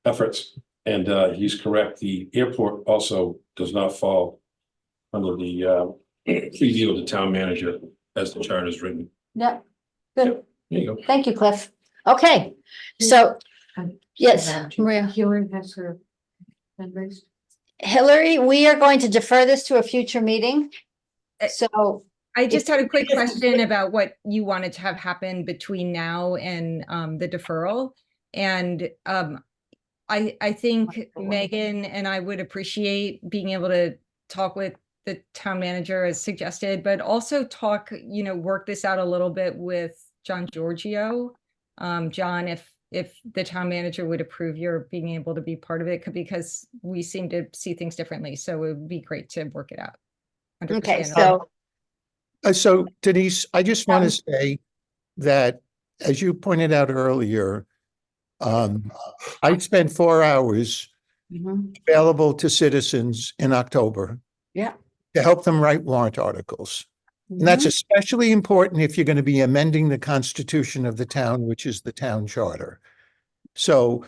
efforts. And he's correct. The airport also does not fall under the preview of the town manager as the chart is written. Yeah, good. There you go. Thank you, Cliff. Okay, so, yes, Maria. Hillary has her hand raised. Hillary, we are going to defer this to a future meeting. So I just had a quick question about what you wanted to have happen between now and the deferral. And I think Megan and I would appreciate being able to talk with the town manager as suggested, but also talk, work this out a little bit with John Giorgio. John, if the town manager would approve your being able to be part of it, because we seem to see things differently. So it would be great to work it out. Okay, So Denise, I just want to say that, as you pointed out earlier, I spent 4 hours available to citizens in October. Yeah. To help them write warrant articles. And that's especially important if you're going to be amending the constitution of the town, which is the town charter. So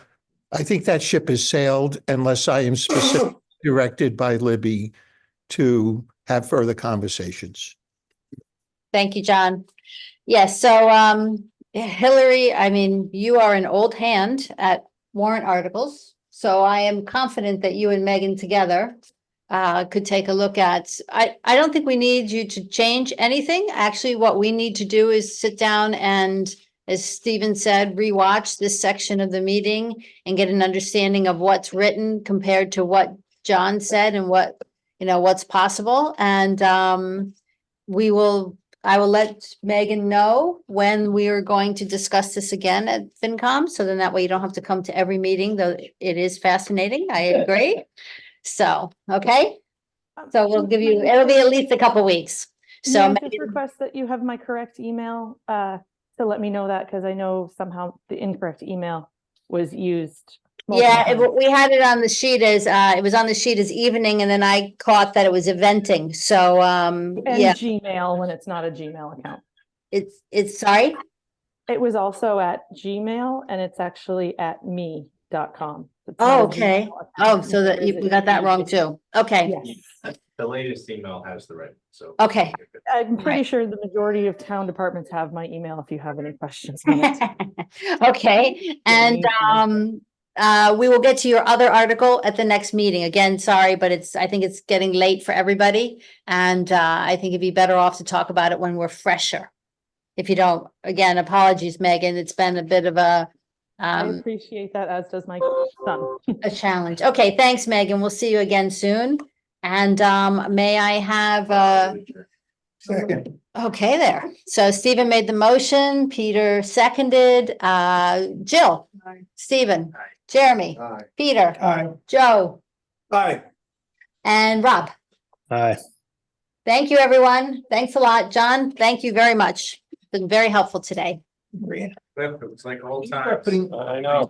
I think that ship has sailed unless I am specifically directed by Libby to have further conversations. Thank you, John. Yes, so Hillary, I mean, you are an old hand at warrant articles. So I am confident that you and Megan together could take a look at. I don't think we need you to change anything. Actually, what we need to do is sit down and, as Stephen said, rewatch this section of the meeting and get an understanding of what's written compared to what John said and what, what's possible. And I will let Megan know when we are going to discuss this again at FinCom. So then that way you don't have to come to every meeting, though it is fascinating. I agree. So, okay. So we'll give you, it'll be at least a couple weeks. So May I just request that you have my correct email to let me know that, because I know somehow the incorrect email was used. Yeah, we had it on the sheet as, it was on the sheet as evening, and then I caught that it was eventing. So, And yeah, Gmail when it's not a Gmail account. it's sorry. It was also at Gmail and it's actually at me. gmail.com. Oh, okay. Oh, so that we got that wrong too. Okay, Yes. The latest email has the right, so. okay. I'm pretty sure the majority of town departments have my email if you have any questions on it. Okay, and we will get to your other article at the next meeting. Again, sorry, but I think it's getting late for everybody. And I think it'd be better off to talk about it when we're fresher. If you don't, again, apologies, Megan, it's been a bit of I appreciate that, as does my son. a challenge. Okay, thanks, Megan. We'll see you again soon. And may I have Second. okay there. So Stephen made the motion, Peter seconded, Jill, Stephen, Jeremy, Aye. Peter, Aye. Joe, Aye. and Rob. Aye. Thank you, everyone. Thanks a lot. John, thank you very much. Been very helpful today. It's like old Start times. putting- I know.